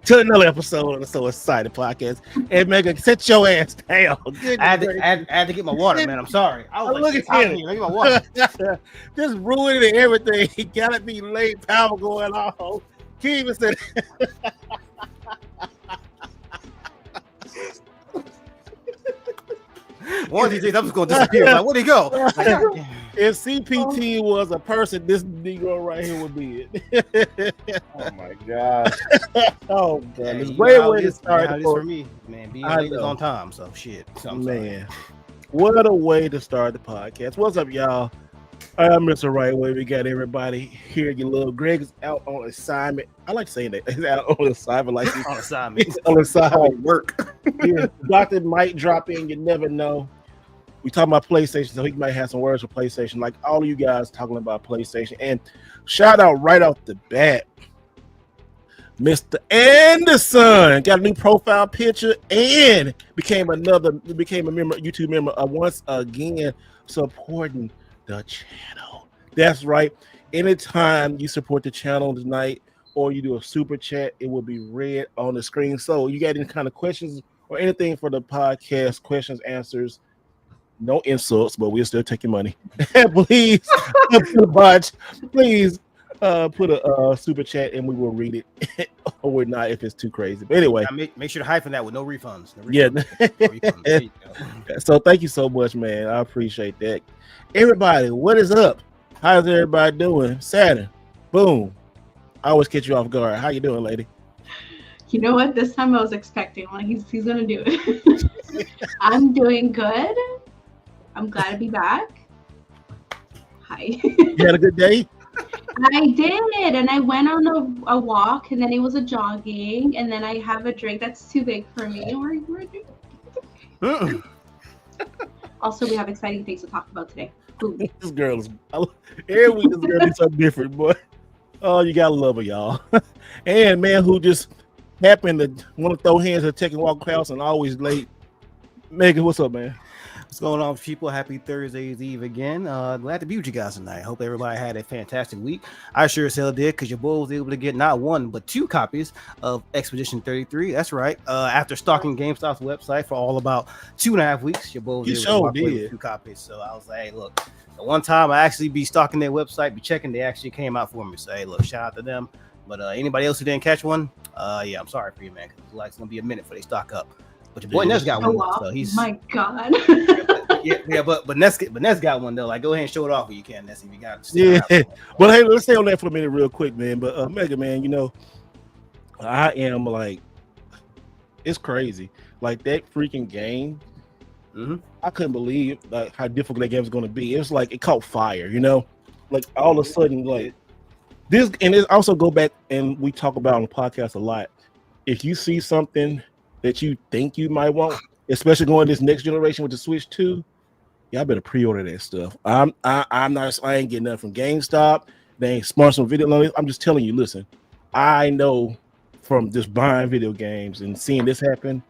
to another episode of the So Excited podcast. And Mega, sit your ass down. I had to get my water, man. I'm sorry. I was like, Look it's at hot in him. here. Let me get my water. Just ruining everything. He gotta be late. Power going off. He even said, One of these days, I'm just going to disappear. Like, where'd he go? Like, if CPT was a person, this Negro right here would be it. Oh my gosh. Oh God, there's you way know way to start. How it is for me, man. Being I late is know. on time, so shit. So I'm Man, what a way to start the podcast. What's up, y'all? I'm Mr. Right Way. We got everybody here. Your little Greg's out on assignment. I like saying that. He's out on assignment. Like he's on assignment. on assignment. Work. Yeah, Doctor might drop in. You never know. We talking about PlayStation, so he might have some words for PlayStation. Like all of you guys talking about PlayStation. And shout out right off the bat, Mr. Anderson got a new profile picture and became a member, YouTube member, once again supporting the channel. That's right. Anytime you support the channel tonight or you do a super chat, it will be read on the screen. So you got any kind of questions or anything for the podcast, questions, answers, no insults, but we'll still take your money. Please please put a super chat and we will read it or not if it's too crazy. But anyway, make sure to hyphen that with no refunds. No refunds. Yeah. So thank you so much, man. I appreciate that. Everybody, what is up? How's everybody doing? Saturn. Boom. I always catch you off guard. How you doing, lady? You know what? This time I was expecting one. He's gonna do it. I'm doing good. I'm glad to be back. Hi. You had a good day? I did, and I went on a walk, and then it was a jogging, and then I have a drink that's too big for me. Also, we have exciting things to talk about today. Ooh. This girl is every week. This girl is so different, boy. Oh, you gotta love her, y'all. And man, who just happened to want to throw hands at Tech and Walk House and always late. Megan, what's up, man? What's going on, people? Happy Thursday's Eve again. Glad to be with you guys tonight. Hope everybody had a fantastic week. I sure as hell did, because your boy was able to get not one but two copies of Expedition 33. That's right. After stalking GameStop's website for all about 2.5 weeks, your boy was able to get two copies. So I was like, hey, look, the one time I actually be stalking their website, be checking, they actually came out for me. So hey, look, shout out to them. But anybody else who didn't catch one, yeah, I'm sorry for you, man, because it's gonna be a minute for they stock up. But your boy Ness got one. Wow. So he's my God. but Ness got one though. Like, go ahead and show it off when you can, Ness, if you got it. Yeah. Well, hey, let's stay on that for a minute, real quick, man. But Mega Man, you know, I am like, it's crazy. Like that freaking game. Mm-hmm. I couldn't believe like how difficult that game was going to be. It was like it caught fire, you know. Like all of a sudden, like this, and it also go back and we talk about on the podcast a lot. If you see something that you think you might want, especially going this next generation with the Switch 2, y'all better pre-order that stuff. I ain't getting nothing from GameStop. They ain't sponsoring video loans. I'm just telling you, listen, I know from just buying video games and seeing this happen,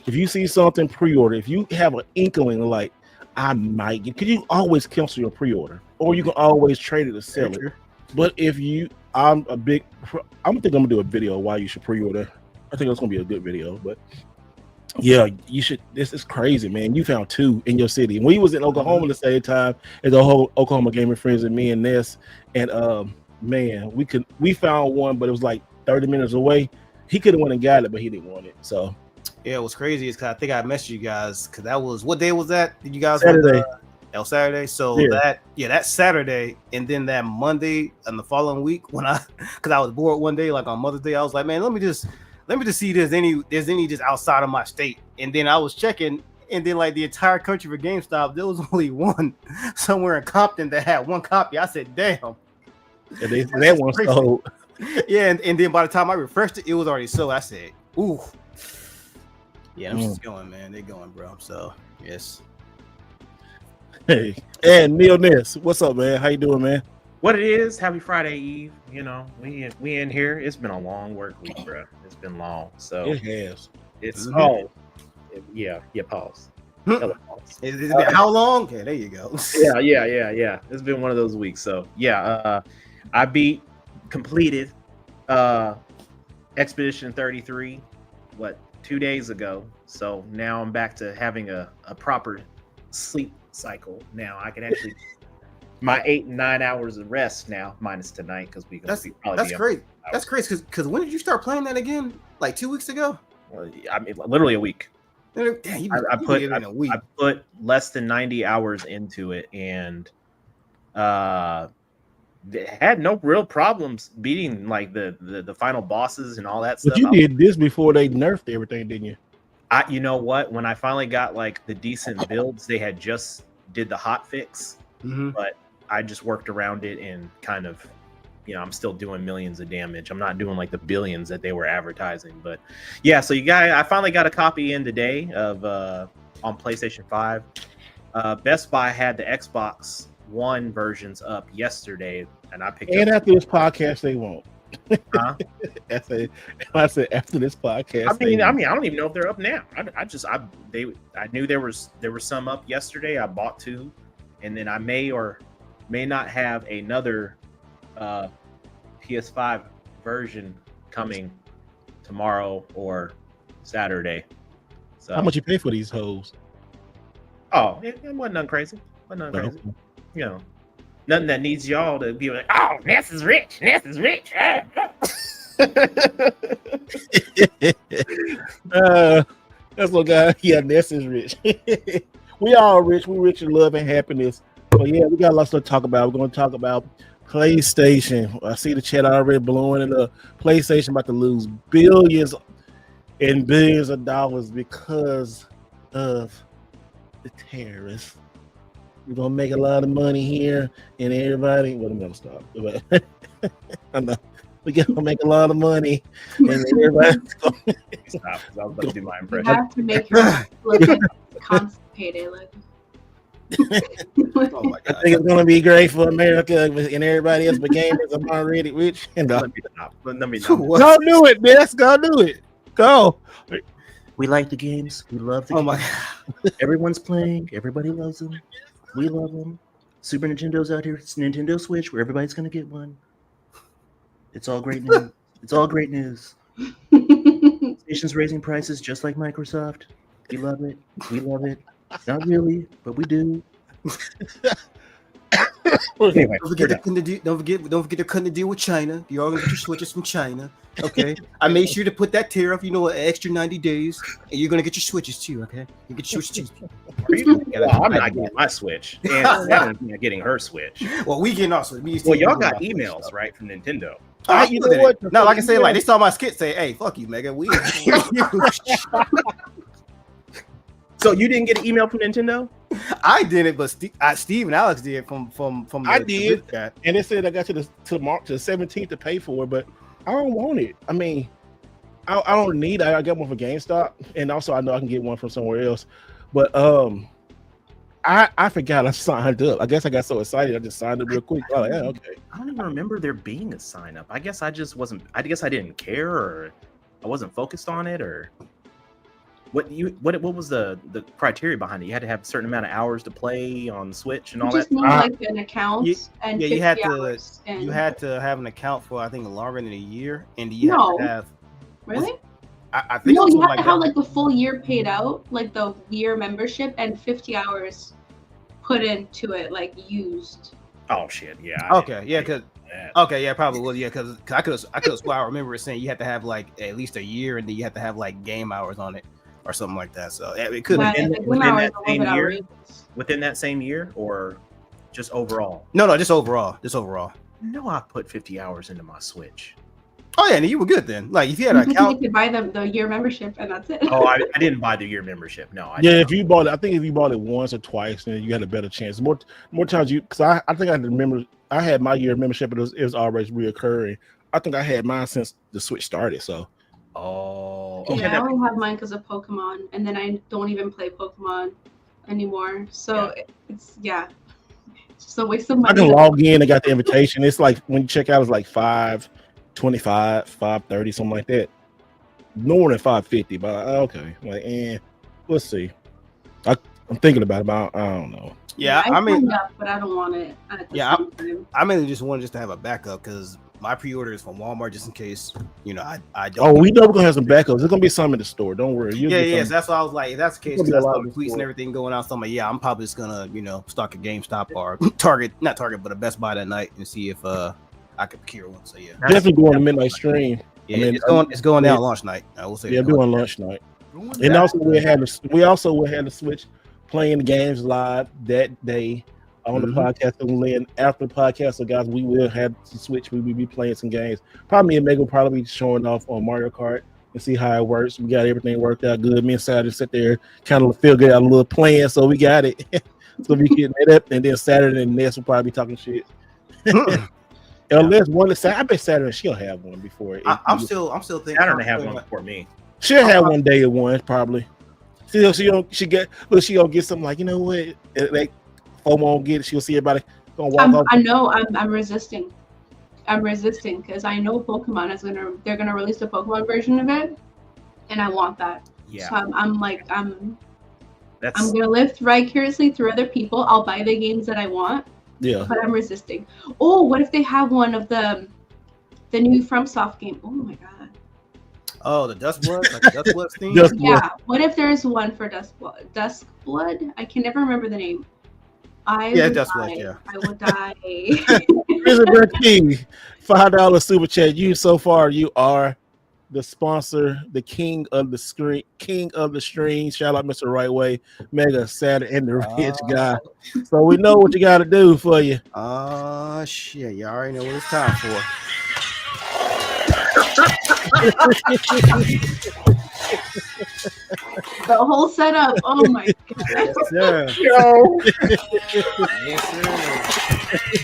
if you see something pre-order, if you have an inkling like I might get, because you always cancel your pre-order or you can always trade it to sell it. But if you, I'm think I'm gonna do a video why you should pre-order. I think it's gonna be a good video, but yeah, you should. This is crazy, man. You found two in your city. We was in Oklahoma the same time as the whole Oklahoma Gaming Friends and me and Ness. And man, we found one, but it was like 30 minutes away. He could have went and got it, but he didn't want it. So yeah, what's crazy is because I think I messaged you guys because that was what day was that? Did you guys Saturday? Saturday. So that Saturday, and then that Monday and the following week when because I was bored one day, like on Mother's Day, I was like, man, let me just see if there's any just outside of my state. And then I was checking, and then like the entire country for GameStop, there was only one somewhere in Compton that had one copy. I said, damn. Yeah, that one sold. Yeah, and then by the time I refreshed it, it was already sold. I said, ooh. Yeah, I'm just going, man. They're going, bro. So yes. Hey, and Neil Ness, what's up, man? How you doing, man? What it is, happy Friday Eve. You know, we in here. It's been a long work week, bro. It's been long. So it has. It's yeah, pause. It's been how long? Okay, there you go. Yeah. It's been one of those weeks. So yeah, I completed Expedition 33, 2 days ago. So now I'm back to having a proper sleep cycle. Now I can actually my 8 and 9 hours of rest now, minus tonight because we That's probably be up great. 6 That's hours. great because when did you start playing that again? Like 2 weeks ago? Well, I mean, literally a week. Damn, you I did put it in a week. I put less than 90 hours into it, and had no real problems beating like the final bosses and all that But stuff. you did this before they nerfed everything, didn't you? You know what? When I finally got like the decent builds, they had just did the hot fix, but I just worked around it and kind of, I'm still doing millions of damage. I'm not doing like the billions that they were advertising, but yeah. So I finally got a copy in today of on PlayStation 5. Best Buy had the Xbox One versions up yesterday, and I picked And up. after this podcast, they won't. Huh? I said after this podcast. I mean, I don't even know if they're up now. I knew there was some up yesterday. I bought 2, and then I may or may not have another PS5 version coming tomorrow or Saturday. So How much you pay for these hoes? Oh, it wasn't nothing crazy. Nothing that needs y'all to be like, oh, Ness is rich. Ness is rich. That's what guy. Yeah, Ness is rich. We all rich. We rich in love and happiness. But yeah, we got lots to talk about. We're going to talk about PlayStation. I see the chat already blowing it up. PlayStation about to lose billions and billions of dollars because of the tariffs. We're gonna make a lot of money here, and everybody. Well, I'm gonna stop. But I'm not. We're gonna make a lot of money, and everybody's gonna Stop, 'cause I was about to do my You impression. have to make her look constipated. Like, Oh my I god. think it's gonna be great for America and everybody else, but gamers are already rich. And Let me stop. Let me What? go do it, Ness. Go do it. Go. We like the games. We love the Oh my games. god. Everyone's playing. Everybody loves them. We love them. Super Nintendo's out here. It's Nintendo Switch, where everybody's gonna get one. It's all great news. It's all great news. Station's raising prices just like Microsoft. We love it. We love it. Not really, but we do. Anyway, Don't forget they're cutting the deal with China. You're all gonna get your switches from China. Okay. I made sure to put that tariff, an extra 90 days, and you're gonna get your switches too, okay? You get your switches too. well, I'm not getting my Switch, and Adam's not getting her Switch. Well, we getting our switch. Well, y'all got emails, right, from Nintendo? You know what? No, like I said, like they saw my skit say, "Hey, fuck you, Mega." We. So you didn't get an email from Nintendo? I didn't, but Steve and Alex did from. I the did. group chat. And they said I got to the 17th to pay for it, but I don't want it. I mean, I don't need it. I got one for GameStop, and also I know I can get one from somewhere else. But I forgot I signed up. I guess I got so excited I just signed up real quick. Oh yeah, okay. I don't even remember there being a sign up. I guess I just wasn't. I guess I didn't care, or I wasn't focused on it, or what was the criteria behind it? You had to have a certain amount of hours to play on Switch and all you just that. need like an account and Yeah, 50 you had to. hours and You had to have an account for I think longer than a year, and you No. had to have. really? I think No, it was you have something to have that. like the full year paid out, like the year membership and 50 hours put into it, like used. Oh shit, yeah. I Okay, didn't yeah, think because that. okay, yeah, probably was, yeah, because I could have swore I remember it saying you had to have like at least a year, and then you had to have like game hours on it or something like that. So yeah, it could have. Within- Like, game within hours that are a little same bit year? outrageous. Within that same year, or just overall? No, just overall, just overall. No, I put 50 hours into my Switch. Oh yeah, and you were good then. Like if you had You an just account, need to buy the year membership and that's it. Oh, I didn't buy the year membership. No, I Yeah, didn't. if you bought it, I think if you bought it once or twice, then you had a better chance. More times because I think I remember I had my year membership, but it was always reoccurring. I think I had mine since the Switch started. So Oh, Yeah, okay. I only have mine because of Pokemon, and then I don't even play Pokemon anymore. So it's just a waste of I money. can log in and got the invitation. It's like when you check out, it's like 5:25, 5:30, something like that. No more than 5:50, but okay. Like, we'll see. I'm thinking about it, but I don't know. yeah, I I mean, signed up, but I don't want it. At the Yeah, same time. I mainly just wanted just to have a backup because my pre-order is from Walmart just in case. You know, I Oh, don't. we know we're gonna have some backups. There's gonna be some in the store. Don't worry. You'll Yeah, get yeah. some. So that's why I was like, if that's the case, It's gonna because be I a saw lot the of tweets and store. everything going on. So I'm like, yeah, I'm probably just gonna, stock at GameStop or Target, not Target, but a Best Buy that night and see if I could procure one. So yeah, Definitely doing a midnight stream. yeah, I mean, it's going down launch night. I will say. Yeah, it's going doing lunch night. And also we also will have the Switch playing games live that day on the podcast. And then after the podcast, so guys, we will have the Switch. We will be playing some games. Probably me and Meg will probably be showing off on Mario Kart and see how it works. We got everything worked out good. Me and Saturday sit there, kind of figure out a little plan, so we got it. So we get that up, and then Saturday and Ness will probably be talking shit. Unless one is Saturday, I bet Saturday she'll have one before. I'm still thinking. Saturn have one before me. She'll have one day at once, probably. She'll get something like, you know what? Like FOMO won't get it. She'll see everybody gonna walk off. I know I'm resisting. I'm resisting because I know Pokemon they're gonna release the Pokemon version of it, and I want that. Yeah. So I'm gonna live vicariously through other people. I'll buy the games that I want. Yeah. But I'm resisting. Oh, what if they have one of the new FromSoft game? Oh my god. Oh, the Duskblood, like the Duskblood thing. Yeah. What if there's one for Duskblood? I can never remember the name. Duskblood. Yeah. I would die. Elizabeth King, $5 super chat. You so far, you are the sponsor, the king of the stream. Shout out Mr. Right Way, Mega Saturn, and the rich guy. So we know what you got to do for you. Shit, you already know what it's time for. The whole setup. Oh my god. Yeah. Yes, sir.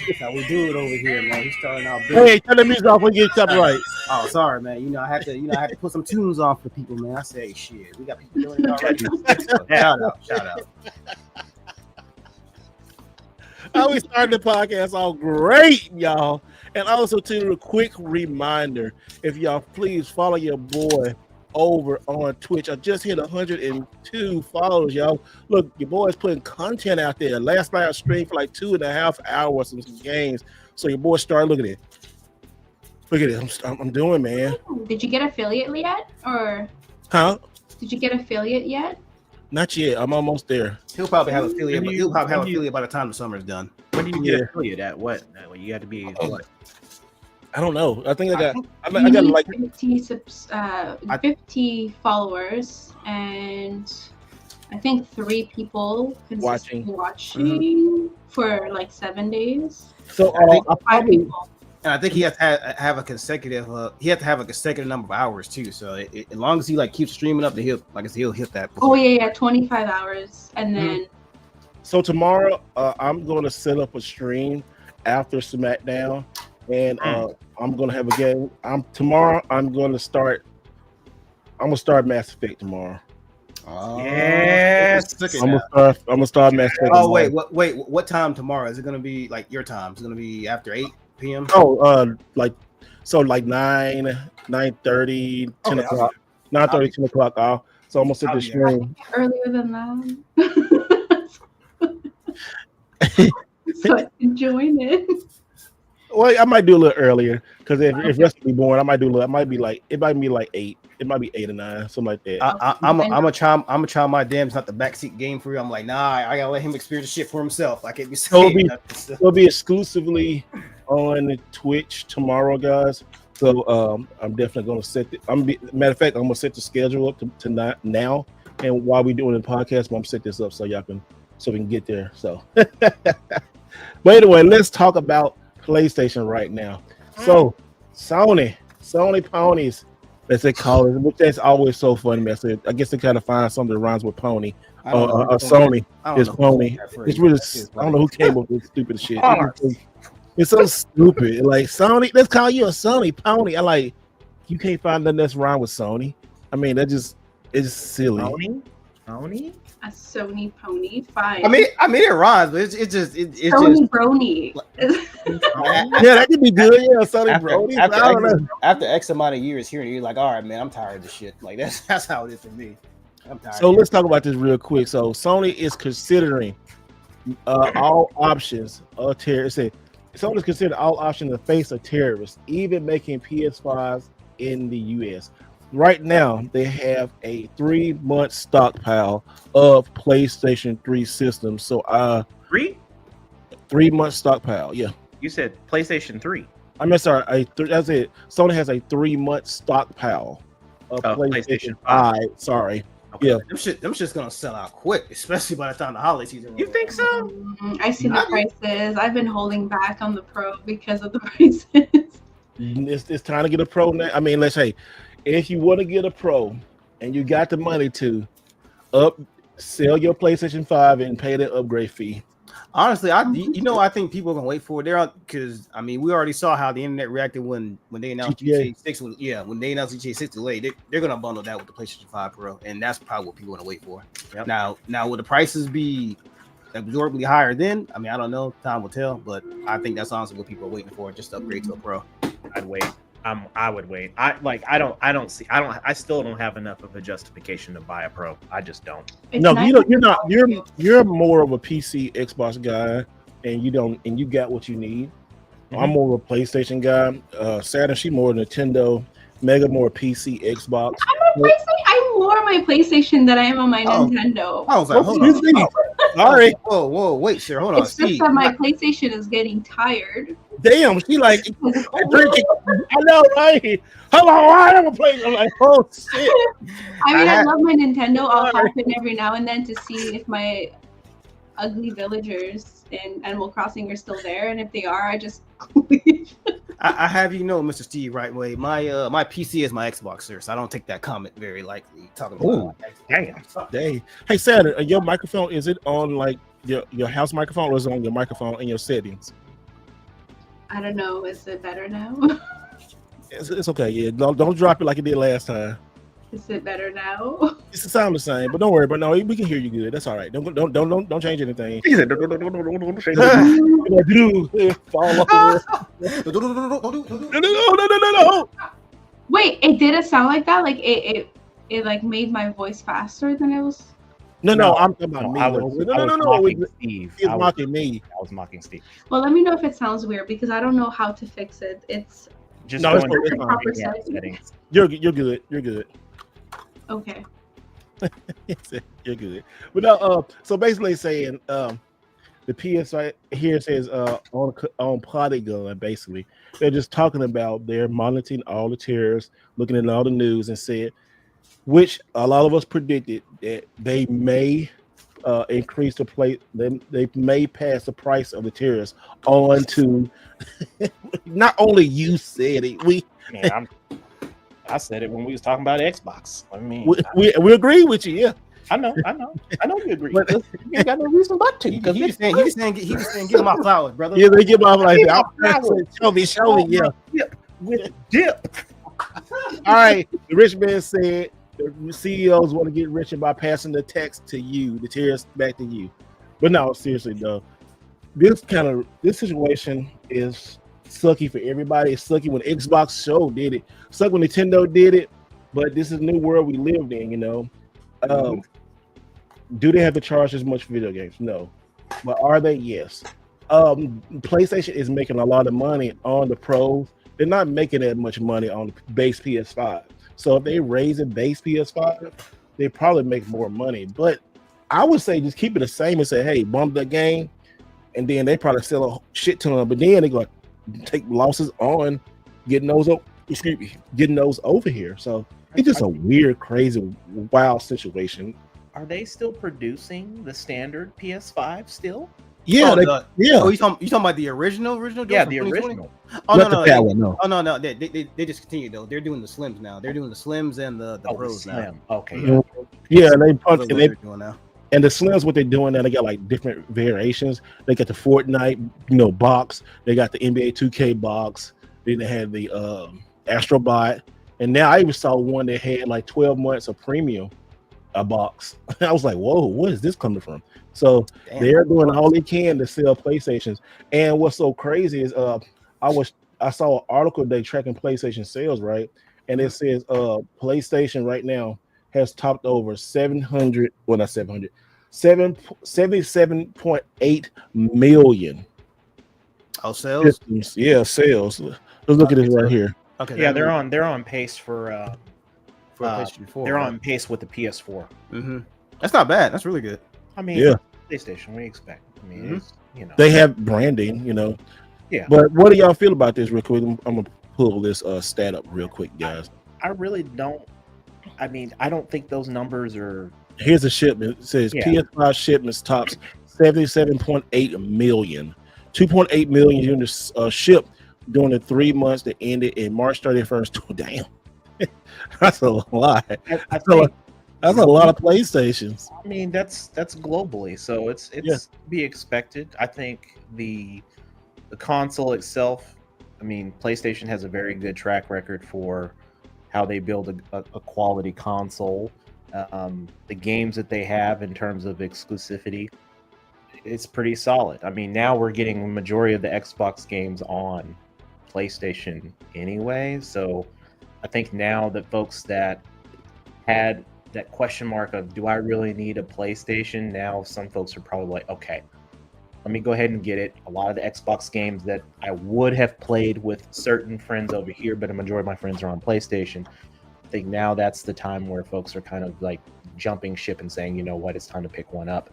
That's how we do it over here, man. He's starting out big. Hey, turn the music off when you get something right. Oh, sorry, man. I have to put some tunes on for people, man. I say, shit, we got people doing it already. So, shout out. We started the podcast all great, y'all. And also, too, a quick reminder, if y'all please follow your boy over on Twitch. I just hit 102 followers, y'all. Look, your boy's putting content out there. Last night I streamed for like 2.5 hours some games. So your boy started, look at it. I'm doing, man. Did you get affiliate yet? Or Huh? did you get affiliate yet? Not yet. I'm almost there. He'll probably have affiliate. He'll probably have affiliate by the time the summer's done. When do you get affiliate at? What? You have to be what? I don't know. I think I got You need like 50 followers, and I think 3 people watching for like 7 days. So I 5 probably, people. And I think he has to have a consecutive. He has to have a consecutive number of hours too. So as long as he like keeps streaming up, he'll hit that. Oh yeah, 25 hours, and then. So tomorrow, I'm going to set up a stream after SmackDown, and I'm going to have a game. I'm going to start Mass Effect tomorrow. Yes. I'm gonna start Mass Effect. Oh wait, what time tomorrow? Is it gonna be like your time? Is it gonna be after 8 p.m.? Oh, like 9:30, 10 o'clock. 9:30, 10 o'clock. So I'm gonna set the stream Earlier than that. So I can join it. Well, I might do a little earlier because if Rest be born, I might do a little. It might be like 8. It might be 8 or 9, something like that. I'm gonna try my damn. It's not the backseat game for you. I'm like, nah, I gotta let him experience the shit for himself. I can't be saying It'll be exclusively on Twitch tomorrow, guys. So I'm definitely gonna matter of fact, I'm gonna set the schedule up to not now, and while we doing the podcast, I'm gonna set this up so we can get there. So, but anyway, let's talk about PlayStation right now. So Sony ponies, as they call it, which that's always so funny. I guess they kind of find something that rhymes with pony. Sony is pony. It's really, I don't know who came up with stupid shit. It's so stupid. Like Sony, let's call you a Sony pony. I like, you can't find nothing that's wrong with Sony. I mean, it's silly. Pony? A Sony pony, fine. I mean it rhymes, but it's Sony just brony. Yeah, that could be good. Yeah, Sony brony. I don't know. After X amount of years hearing it, you're like, all right, man, I'm tired of this shit. Like that's how it is for me. I'm tired. So let's talk about this real quick. So Sony is considering all options of tariffs. Sony's considered all options to face a terrorist, even making PS5s in the US. Right now, they have a 3-month stockpile of PlayStation 3 systems. So, 3-month stockpile. Yeah, You said PlayStation 3. I mean, sorry, that's it. Sony has a 3-month stockpile of Oh, PlayStation 5. Sorry. Okay. Yeah. Them shit's gonna sell out quick, especially by the time the holiday season. You think so? I see the prices. I've been holding back on the Pro because of the prices. It's time to get a Pro now. I mean, let's say if you want to get a Pro and you got the money to sell your PlayStation 5 and pay the upgrade fee. Honestly, I think people are gonna wait for it there because I mean we already saw how the internet reacted when they announced GTA 6 was when they announced GTA 6 delayed. They're gonna bundle that with the PlayStation 5 Pro, and that's probably what people are gonna wait for. Yep. Now will the prices be absorbently higher then? I mean, I don't know, time will tell, but I think that's honestly what people are waiting for, just to upgrade to a Pro. I'd wait. I would wait. I still don't have enough of a justification to buy a Pro. I just don't. You're more of a PC Xbox guy, and you got what you need. Mm-hmm. I'm more of a PlayStation guy. Saturn, she more Nintendo. Mega more PC Xbox. I'm more on my PlayStation than I am on my Nintendo. I was like, hold on. Sorry. Whoa, wait, sir, hold on. It's just that my PlayStation is getting tired. Damn, she like drinking. I know, right? Hello, I have a place. I'm like, oh shit. I love my Nintendo. I'll hop in every now and then to see if my ugly villagers in Animal Crossing are still there, and if they are, I just leave. I have Mr. Steve right way. My PC is my Xbox, sir, so I don't take that comment very lightly. Talking about damn. Hey, Saturn, your microphone, is it on like your house microphone, or is it on your microphone in your settings? I don't know. Is it better now? It's okay. Yeah, don't drop it like it did last time. Is it better now? It's the sound the same, but don't worry. But no, we can hear you good. That's all right. Don't change anything. He said, don't change Fall off. No. Wait, it didn't sound like that. Like it like made my voice faster than it was. No, I'm talking about me. No. Steve. He's mocking me. I was mocking Steve. Well, let me know if it sounds weird because I don't know how to fix it. It's just no, it's proper settings. You're good. You're good. Okay. You're good. But no, so basically saying the PS5 here says on Polygon, basically they're just talking about they're monitoring all the terrorists, looking at all the news, and said, which a lot of us predicted that they may increase the plate. They may pass the price of the terrorists on to. Not only you said it, I said it when we was talking about Xbox. I mean, we agree with you. Yeah, I know you agree. But you ain't got no reason but to. He was saying, give my flowers, brother. Yeah, they give my flowers. Show me. Yeah, with dip. All right, the rich man said the CEOs want to get richer by passing the tax to you, the terrorists back to you. But no, seriously though, this situation is sucky for everybody. It's sucky when Xbox Show did it. Sucky when Nintendo did it. But this is the new world we lived in, Do they have to charge as much for video games? No. But are they? Yes. PlayStation is making a lot of money on the pros. They're not making that much money on the base PS5. So if they raise the base PS5, they probably make more money. But I would say just keep it the same and say, hey, bump the game. And then they probably sell a shit ton. But then they're going to take losses on getting those over here. So it's just a weird, crazy, wild situation. Are they still producing the standard PS5 still? Yeah, yeah. Oh, you talking about the original? Yeah, the original. Oh no, no. Oh no. They discontinued though. They're doing the slims now. They're doing the slims and the pros now. Okay. Yeah, and they're doing now. And the slims, what they're doing now, they got like different variations. They got the Fortnite, box. They got the NBA 2K box. Then they had the Astrobot, and now I even saw one that had like 12 months of premium box. I was like, whoa, where is this coming from? So they're doing all they can to sell PlayStations. And what's so crazy is I saw an article they tracking PlayStation sales, right? And it says PlayStation right now has topped over 77.8 million Oh, sales. systems. Yeah, sales. Let's look at this right here. Okay. Yeah, they're on pace for PlayStation 4. they're on pace with the PS4. Mm-hmm. That's not bad. That's really good. I mean, Yeah. PlayStation. What do you expect? I mean, Mhm. it's, you know, They have branding, you know. Yeah. But what do y'all feel about this real quick? I'm gonna pull this stat up real quick, guys. I really don't. I mean, I don't think those numbers are. Here's a shipment. It says Yeah. PS5 shipments tops 77.8 million. 2.8 million units shipped during the 3 months that ended in March 31st. Damn. That's a lot. I think. That's a lot of PlayStations. I mean, that's globally, so it's to be expected. I think the console itself. I mean, PlayStation has a very good track record for how they build a quality console. The games that they have in terms of exclusivity, it's pretty solid. I mean, now we're getting the majority of the Xbox games on PlayStation anyway, so I think now that folks that had that question mark of do I really need a PlayStation, now some folks are probably like, okay, let me go ahead and get it. A lot of the Xbox games that I would have played with certain friends over here, but a majority of my friends are on PlayStation. I think now that's the time where folks are kind of like jumping ship and saying, you know what, it's time to pick one up.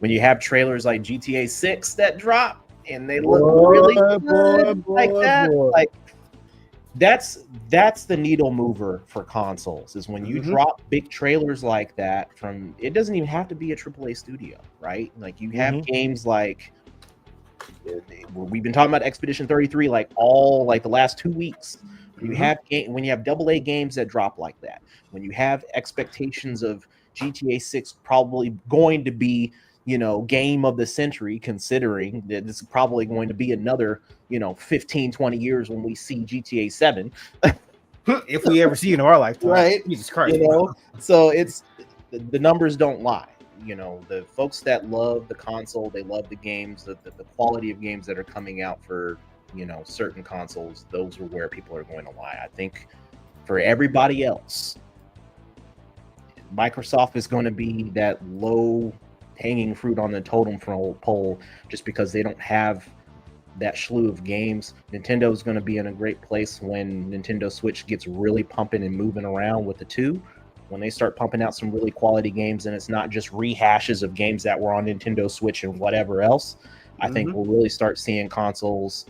When you have trailers like GTA 6 that drop and they look really good like that, like that's the needle mover for consoles, is when you drop big trailers like that from, it doesn't even have to be a AAA studio, right? Like you have games like, we've been talking about Expedition 33 like all like the last 2 weeks. You have when you have AA games that drop like that, when you have expectations of GTA 6 probably going to be, you know, game of the century, considering that it's probably going to be another, you know, 15-20 years when we see GTA 7, if we ever see it in our lifetime, right? Jesus Christ, you know, so it's the numbers don't lie. You know, the folks that love the console, they love the games, the quality of games that are coming out for, you know, certain consoles, those are where people are going to lie. I think for everybody else, Microsoft is going to be that low hanging fruit on the totem pole just because they don't have that slew of games. Nintendo is going to be in a great place when Nintendo Switch gets really pumping and moving around with the 2. When they start pumping out some really quality games and it's not just rehashes of games that were on Nintendo Switch and whatever else, I think we'll really start seeing consoles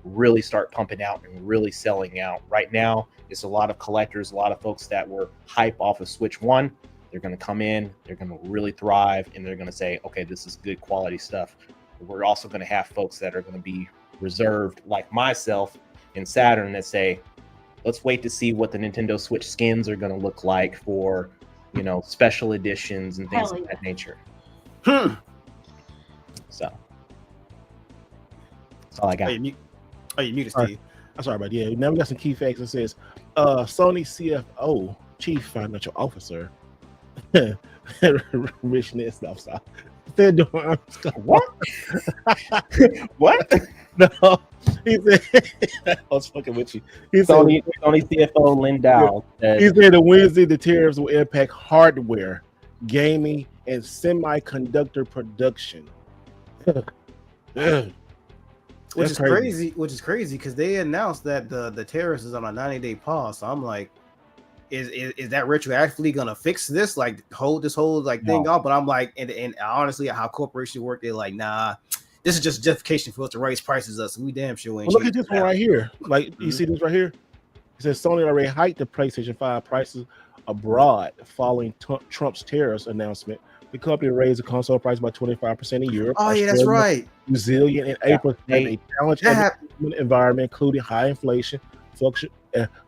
really start pumping out and really selling out. Right now, it's a lot of collectors, a lot of folks that were hype off of Switch 1. They're going to come in, they're going to really thrive, and they're going to say, okay, this is good quality stuff. We're also going to have folks that are going to be reserved, like myself in Saturn, that say, let's wait to see what the Nintendo Switch skins are going to look like for, you know, special editions and things of that nature. So that's all I got. Oh, you muted, Steve. I'm sorry about that. Now we got some key facts. It says Sony CFO, Chief Financial Officer, Rich Ness. What? What? No, he said, I was fucking with you. He said, Sony CFO Lindau. He said that Wednesday the tariffs will impact hardware, gaming, and semiconductor production. Which is crazy because they announced that the tariffs is on a 90-day pause. So I'm like, is that retroactively gonna fix this? Like hold this whole like thing off? But I'm like, and honestly, how corporations work, they're like, nah, this is just justification for us to raise prices up. So we damn sure ain't. Well, look at this one right here. Like you see this right here. It says Sony already hiked the PlayStation 5 prices abroad following Trump's tariffs announcement. The company raised the console price by 25% in Europe. Oh yeah, that's right. New Zealand in April had a challenging environment, including high inflation,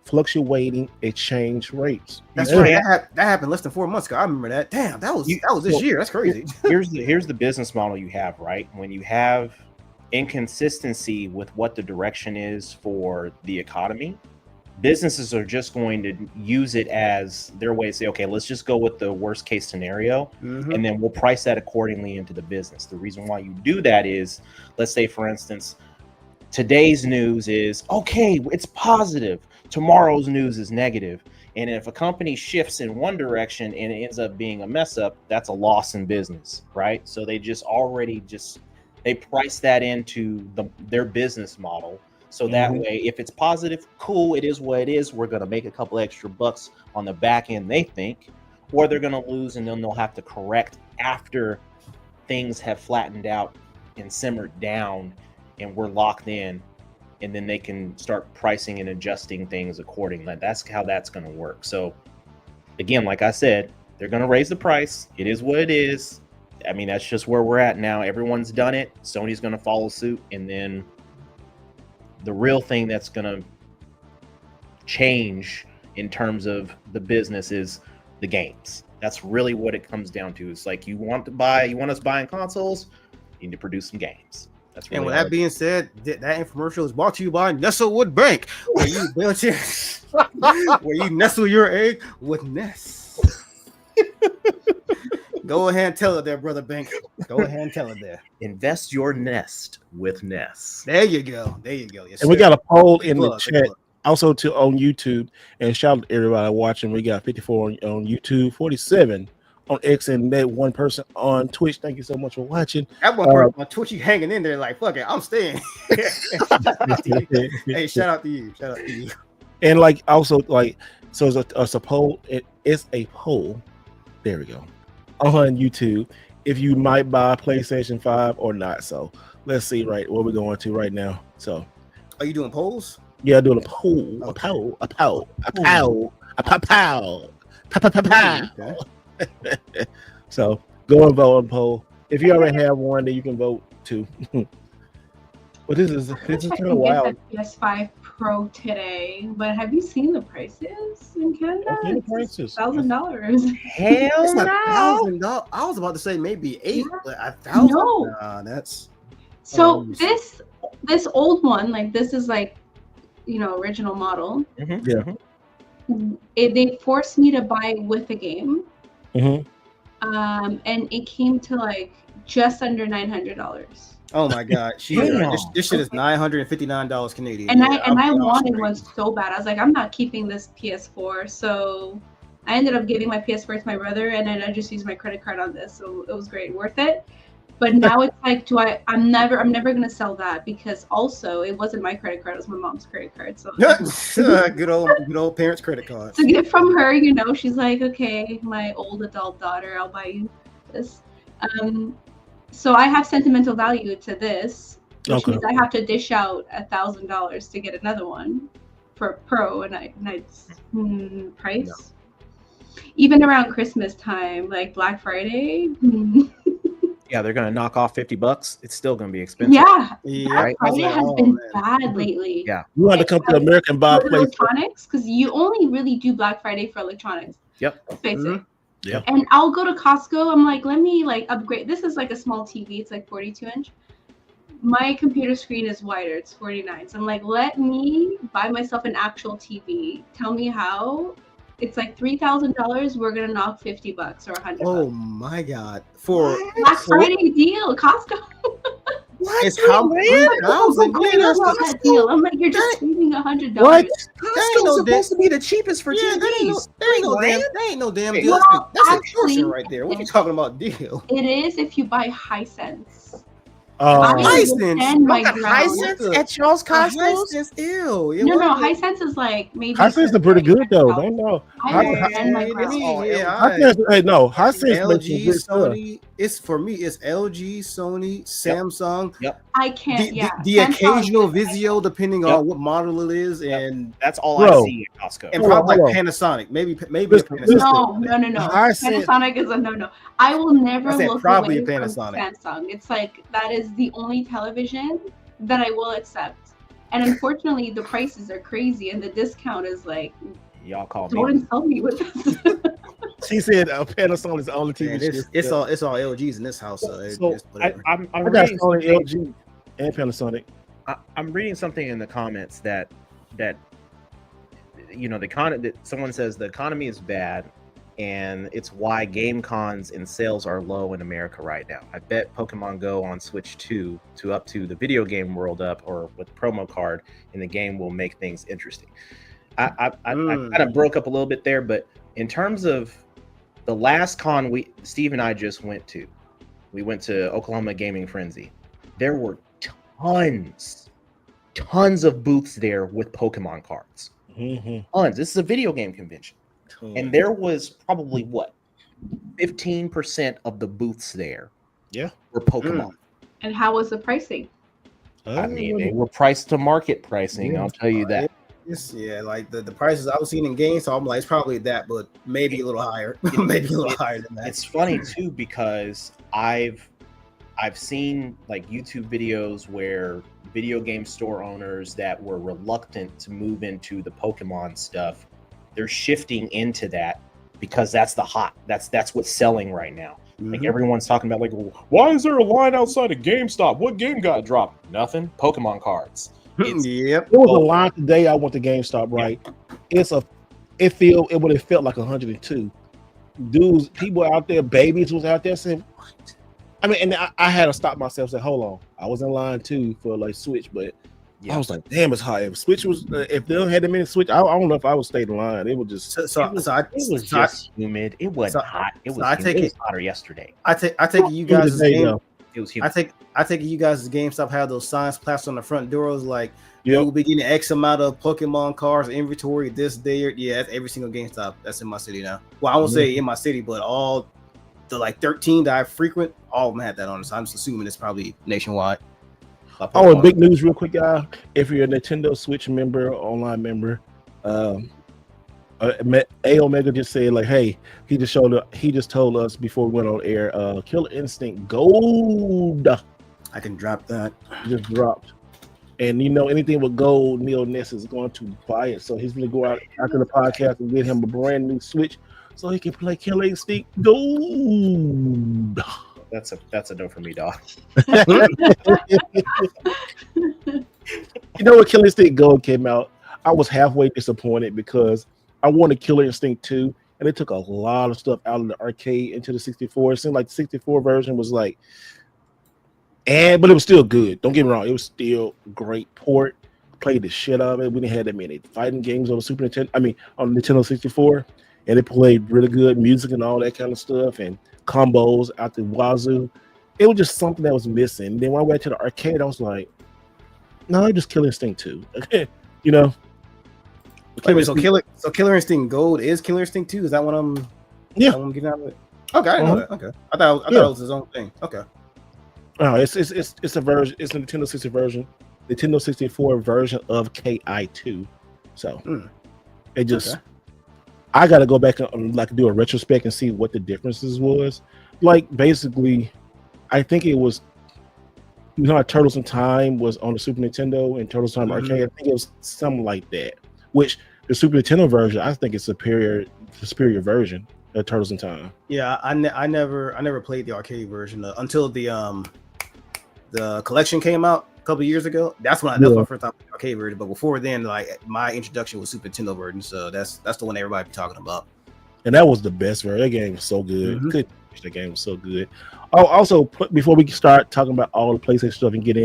fluctuating exchange rates. That's right. That happened less than 4 months ago. I remember that. Damn, that was this year. That's crazy. Here's the business model you have, right? When you have inconsistency with what the direction is for the economy, businesses are just going to use it as their way to say, okay, let's just go with the worst case scenario, and then we'll price that accordingly into the business. The reason why you do that is, let's say, for instance, today's news is, okay, it's positive. Tomorrow's news is negative. And if a company shifts in one direction and it ends up being a mess up, that's a loss in business, right? So they just already just They price that into their business model. So that way, if it's positive, cool, it is what it is. We're going to make a couple extra bucks on the back end, they think, or they're going to lose and then they'll have to correct after things have flattened out and simmered down and we're locked in, and then they can start pricing and adjusting things accordingly. That's how that's going to work. So again, like I said, they're going to raise the price. It is what it is. I mean, that's just where we're at now. Everyone's done it. Sony's going to follow suit, and then the real thing that's going to change in terms of the business is the games. That's really what it comes down to. It's like you want us buying consoles, you need to produce some games. That's really and with that being said, that infomercial is brought to you by Nestlewood Bank, where you build your, where you nestle your egg with Nest. Go ahead and tell it there, brother Bank. Go ahead and tell it there. Invest your nest with Nest. There you go. There you go. Yes, and we got a poll in the Plug, chat, plug. also on YouTube. And shout out to everybody watching. We got 54 on YouTube, 47 on X, and that one person on Twitch. Thank you so much for watching. That one person on Twitch, you hanging in there like, fuck it, I'm staying. Hey, shout out to you. Shout out to you. And like also like so it's a poll. It's a poll. There we go. On YouTube, if you might buy a PlayStation 5 or not. So let's see what we're going to right now. So Are you doing polls? yeah, doing a poll, a poll. Okay. So go and vote on poll. If you already have one, then you can vote too. But this is kind of wild. PS5 Pro today, but have you seen the prices in Canada? I've seen the prices. $1,000. Hell It's no. $1,000. I was about to say maybe $8, but $1,000. No. Nah, that's So this old one, like this is like, original model. Mm-hmm. Yeah. They forced me to buy it with the game. Mm-hmm. And it came to like just under $900. oh my god. This shit is $959 Canadian. And Yeah, I I'm wanted straight. one so bad. I was like, I'm not keeping this PS4. So I ended up giving my PS4 to my brother, and then I just used my credit card on this. So it was great, worth it. But now it's like, I'm never gonna sell that, because also it wasn't my credit card, it was my mom's credit card. So good old parents' credit card. it's a gift from her, she's like, okay, my old adult daughter, I'll buy you this. So I have sentimental value to this, which means I have to dish out $1,000 to get another one for Pro, and I price. No. Even around Christmas time, like Black Friday. Yeah, they're gonna knock off $50. It's still gonna be expensive. Yeah, right? Friday has been bad lately. Yeah, you want to come to American buy electronics, because you only really do Black Friday for electronics. Yep. Let's face it. Yep. And I'll go to Costco. I'm like, let me upgrade. This is like a small TV. It's like 42-inch. My computer screen is wider. It's 49. So I'm like, let me buy myself an actual TV. Tell me how. It's like $3,000. We're gonna knock $50 or $100. Oh my god! For Black Friday deal, Costco. What? It's how much? That deal. I'm like, you're just saving $100. What? Costco's supposed to be the cheapest for TVs. There ain't no damn deal. Well, That's actually, extortion right there. What you talking about deal? It is if you buy Hisense. Hisense at y'all's Costco? Hisense, ew. No, Hisense is like maybe. Hisense are pretty good though. They know. Hisense, LG, Sony. It's for me. It's LG, Sony, Samsung. Yep. I can't. The occasional Vizio, depending on what model it is, and that's all I see at Costco. And probably like Panasonic. Maybe. Panasonic. No. Panasonic is a no. I will never look probably away from Panasonic. Samsung. It's like that is the only television that I will accept. And unfortunately, the prices are crazy, and the discount is like. Y'all call me. Don't insult me with this. She said Panasonic is the only TV. It's all LGs in this house. So I'm I got Sony, LG, and Panasonic. I'm reading something in the comments that the someone says the economy is bad, and it's why game cons and sales are low in America right now. I bet Pokemon Go on Switch 2 to up to the video game world up, or with promo card in the game, will make things interesting. I kind of broke up a little bit there, but in terms of the last con Steve and I just went to, we went to Oklahoma Gaming Frenzy. there were tons of booths there with Pokemon cards. Tons. This is a video game convention. And there was probably 15% of the booths there were Pokemon. And how was the pricing? I mean, they were priced to market pricing, I'll tell you that. Like the prices I was seeing in games, so I'm like, it's probably that, but maybe a little higher. Maybe a little higher than that. It's funny too, because I've seen like YouTube videos where video game store owners that were reluctant to move into the Pokemon stuff, they're shifting into that because that's what's selling right now. Like everyone's talking about, like, why is there a line outside of GameStop? What game got dropped? Nothing. Pokemon cards. Yep. There was a line today. I went to GameStop. Right. Yep. It would have felt like 102 dudes. People out there, babies was out there saying, "What?" I mean, and I had to stop myself. Say, hold on. I was in line too for like Switch, but I was like, damn, it's high. If Switch was, if they don't had them in Switch, I don't know if I would stay in line. It would just. It was just humid. It wasn't hot. It was. It was hotter yesterday. I take you guys. It was humid. I take you guys. GameStop had those signs plastered on the front doors, like we'll be getting X amount of Pokemon cards inventory this day. Yeah, that's every single GameStop that's in my city now. Well, I won't say in my city, but all the like 13 that I frequent, all of them had that on. So I'm just assuming it's probably nationwide. Oh, and big news, real quick, guys! If you're a Nintendo Switch member, online member, A Omega just said, like, hey, he just told us before we went on air, Killer Instinct Gold. I can drop that. Just dropped. And you know, anything with gold, Neil Ness is going to buy it. So he's going to go out after the podcast and get him a brand new Switch so he can play Killer Instinct Gold. That's a no for me, dog. You know, when Killer Instinct Gold came out, I was halfway disappointed because I wanted Killer Instinct 2, and they took a lot of stuff out of the arcade into the 64. It seemed like the 64 version was like, but it was still good. Don't get me wrong, it was still a great port. Played the shit out of it. We didn't have that many fighting games on the Super Nintendo. I mean, on the Nintendo 64, and it played really good music and all that kind of stuff, and combos out the wazoo. It was just something that was missing. Then when I went to the arcade, I was like, no, just Killer Instinct 2. You know. Wait, so Killer Instinct Gold is Killer Instinct 2? Is that what I'm getting out of it? Okay, I know that. Okay. I thought it was his own thing. Okay. Oh, it's a version, it's a Nintendo 60 version, Nintendo 64 version of KI2. So it just I gotta go back and like do a retrospect and see what the differences was. Like basically, I think it was, you know, Turtles in Time was on the Super Nintendo and Turtles in Time Arcade. I think it was something like that. Which the Super Nintendo version, I think it's superior version of Turtles in Time. Yeah, I never played the arcade version until the collection came out a couple of years ago. That's when that's my first time playing the arcade version. But before then, like my introduction was Super Nintendo version, so that's the one everybody be talking about. And that was the best version. That game was so good. That game was so good. Oh, also, before we start talking about all the PlayStation stuff and get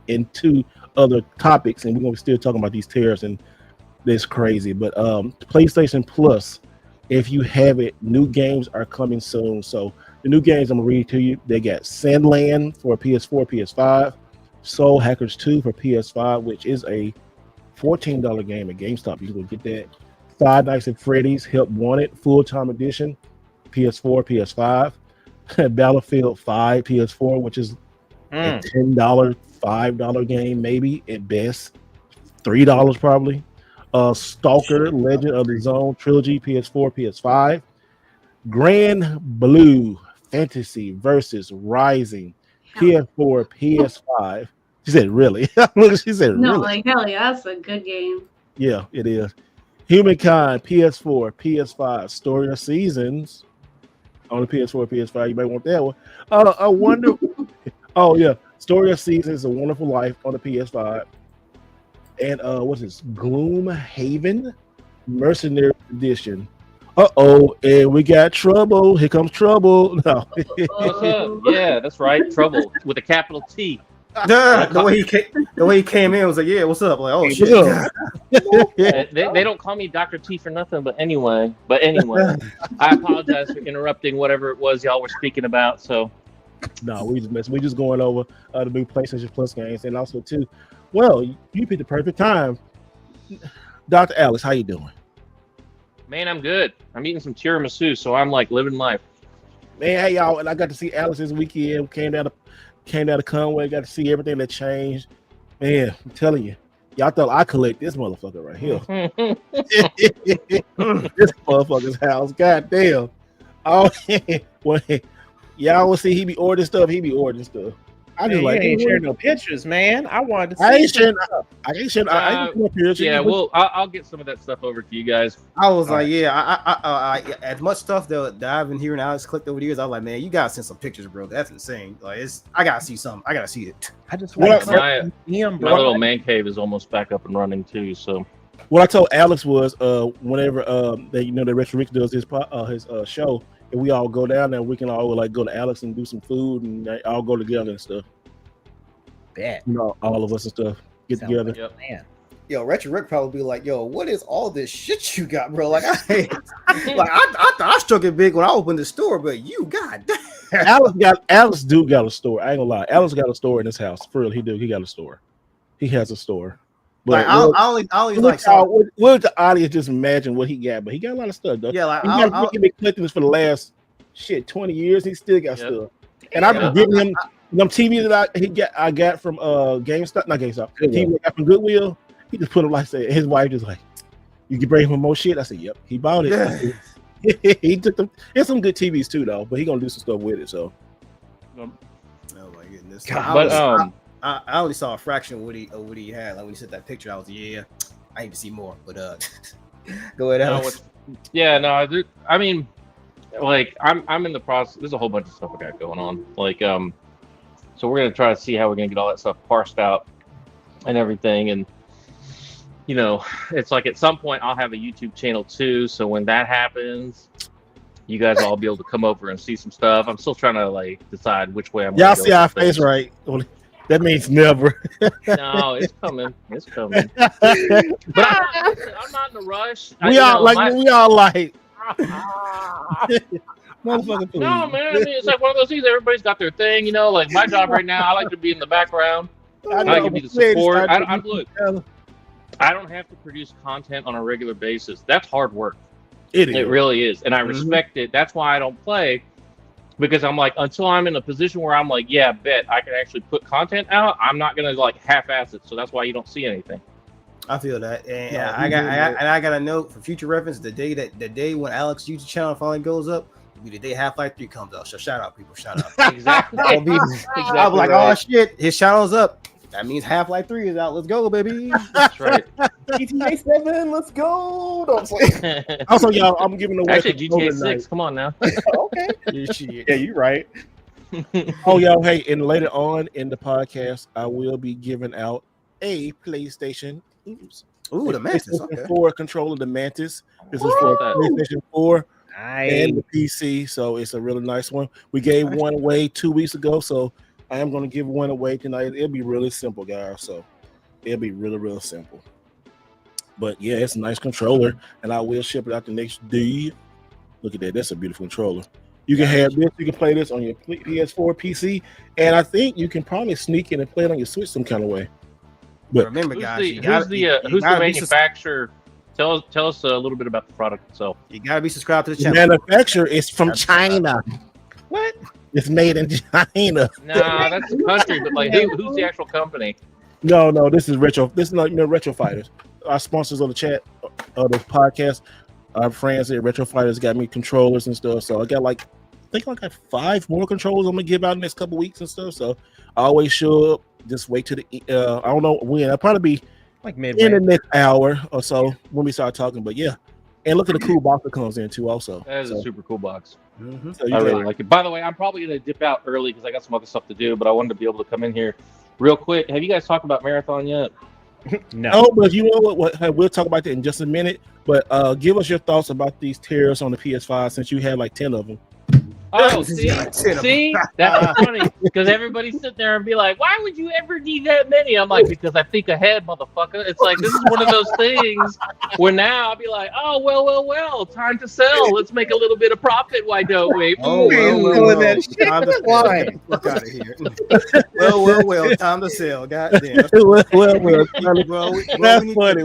into other topics, and we're gonna be still talking about these tariffs and this crazy, but PlayStation Plus, if you have it, new games are coming soon. So the new games I'm gonna read to you. They got Sandland for PS4, PS5, Soul Hackers 2 for PS5, which is a $14 game at GameStop. You can go get that. Five Nights at Freddy's Help Wanted Full-Time Edition, PS4, PS5. Battlefield 5 PS4, which is a $10, $5 game maybe at best, $3 probably. Stalker Legend of the Zone Trilogy PS4, PS5. Grand Blue Fantasy versus Rising PS4, PS5. She said, really? Look, she said, no, really? like, hell yeah, that's a good game. Yeah, it is. Humankind PS4, PS5. Story of Seasons on the PS4, PS5. You might want that one. I wonder. Oh, yeah. Story of Seasons, A Wonderful Life on the PS5. And what's this? Gloomhaven Mercenary Edition. And we got trouble. Here comes trouble. No. What's up? Yeah, that's right. Trouble with a capital T. The way he came in was like, yeah, what's up? Like, oh shit. They don't call me Dr. T for nothing, but anyway, I apologize for interrupting whatever it was y'all were speaking about. So No, we just mess. We just going over the new PlayStation Plus games, and also too. Well, you picked the perfect time, Dr. Alex. How you doing? Man, I'm good. I'm eating some tiramisu, so I'm like living life. Man, hey y'all, and I got to see Alex this weekend. Came down to Conway. Got to see everything that changed. Man, I'm telling you, y'all thought I collect this motherfucker right here. This motherfucker's house. God damn. Oh, well, y'all will see he be ordering stuff. He be ordering stuff. I just Man, like you ain't sharing no pictures, man. I wanted to see. I ain't sharing. I ain't sharing. I ain't sharing pictures. Yeah, well, I'll get some of that stuff over to you guys. I was like, yeah, I as much stuff that I've been hearing Alex clicked over the years. I was like, man, you gotta send some pictures, bro. That's insane. Like, I gotta see something. I gotta see it. I just What want I- to see him, My bro. little man cave is almost back up and running too. So What I told Alex was, whenever they Retro Rick does his show, and we all go down there, we can all like go to Alex and do some food, and they all go together and stuff. Bet. You know, all of us and stuff get Sounds together. like Yep. a plan. Yo, Retro Rick probably be like, yo, what is all this shit you got, bro? Like, I thought I struck it big when I opened the store, but you got Alex do got a store. I ain't gonna lie, Alex got a store in his house. For real, he do. He got a store. He has a store. But like I only like would the audience just imagine what he got? But he got a lot of stuff though. yeah, like He been collecting this for the last 20 years. He still got Yep. stuff. And I've been giving him them TVs that I got from GameStop, not GameStop. TV I got from Goodwill. He just put them like say his wife just like, you can bring him more shit. I said, yep. He bought it. Yeah. He took them. There's some good TVs too though, but he gonna do some stuff with it. So oh my goodness. but I only saw a fraction of what he had. Like when he sent that picture, I was I need to see more. But go ahead, Alex. I mean, like I'm in the process. There's a whole bunch of stuff I got going on. Like so we're gonna try to see how we're gonna get all that stuff parsed out and everything. And you know, it's like at some point I'll have a YouTube channel too. So when that happens, you guys will all be able to come over and see some stuff. I'm still trying to like decide which way I'm. y'all see our face, right? That means never. No, it's coming. It's coming. But I'm not in a rush. We all like. Motherfucker, please. No, man. I mean, it's like one of those things. Everybody's got their thing, you know. Like my job right now, I like to be in the background. I like to be the support. Look, I don't have to produce content on a regular basis. That's hard work. It is. It really is, and I respect it. That's why I don't play, because I'm like, until I'm in a position where I'm like, yeah, bet I can actually put content out, I'm not gonna like half-ass it. So that's why you don't see anything. I feel that, and No, I got a note for future reference. The day when Alex YouTube channel finally goes up will be the day Half-Life 3 comes out. So shout out, people, shout out. Exactly. I'll be like, oh shit, his channel's up. That means Half-Life 3 is out. Let's go, baby. That's right. GTA 7, let's go. Also, y'all, I'm giving away. Actually, GTA 6. Come on now. Okay. Yeah, you're right. Oh, y'all, hey, and later on in the podcast, I will be giving out a PlayStation. Ooh, the Mantis. Okay. 4 controller, the Mantis. This is for PlayStation 4 and the PC, so it's a really nice one. We gave one away 2 weeks ago, so I am going to give one away tonight. It'll be really simple, guys. So it'll be really, real simple. But yeah, it's a nice controller, and I will ship it out the next day. Look at that. That's a beautiful controller. You can have this. You can play this on your PS4, PC, and I think you can probably sneak in and play it on your Switch some kind of way. But remember, guys, who's the manufacturer? Tell us a little bit about the product itself. You gotta be subscribed to the the channel. manufacturer is from China. What? It's made in China. Nah, that's the country, but like, who's the actual company? No, this is Retro. This is not Retro Fighters. Our sponsors on the chat of the podcast, our friends at Retro Fighters got me controllers and stuff. So I got I think I got 5 more controllers I'm gonna give out in the next couple weeks and stuff. So I always show up. Just wait to the I don't know when. I'll probably be Like midway. in the next hour or so when we start talking. But yeah, and look at the cool box that comes in too. Also, That is a super cool box. So you I can- really like it. By the way, I'm probably gonna dip out early because I got some other stuff to do, but I wanted to be able to come in here real quick. Have you guys talked about Marathon yet? No. Oh, but you know what? We'll talk about that in just a minute. But give us your thoughts about these tariffs on the PS5 since you had like 10 of them. Oh, see, that's funny because everybody's sitting there and be like, "Why would you ever need that many?" I'm like, "Because I think ahead, motherfucker." It's like this is one of those things where now I'll be like, "Oh, well, time to sell. Let's make a little bit of profit. Why don't we?" Oh, that shit. Time to Why? sell. Fuck out of here. Well, time to sell. Goddamn. well, That's funny.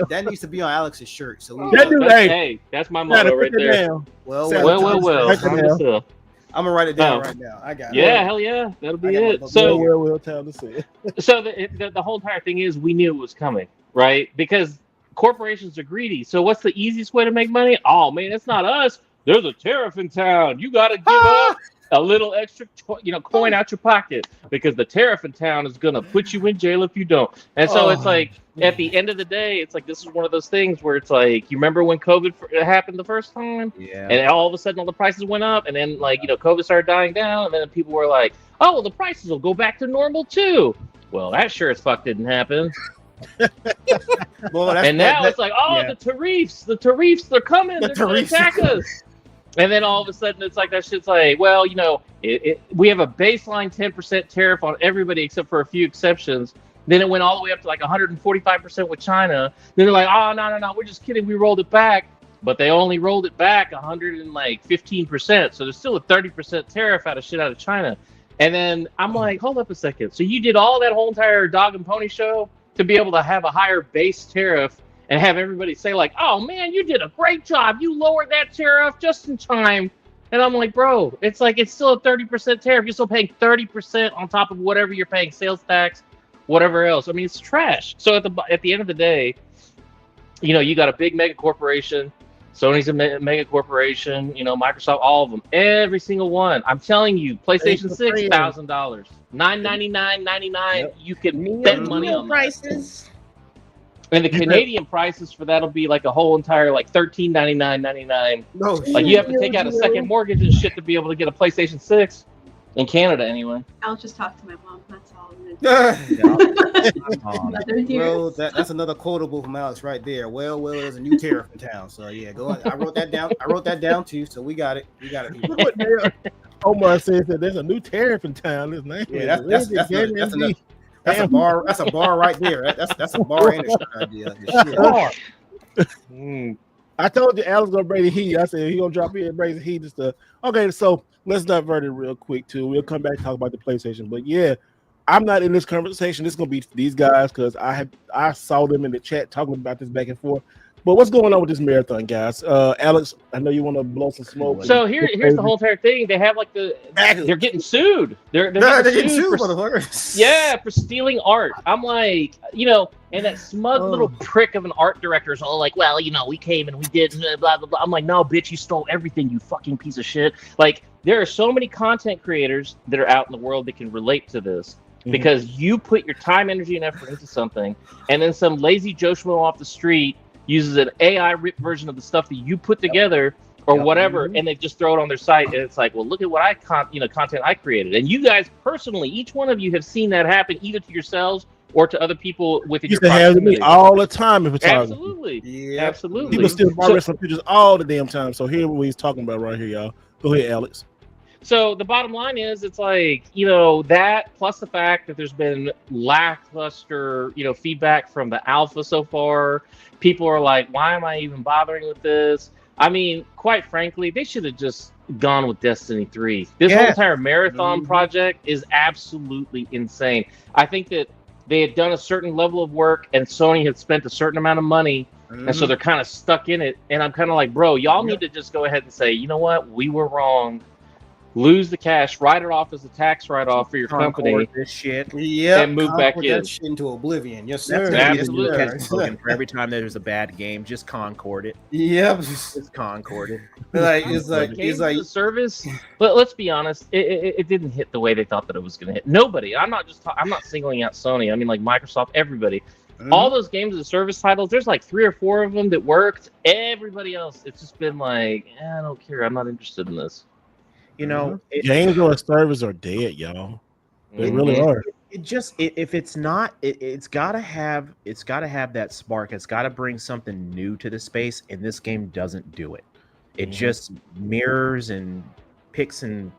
That needs to be on Alex's shirt. So we, Hey, that's my motto right there. well. Time to sell. I'm gonna write it down right now. I got it. Yeah, hell yeah, that'll be it. So, time to sell. so the whole entire thing is we knew it was coming, right? Because corporations are greedy. So what's the easiest way to make money? Oh man, it's not us. There's a tariff in town. You got to give up a little extra, coin out your pocket because the tariff in town is gonna put you in jail if you don't. And so it's like at the end of the day, it's like this is one of those things where it's like you remember when COVID happened the first time, and all of a sudden all the prices went up, and then COVID started dying down, and then people were like, oh well, the prices will go back to normal too. Well, that sure as fuck didn't happen. And now it's like, the tariffs, they're coming, they're going to attack us. And then all of a sudden, it's like that shit's like, well, we have a baseline 10% tariff on everybody except for a few exceptions. Then it went all the way up to like 145% with China. Then they're like, oh, no, we're just kidding. We rolled it back. But they only rolled it back 115%. So there's still a 30% tariff out of China. And then I'm like, hold up a second. So you did all that whole entire dog and pony show to be able to have a higher base tariff and have everybody say like, oh man, you did a great job. You lowered that tariff just in time. And I'm like, bro, it's like, it's still a 30% tariff. You're still paying 30% on top of whatever you're paying, sales tax, whatever else. I mean, it's trash. So at the end of the day, you got a big mega corporation. Sony's a mega corporation, Microsoft, all of them, every single one. I'm telling you, PlayStation 6, $1,000, $999.99. You can bet money on prices. And the Canadian prices for that'll be like a whole entire like $13.99.99. No, like you have to take out a second mortgage and shit to be able to get a PlayStation 6 in Canada anyway. I'll just talk to my mom. That's all. Well, that's another quotable from Alex right there. Well, there's a new tariff in town. So yeah, go on. I wrote that down too. So we got it. Omar says that there's a new tariff in town. His name. Yeah, that's a bar. That's a bar right there. That's a bar industry idea. I told you Alex gonna bring the heat. I said he gonna drop in and bring the heat and stuff. Okay, so let's divert it real quick too. We'll come back and talk about the PlayStation. But yeah, I'm not in this conversation. It's gonna be these guys because I saw them in the chat talking about this back and forth. But what's going on with this marathon, guys? Alex, I know you want to blow some smoke. So here's the whole entire thing. They have like they're getting sued. They're getting sued for stealing art. I'm like, and that smug little prick of an art director is all like, well, we came and we did blah blah blah. I'm like, no, bitch, you stole everything, you fucking piece of shit. Like, there are so many content creators that are out in the world that can relate to this. Because you put your time, energy, and effort into something, and then some lazy Joe Schmo off the street uses an AI ripped version of the stuff that you put together or whatever, and they just throw it on their site, and it's like, well, look at what content I created. And you guys personally, each one of you have seen that happen either to yourselves or to other people within your proximity. All the time in photography. Absolutely. Absolutely. People still borrow some pictures all the damn time. So here's what he's talking about right here, y'all. Go ahead, Alex. So the bottom line is, it's like, that plus the fact that there's been lackluster, feedback from the alpha so far. People are like, why am I even bothering with this? I mean, quite frankly, they should have just gone with Destiny 3. This whole entire marathon project is absolutely insane. I think that they had done a certain level of work and Sony had spent a certain amount of money. And so they're kind of stuck in it. And I'm kind of like, bro, y'all need to just go ahead and say, you know what? We were wrong. Lose the cash, write it off as a tax write-off for your company. This shit, and move back in. That shit into oblivion. Yes, sir. Absolutely. For every time there's a bad game, just Concord it. Yep, just Concord it. It's like the service. But let's be honest, it didn't hit the way they thought that it was going to hit. Nobody. I'm not singling out Sony. I mean, like Microsoft. Everybody. All those games as a service titles. There's like 3 or 4 of them that worked. Everybody else, it's just been like, I don't care. I'm not interested in this. Games or service are dead, y'all. They really are. If it's not, it's gotta have that spark. It's gotta bring something new to the space, and this game doesn't do it. It just mirrors and picks and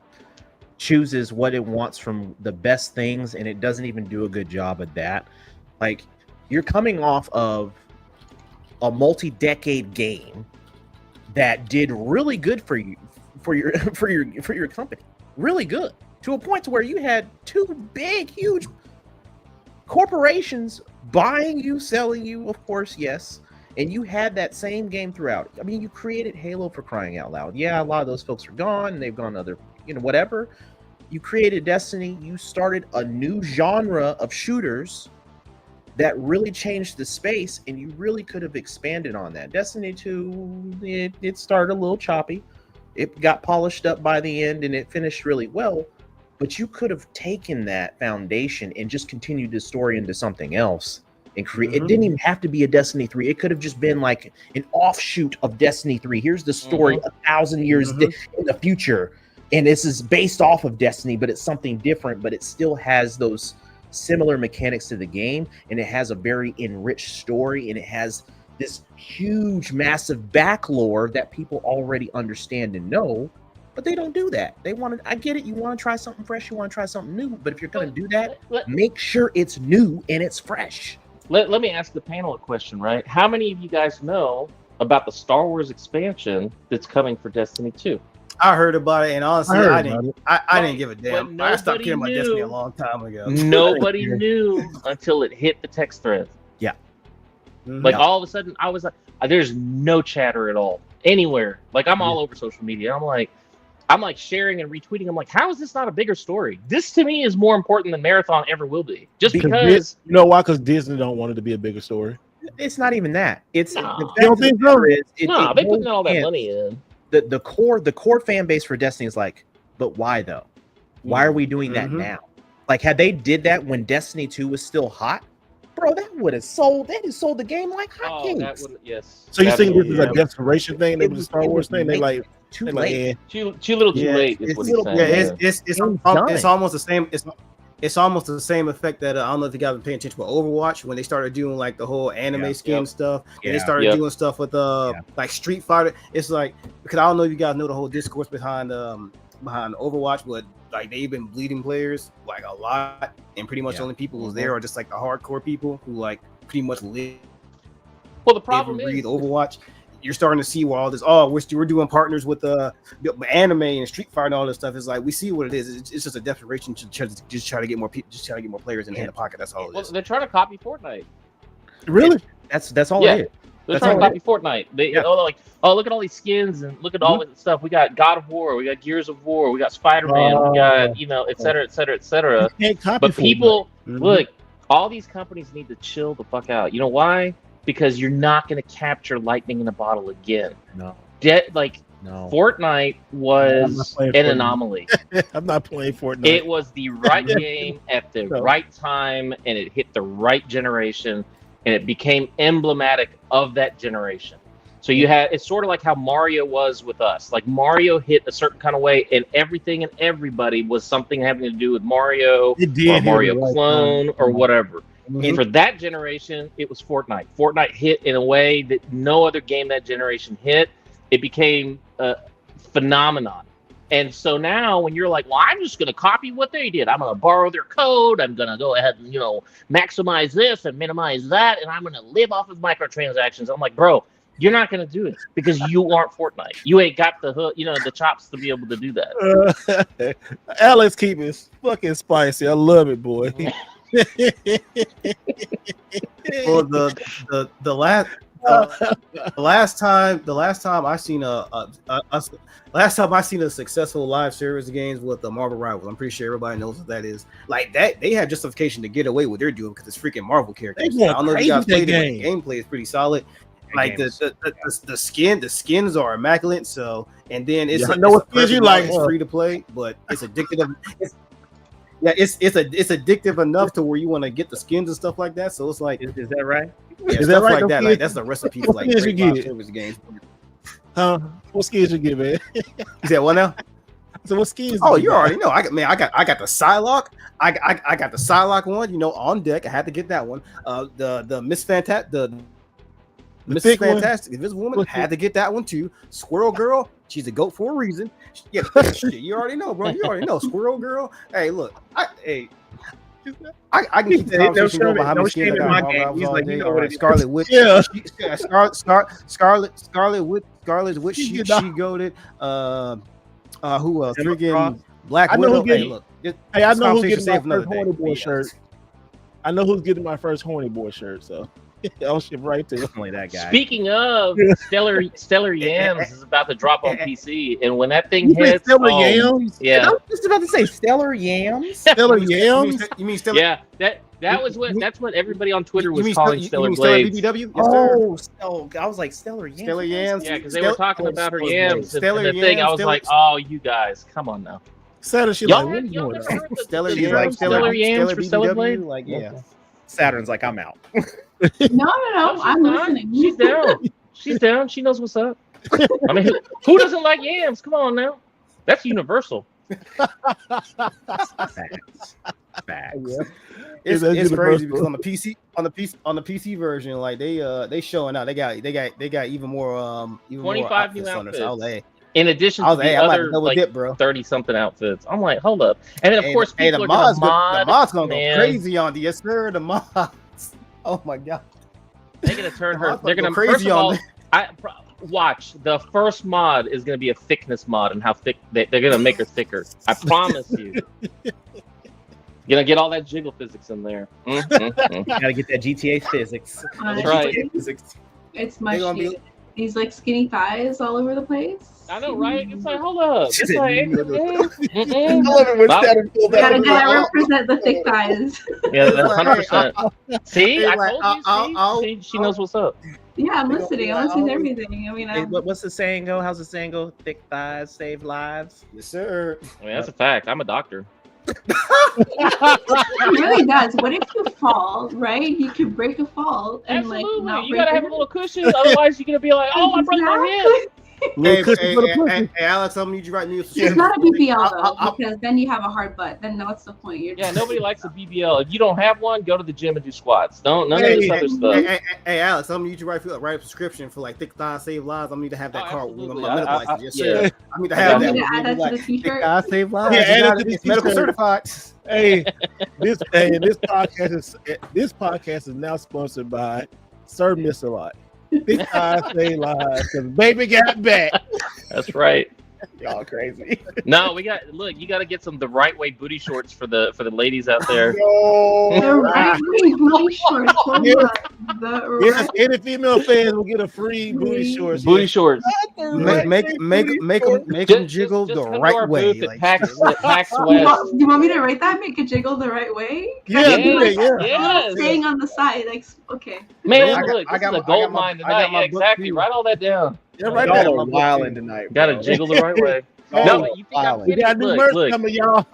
chooses what it wants from the best things, and it doesn't even do a good job at that. Like, you're coming off of a multi-decade game that did really good for you, for your company, really good, to a point to where you had two big, huge corporations buying you, selling you, of course, yes, and you had that same game throughout. I mean, you created Halo, for crying out loud. Yeah, a lot of those folks are gone, and they've gone to other, whatever. You created Destiny. You started a new genre of shooters that really changed the space, and you really could have expanded on that. Destiny 2, it started a little choppy. It got polished up by the end, and it finished really well. But you could have taken that foundation and just continued the story into something else and create. It didn't even have to be a Destiny 3. It could have just been like an offshoot of Destiny 3. Here's the story 1,000 years in the future, and this is based off of Destiny, but it's something different. But it still has those similar mechanics to the game, and it has a very enriched story, and it has this huge, massive back lore that people already understand and know. But they don't do that. They want to, I get it. You want to try something fresh. You want to try something new. But if you're going to do that, make sure it's new and it's fresh. Let me ask the panel a question, right? How many of you guys know about the Star Wars expansion that's coming for Destiny 2? I heard about it, and honestly, I didn't give a damn. I stopped caring about Destiny a long time ago. Nobody knew until it hit the text thread. Yeah. Like all of a sudden, I was like, there's no chatter at all anywhere. Like I'm all over social media. I'm like sharing and retweeting. I'm like, how is this not a bigger story? This to me is more important than Marathon ever will be. Just because you know why? Because Disney don't want it to be a bigger story. It's not even that. It's you don't think so? They putting all that money in. The core fan base for Destiny is like, but why though? Why are we doing that now? Like, had they did that when Destiny 2 was still hot, bro, that would have sold. That has sold the game like hotcakes. Yes. So you think this is a desperation thing? It was a Star Wars thing. They like too late. Too little, too late. Is what he's saying. It's almost the same. It's almost the same effect that I don't know if you guys have been paying attention with Overwatch when they started doing like the whole anime skin stuff. And they started doing stuff with like Street Fighter. It's like, because I don't know if you guys know the whole discourse behind Overwatch, but like they've been bleeding players like a lot, and pretty much the only people who's there are just like the hardcore people who like pretty much live. Well, the problem is Overwatch. You're starting to see where all this. We're doing partners with anime and Street Fighter and all this stuff. It's like we see what it is. It's just a desperation to just try to get more people, just try to get more players in the pocket. That's all it is. They're trying to copy Fortnite. Really? That's all it is. They're trying to copy Fortnite. They look at all these skins and look at all this stuff. We got God of War, we got Gears of War, we got Spider-Man, we got et cetera, et cetera, et cetera. But people look, all these companies need to chill the fuck out. You know why? Because you're not going to capture lightning in a bottle again. No. Fortnite was an anomaly. I'm not playing Fortnite. It was the right game at the right time, and it hit the right generation, and it became emblematic of that generation. So you had, it's sort of like how Mario was with us. Like Mario hit a certain kind of way, and everything and everybody was something having to do with Mario or Mario clone or whatever. And for that generation, it was Fortnite. Fortnite hit in a way that no other game that generation hit. It became a phenomenon. And so now when you're like, well, I'm just going to copy what they did. I'm going to borrow their code. I'm going to go ahead and, maximize this and minimize that. And I'm going to live off of microtransactions. I'm like, bro, you're not going to do it because you aren't Fortnite. You ain't got the hook, the chops to be able to do that. Alex, keep it fucking spicy. I love it, boy. Well, the last time I seen a successful live service games with the Marvel Rivals. I'm pretty sure everybody knows what that is. Like that, they have justification to get away with what they're doing because it's freaking Marvel characters. I don't know if you guys played it, but the gameplay is pretty solid. Like the skins are immaculate. So, and then it's free to play, but it's addictive. It's addictive enough to where you want to get the skins and stuff like that. So it's like, is that right? Yeah, is that right? Like that, like that's the recipe for like great live service games. What skins you get, man? You said what now? So what skins? Oh, you already know. I got the Psylocke. I got the Psylocke one. On deck. I had to get that one. The Miss Fantastic. The Mrs. thick one? Fantastic, Invisible Woman, What's had to get that one too. Squirrel Girl, she's a goat for a reason. Yeah, shit, you already know, bro. You already know. Squirrel Girl. Hey, look, I can keep the conversation going about how many skins I got. All day. All right, Scarlet Witch. Yeah. Scarlet Witch. She goated. Who else? Freaking Black I know Widow. who getting- Hey, look. Hey, I know who's conversation getting my saved for another first horny day. boy shirt. I know who's getting my first horny boy shirt. So I'll ship right there. Definitely that guy. Speaking of, Stellar Yams is about to drop on PC, and when that thing You say hits, Stellar Yams? yeah, I was just about to say Stellar Yams. Stellar Yams? You mean Stellar? yeah, that's what everybody on Twitter You was mean calling Stellar Stellar Blades. BBW? Yes, sir. Oh, I was like Stellar Yams. Stellar Yams. Yeah, because they were talking about her Stellar yams. Stellar And the thing, I Yams, was Stellar- like, oh, you guys, come on now. Saturn shit Y'all, like, what are you y'all doing? never heard the Stellar the She's term like, Stellar Yams for Stellar BBW. Blade? Like, yeah. Saturn's like, I'm out. No, she's I'm not. listening. She's down. She's down. She knows what's up. I mean, who doesn't like yams? Come on now. That's universal. Facts. Yeah. It's That's crazy universal. because on the PC version, like they showing out. They got even more 25 new outfits on there. So I was like, In addition I to was like, the hey, I'm other double like dip, bro. 30-something outfits. I'm like, hold up. And then, of course, Hey, people the are going mods, to mod. the mods gonna man. go crazy on the yes sir. The mods. Oh my god. They're going to turn The her. mods They're gonna going go to, first crazy of on all, that. watch. The first mod is going to be a thickness mod and how thick they're going to make her thicker. I promise you. You're going to get all that jiggle physics in there. Gotta get that GTA physics. That's right. GTA physics. It's They much gonna be- needed. These like skinny thighs all over the place. I know, right? It's like, hold up. She It's said, like, "No, no, mm-mm, I mm-mm. love it when Wow. Saturn pulled You that. gotta, up. gotta represent the thick thighs. Yeah, that's It's like, 100%. See, Hey, I like, told you. See, she knows what's up. Yeah, I'm They gonna listening. be I'm like, listening to oh, everything. I mean, Hey, what's the saying go? How's the saying go? Thick thighs save lives. Yes sir. I mean, that's a fact. I'm a doctor. it really does. What if you fall, right? You could break a fall and Absolutely. like not You break gotta your have a little cushion. Otherwise, you're gonna be like, oh, I broke my hip. Hey, Cushion for the pussy. Alex, I'm gonna need you to write me a It's not a BBL though, I'll- because then you have a hard butt. Then what's the point? You're Yeah, nobody likes a BBL. If you don't have one, go to the gym and do squats. None of this other stuff. Hey, Alex, I'm gonna need you to write a prescription for like thick thighs save lives. I'm gonna need to have that Oh, card with absolutely. my medical I- license. Yes, yeah. sir. I need to I have need that. to with add me, that to like, the thick t-shirt. thighs save lives. Yeah, add it to the It's medical t-shirt. certified. Hey, this podcast is now sponsored by Sir Miss a Lot. Thick thighs say lies because baby got back. That's right. Y'all crazy. No, you gotta get the right way booty shorts for the ladies out there. The right way booty shorts. Hold Yeah. on. The Yes, right any female fans will get a free booty shorts. Booty shorts. Make them jiggle Just the come to right our way. booth at Like, PAX You West. want me to write that? Make it jiggle the right way? Yeah, do that, Yes, yeah. yes. Staying on the side, like okay. Man, I got- look, I this got is a my- gold I got my- mine I got tonight. my Yeah, book exactly. too. Write all that down. Yeah, right Y'all there. are wilding tonight. Gotta bro. jiggle the right way. Y'all No, are but you think I'm wilding. We kidding? got new Look, merch look. coming, y'all.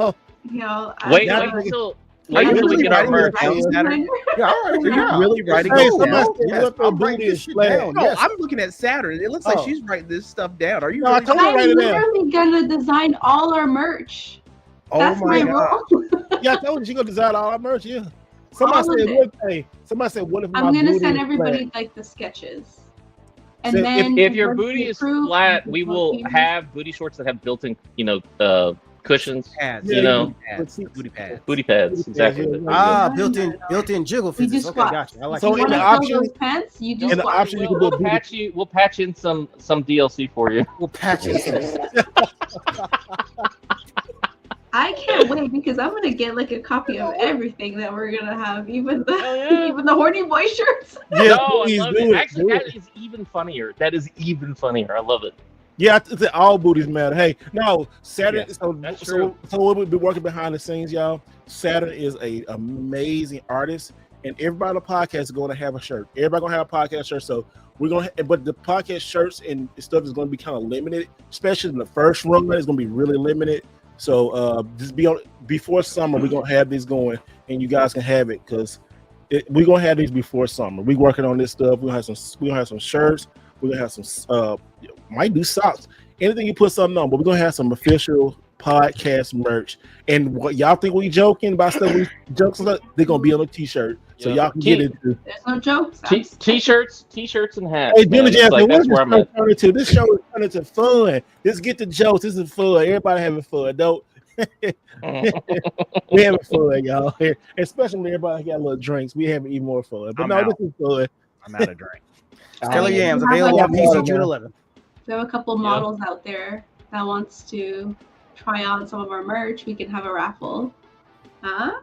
Yo, Wait Yeah, until Are you we really get our writing merch. this down? yeah, all right, Are you yeah. really writing Hey, this somebody down? said, Yes, what the I'm writing booty this is shit flat. down. No, Yes. I'm looking at Saturn. It looks like Oh. she's writing this stuff down. Are you No, I really? told her I'm right it down. literally gonna design all our merch. Oh That's my my god! role. Yeah, I told you she gonna design all our merch. Yeah. Somebody All of said, it. what? Hey, somebody said, what if my I'm gonna booty send is everybody flat? like the sketches. And So then If your once booty we is approve, flat, we we can will copy. have booty shorts that have built-in, cushions, Pads. Yeah, you know, Booty pads. booty pads. Exactly. Yeah, There you go. Ah, No, built-in jiggle We do physics. Okay, squats. gotcha. I like So You that. in want the to option- fill those pants? You do in the squats. option, you can do a booty. We'll patch in some DLC for you. We'll patch it. I can't wait because I'm gonna get like a copy of everything that we're gonna have, even the Oh, yeah. even the horny boy shirts. Yeah, No, I please love do it. it. Actually, do that it. is even funnier. That is even funnier. I love it. Yeah, I think all booties matter. Hey, no, Saturn. Yeah, so, that's so, true. so we'll be working behind the scenes, y'all. Saturn is a amazing artist, and everybody on the podcast is going to have a shirt. Everybody gonna have a podcast shirt. So we're gonna, but the podcast shirts and stuff is going to be kind of limited, especially in the first run. It's going to be really limited. So just be on before summer. We're gonna have these going, and you guys can have it because we're gonna have these before summer. We're working on this stuff. We're gonna have some shirts. We're gonna have some might do socks. Anything you put something on, but we're gonna have some official podcast merch. And what y'all think we joking about stuff? We jokes about, they're gonna be on a t-shirt, so y'all can get it. There's no jokes. T-shirts and hats. Hey, Billy Jackson, like, what that's is where I'm at. turning to? This show is turning to fun. Let's get the jokes. This is fun. Everybody having fun. Don't we having fun, y'all? Especially when everybody got little drinks. We having even more fun. But this is fun. I'm out of drink. Stellar Yams available on PC June 11th. We have a couple models out there that wants to try on some of our merch. We can have a raffle. Huh?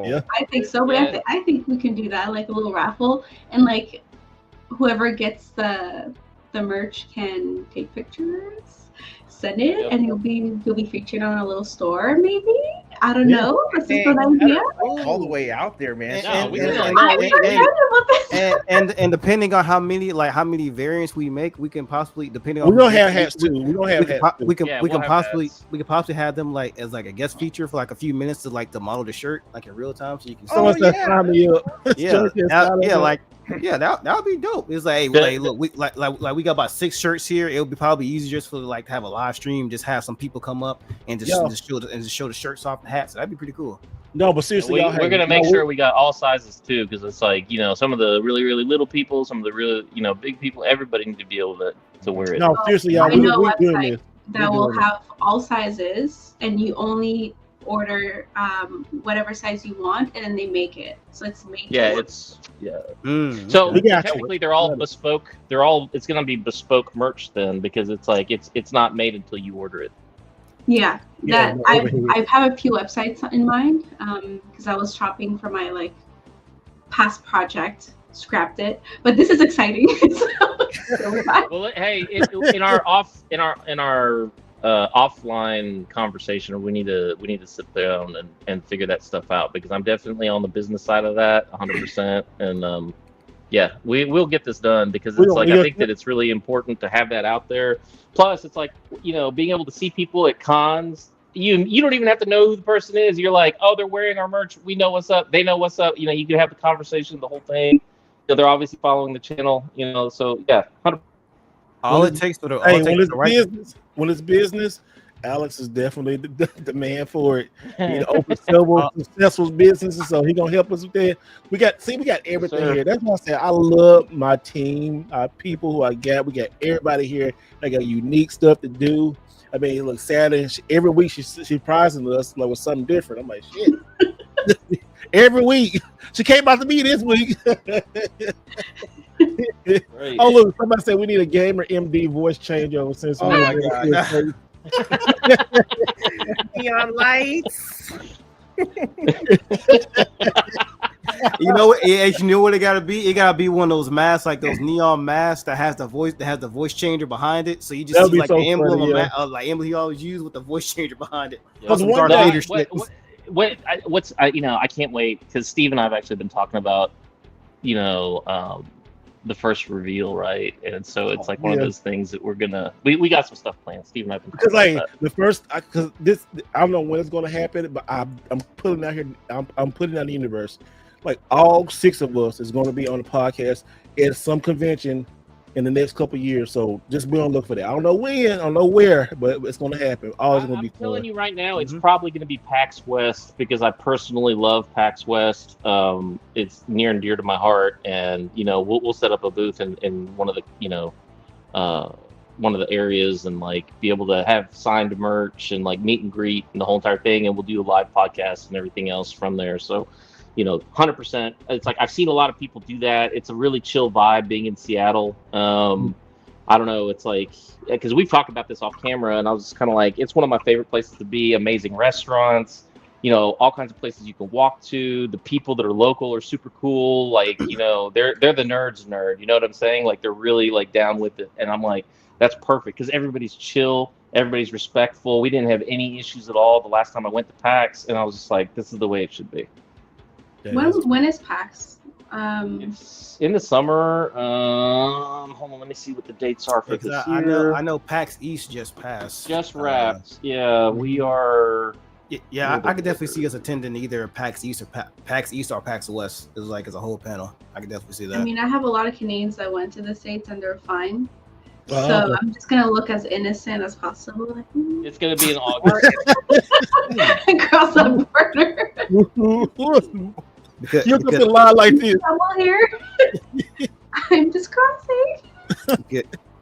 Yeah. I think so. But I think we can do that, like a little raffle, and like whoever gets the merch can take pictures, send it, and you'll be featured on a little store, maybe. I don't know. That's a good idea. All the way out there, man. And depending on how many variants we make, we can possibly, depending on we're gonna have hats too. We're gonna have hats. We can possibly have them like as like a guest feature for like a few minutes to model the shirt like in real time, so you can. Sign me up. That would be dope. It's like, hey, look, we we got about 6 shirts here. It would be probably easier just for like to have a live stream, just have some people come up and just show the shirts off the hats. That'd be pretty cool. No, but seriously, we're gonna make sure we got all sizes too, because it's like, some of the really, really little people, some of the really, big people, everybody need to be able to wear it. No, seriously, y'all, we're doing this. That will have all sizes, and you only order whatever size you want, and then they make it, so it's made. So technically they're all bespoke. It's gonna be bespoke merch then, because it's like it's not made until you order it. I have a few websites in mind, because I was shopping for my past project, scrapped it, but this is exciting. Well, hey, in our offline conversation, we need to sit down and figure that stuff out, because I'm definitely on the business side of that 100%. And we'll get this done, because it's I think that it's really important to have that out there. Plus, it's like, being able to see people at cons. You don't even have to know who the person is. You're like, oh, they're wearing our merch. We know what's up. They know what's up. You can have the conversation, the whole thing. They're obviously following the channel. So yeah. 100%. All it takes for the when it's business, Alex is definitely the man for it. He opened several successful businesses, so he's gonna help us with that. We got everything here. That's why I said I love my team, our people who I got. We got everybody here. They got unique stuff to do. I mean, it looks sad, and every week she's prizing us with something different. I'm like, shit. Every week she came out to me this week. Right. Oh look, somebody said we need a gamer MD voice changeover since. Oh my god! Neon lights. You know what it gotta be? It gotta be one of those masks, like those neon masks that has the voice changer behind it. So you just see like the emblem, like emblem he always used with the voice changer behind it. I can't wait, because Steve and I have actually been talking about, the first reveal, right? And so it's like one of those things that we're gonna we got some stuff planned. Steve and I've been because the first, because this, I don't know when it's gonna happen, but I'm putting out here. I'm putting out the universe. Like all 6 of us is going to be on the podcast at some convention in the next couple of years. So just be on the look for that. I don't know when, I don't know where, but it's going to happen. Always going to be fun. I'm telling you right now, it's probably going to be PAX West, because I personally love PAX West. It's near and dear to my heart, and we'll set up a booth in one of the one of the areas, and be able to have signed merch and meet and greet and the whole entire thing, and we'll do a live podcast and everything else from there. So 100%. It's like I've seen a lot of people do that. It's a really chill vibe being in Seattle. I don't know. It's like, because we've talked about this off camera, and I was just kind of like, it's one of my favorite places to be. Amazing restaurants, all kinds of places you can walk to. The people that are local are super cool. They're the nerds nerd. You know what I'm saying? They're really down with it. And I'm like, that's perfect, because everybody's chill. Everybody's respectful. We didn't have any issues at all the last time I went to PAX, and I was just like, this is the way it should be. When is PAX? It's in the summer. Hold on, let me see what the dates are for this year. I know PAX East just passed. Just wrapped. We are. Yeah, I could definitely see us attending either PAX East or PAX West. As a whole panel. I could definitely see that. I mean, I have a lot of Canadians that went to the States and they're fine. So I'm just gonna look as innocent as possible. Like, It's gonna be in August. cross the border. Because, You have to lie like this. Trouble here. I'm just crossing.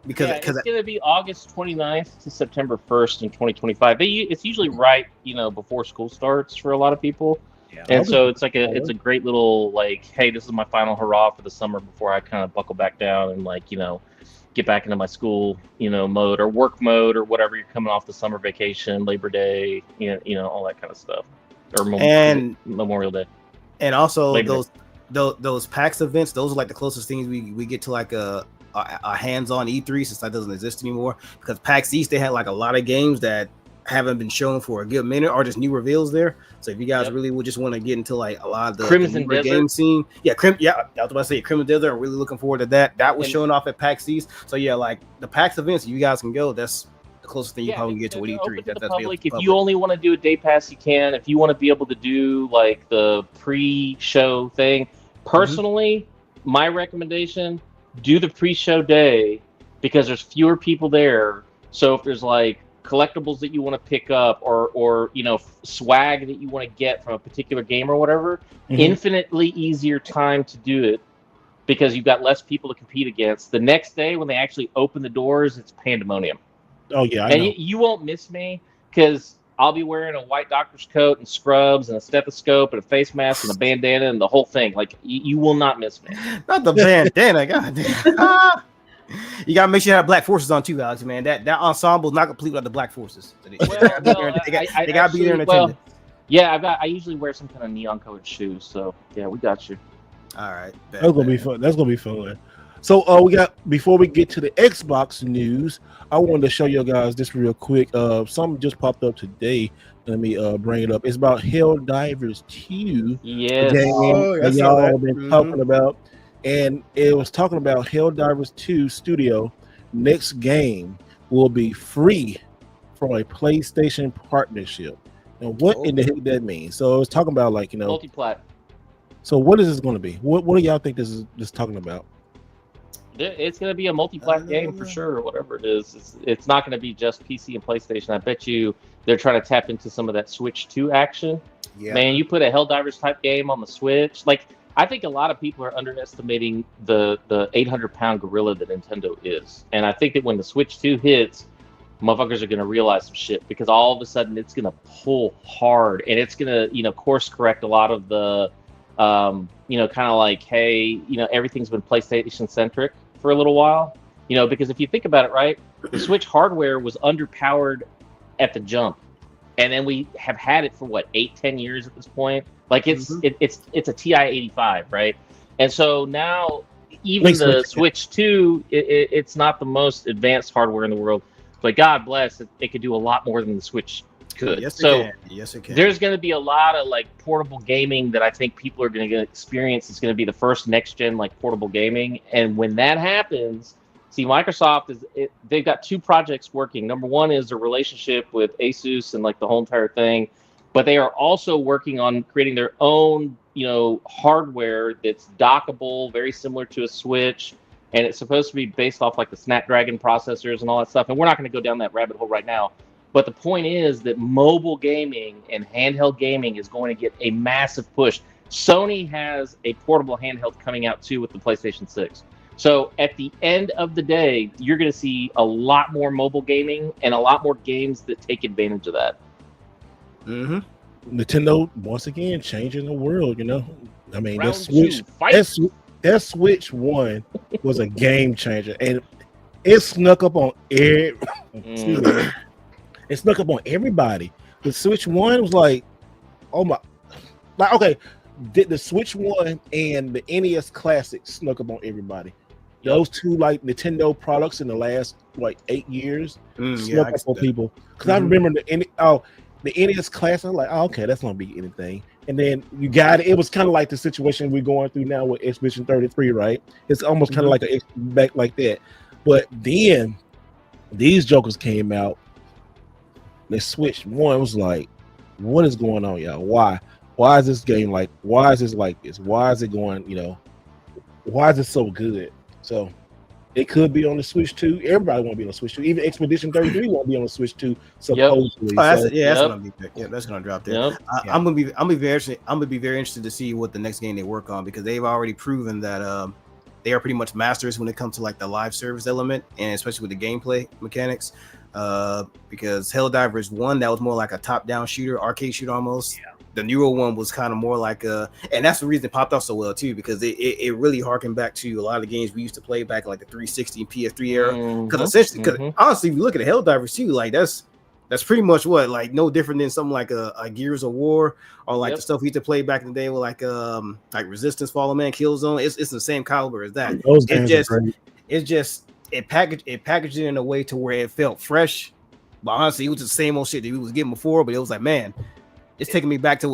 because it's going to be August 29th to September 1st in 2025. It's usually right, before school starts for a lot of people. Yeah. And so it's like it's a great little like, hey, this is my final hurrah for the summer before I kind of buckle back down and get back into my school, mode or work mode or whatever. You're coming off the summer vacation, Labor Day, all that kind of stuff, or Memorial Day. And also Labor those PAX events, those are like the closest things we get to like a hands-on E3, since that doesn't exist anymore. Because PAX East, they had like a lot of games that haven't been shown for a good minute, or just new reveals there. So if you guys really would just want to get into like a lot of the Crimson Desert game scene, I was about to say Crimson Desert. I'm really looking forward to that. That was showing off at PAX East. So yeah, like the PAX events, you guys can go. That's the closest thing you probably get to with E3. That's public. If you only want to do a day pass, you can. If you want to be able to do like the pre-show thing, personally, my recommendation: do the pre-show day, because there's fewer people there. So if there's like collectibles that you want to pick up or swag that you want to get from a particular game or whatever, infinitely easier time to do it because you've got less people to compete against. The next day when they actually open the doors, it's pandemonium. Oh yeah, and you won't miss me because I'll be wearing a white doctor's coat and scrubs and a stethoscope and a face mask and a bandana and the whole thing. Like you will not miss me. Not the bandana, goddamn. You gotta make sure you have black forces on too, Alex. Man, that ensemble is not complete without the black forces. They gotta be there in attendance. Yeah, I usually wear some kind of neon colored shoes. So yeah, we got you. All right, that's gonna be fun. That's gonna be fun. So we got, before we get to the Xbox news, I wanted to show you guys this real quick. Something just popped up today. Let me bring it up. It's about Helldivers 2. Yes. Game that y'all have been talking about. And it was talking about Helldivers 2 Studio. Next game will be free from a PlayStation partnership. And what in the heck that means? So it was talking about multi-plat. So what is this going to be? What do y'all think this is talking about? It's going to be a multi-plat game for sure, or whatever it is. It's not going to be just PC and PlayStation. I bet you they're trying to tap into some of that Switch 2 action. Yeah. Man, you put a Helldivers type game on the Switch, I think a lot of people are underestimating the 800-pound gorilla that Nintendo is. And I think that when the Switch 2 hits, motherfuckers are going to realize some shit, because all of a sudden it's going to pull hard and it's going to, course correct a lot of the, kind of like, hey, everything's been PlayStation centric for a little while, because if you think about it, right, the Switch hardware was underpowered at the jump. And then we have had it for 8-10 years at this point. It's a TI 85, right? And so now even the Switch 2, it's not the most advanced hardware in the world, but God bless it could do a lot more than the Switch could. Yes, it can. There's going to be a lot of portable gaming that I think people are going to experience. It's going to be the first next gen portable gaming, and when that happens, see, Microsoft they've got two projects working. Number one is a relationship with Asus and the whole entire thing, but they are also working on creating their own, hardware that's dockable, very similar to a Switch, and it's supposed to be based off the Snapdragon processors and all that stuff. And we're not going to go down that rabbit hole right now. But the point is that mobile gaming and handheld gaming is going to get a massive push. Sony has a portable handheld coming out too with the PlayStation 6. So at the end of the day, you're going to see a lot more mobile gaming and a lot more games that take advantage of that. Nintendo once again changing the world. I mean, Round that Switch 1 was a game changer, and it snuck up on it snuck up on everybody. The Switch 1 was oh my, okay. The Switch 1 and the NES Classic snuck up on everybody. Those two Nintendo products in the last 8 years snuck up on people. Because I remember the NES Classic, I'm okay, that's gonna be anything. And then you got it. It was kind of like the situation we're going through now with Expedition 33, right? It's almost kind of like a back like that. But then these jokers came out. The Switch 1 was what is going on, y'all? Why is this game why is this like this? Why is it going, why is it so good? So It could be on the Switch too. Everybody want to be on the Switch too. Even Expedition 33 want to be on the Switch too, supposedly. Oh, that's, So, yeah, that's gonna be that's gonna drop there. Yep. I'm gonna be very interested to see what the next game they work on, because they've already proven that they are pretty much masters when it comes to like the live service element, and especially with the gameplay mechanics. Because Helldivers 1, that was more like a top-down shooter, arcade shooter almost. Yeah. The newer one was kind of more like and that's the reason it popped off so well too, because it really harkened back to a lot of the games we used to play back in like the 360 and PS3 era. Because essentially, because honestly, if you look at Helldivers 2, like that's pretty much what, like no different than something like a Gears of War, or like the stuff we used to play back in the day with like Resistance, Fallen Man, Killzone. It's the same caliber as that. those games are great. It packaged it in a way to where it felt fresh, but honestly, it was the same old shit that we was getting before. But it was like, man, it's taking me back to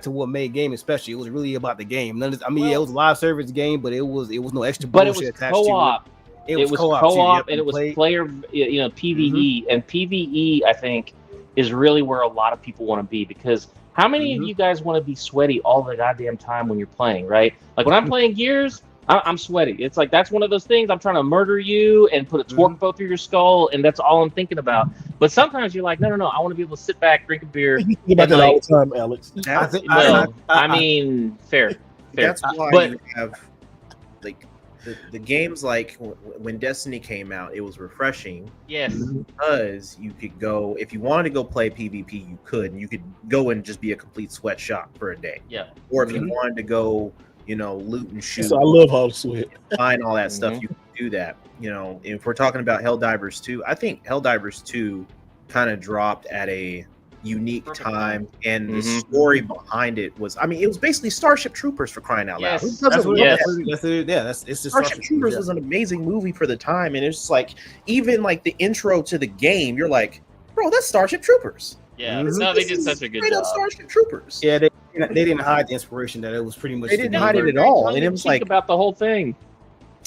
what made game special. It was really about the game. It was a live service game, but it was no extra bullshit attached co-op. to it. It was co-op, and it was player, PvE, and PvE. I think is really where a lot of people want to be, because how many of you guys want to be sweaty all the goddamn time when you're playing, right? Like when I'm playing Gears, I'm sweaty. It's like that's one of those things. I'm trying to murder you and put a torque bow through your skull, and that's all I'm thinking about. But sometimes you're like, no, I want to be able to sit back, drink a beer. You think about that all the time, Alex. I mean, fair. That's why you have like the games like when Destiny came out, it was refreshing. Yes. Because you could go, if you wanted to go play PvP, you could, and you could go and just be a complete sweatshop for a day. Yeah. Or if you wanted to go, loot and shoot. So I love Hall of Sweat. Find all that stuff, you can do that. If we're talking about Helldivers 2, I think Helldivers 2 kind of dropped at a unique time, and the story behind it was, it was basically Starship Troopers, for crying out loud. Starship Troopers was an amazing movie for the time, and it's just like, even like the intro to the game, you're like, bro, that's Starship Troopers. Yeah, they did such a good job. Starship Troopers. Yeah, they didn't hide the inspiration, that it was pretty much. They didn't hide it at all, and it was like about the whole thing.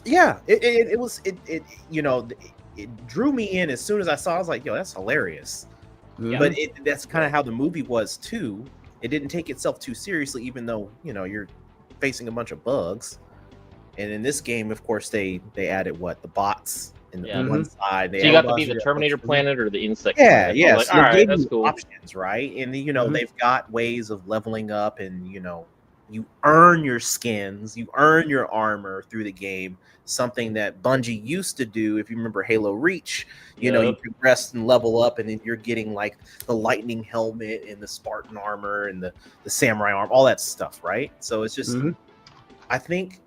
Yeah, it drew me in as soon as I saw. I was like, yo, that's hilarious. Yeah. But that's kind of how the movie was too. It didn't take itself too seriously, even though you're facing a bunch of bugs. And in this game, of course, they added the bots. On one side, so you got to be the Terminator planet or the insect. Yeah, planet. Like, all right, that's cool. Options, right? And they've got ways of leveling up, and you earn your skins, you earn your armor through the game. Something that Bungie used to do, if you remember Halo Reach, you progress and level up, and then you're getting like the lightning helmet and the Spartan armor and the samurai armor, all that stuff, right? So it's just, I think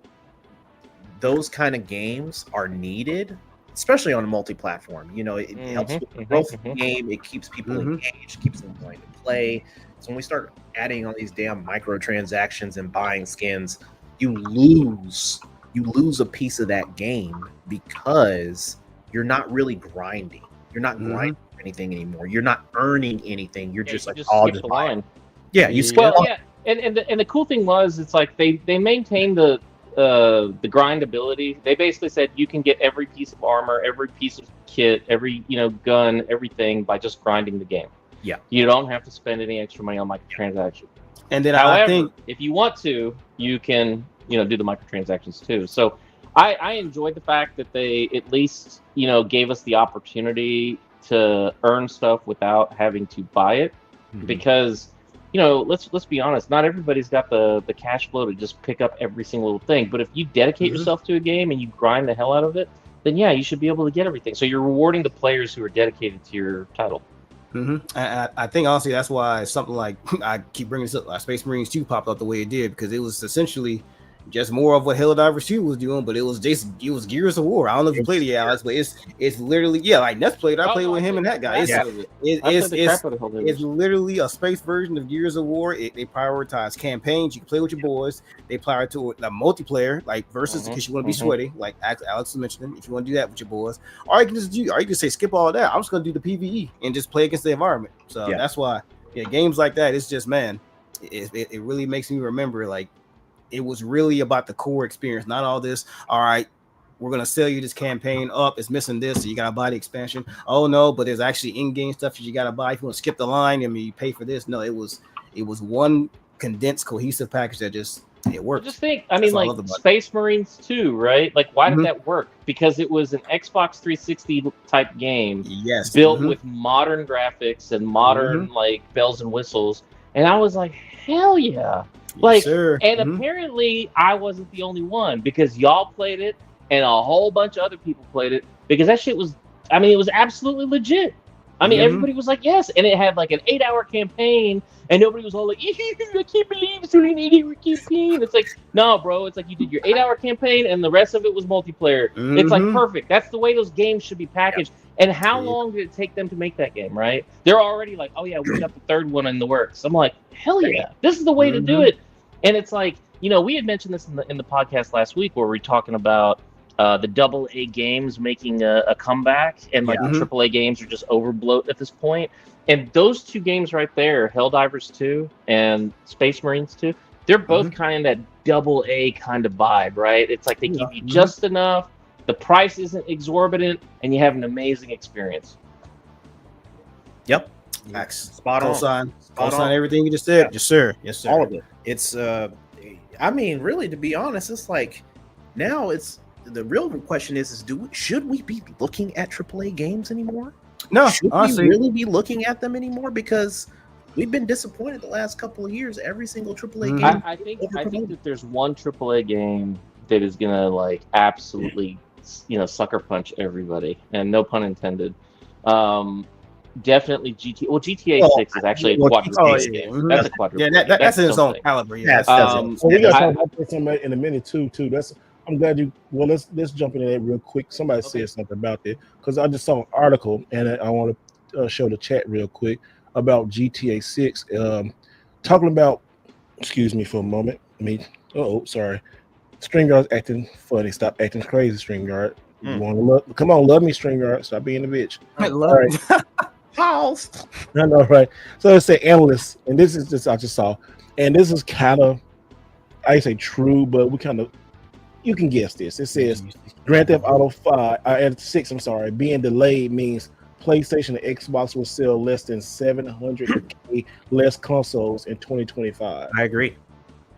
those kind of games are needed, especially on a multi-platform. It helps with the growth of the game. It keeps people engaged, keeps them wanting to play. So when we start adding all these damn microtransactions and buying skins, you lose a piece of that game, because you're not really grinding. You're not grinding for anything anymore. You're not earning anything. You're just like, oh, just line. Yeah, you skip. Well, yeah, and the cool thing was, it's like they maintained the grindability. They basically said you can get every piece of armor, every piece of kit, every gun, everything by just grinding the game. Yeah, you don't have to spend any extra money on microtransactions. And then however, I think if you want to, you can do the microtransactions too. So I enjoyed the fact that they at least gave us the opportunity to earn stuff without having to buy it, because let's be honest, not everybody's got the cash flow to just pick up every single little thing. But if you dedicate yourself to a game and you grind the hell out of it, then yeah, you should be able to get everything. So you're rewarding the players who are dedicated to your title. I think honestly that's why something like I keep bringing this up, like Space Marines 2 popped up the way it did, because it was essentially just more of what Helldivers 2 was doing, but it was Gears of War. I don't know if you played it, Alex, but it's literally like Ness played. I played with him and that guy. It's literally a space version of Gears of War. They prioritize campaigns. You can play with your boys. They prioritize a multiplayer, like versus because you want to be sweaty, like Alex mentioned. If you want to do that with your boys, or you can say skip all that. I'm just gonna do the PvE and just play against the environment. So that's why games like that. It's just, man, it really makes me remember, like, it was really about the core experience, not all this. All right, we're gonna sell you this campaign up. It's missing this, so you gotta buy the expansion. Oh no, but there's actually in-game stuff that you gotta buy if you want to skip the line. You pay for this. No, it was one condensed, cohesive package that just It works. Just think, I mean, like Space Marines 2, right? Like, why did that work? Because it was an Xbox 360 type game, built with modern graphics and modern like bells and whistles, and I was like, hell yeah! Like, and apparently I wasn't the only one because y'all played it, and a whole bunch of other people played it because that shit was, I mean, it was absolutely legit. I mean, everybody was like, yes. And it had like an 8-hour campaign, and nobody was all like, I can't believe it's only an 8-hour campaign. It's like, no, bro. It's like you did your 8-hour campaign, and the rest of it was multiplayer. It's like perfect. That's the way those games should be packaged. And how long did it take them to make that game, right? They're already like, oh, yeah, we got the third one in the works. I'm like, hell yeah. This is the way to do it. And it's like, you know, we had mentioned this in the podcast last week where we were talking about the AA games making a comeback, and like the AAA games are just overbloat at this point. And those two games right there, Helldivers 2 and Space Marines 2, they're both kind of that AA kind of vibe, right? It's like they give you just enough, the price isn't exorbitant, and you have an amazing experience. Yep. Spot on. Spot on everything you just said. Yes, sir. Yes, sir. All of it. It's I mean, really, to be honest, it's like now it's the real question is should we be looking at AAA games anymore? No, should honestly, we really be looking at them anymore? Because we've been disappointed the last couple of years. Every single AAA game. I think that there's one AAA game that is gonna like absolutely, you know, sucker punch everybody, and no pun intended. Definitely GTA. Well, GTA 6 is actually a quadruple game. That's a quadruple. Yeah, that's in its own caliber. Yeah. So we got to talk about this in a minute too. That's. I'm glad you. Well, let's jump into that real quick. Somebody said something about that because I just saw an article and I want to show the chat real quick about GTA 6. Talking about. Excuse me for a moment. Sorry. StreamYard's acting funny. Stop acting crazy, StreamYard. You want to love? Come on, love me, StreamYard. Stop being a bitch. I love it. Pause. I know, right? So it's an analyst, and this is just I just saw, and this is kind of I say true, but we kind of you can guess this. It says Grand Theft Auto 5 at 6. I'm sorry, being delayed means PlayStation and Xbox will sell less than 700K less consoles in 2025. I agree.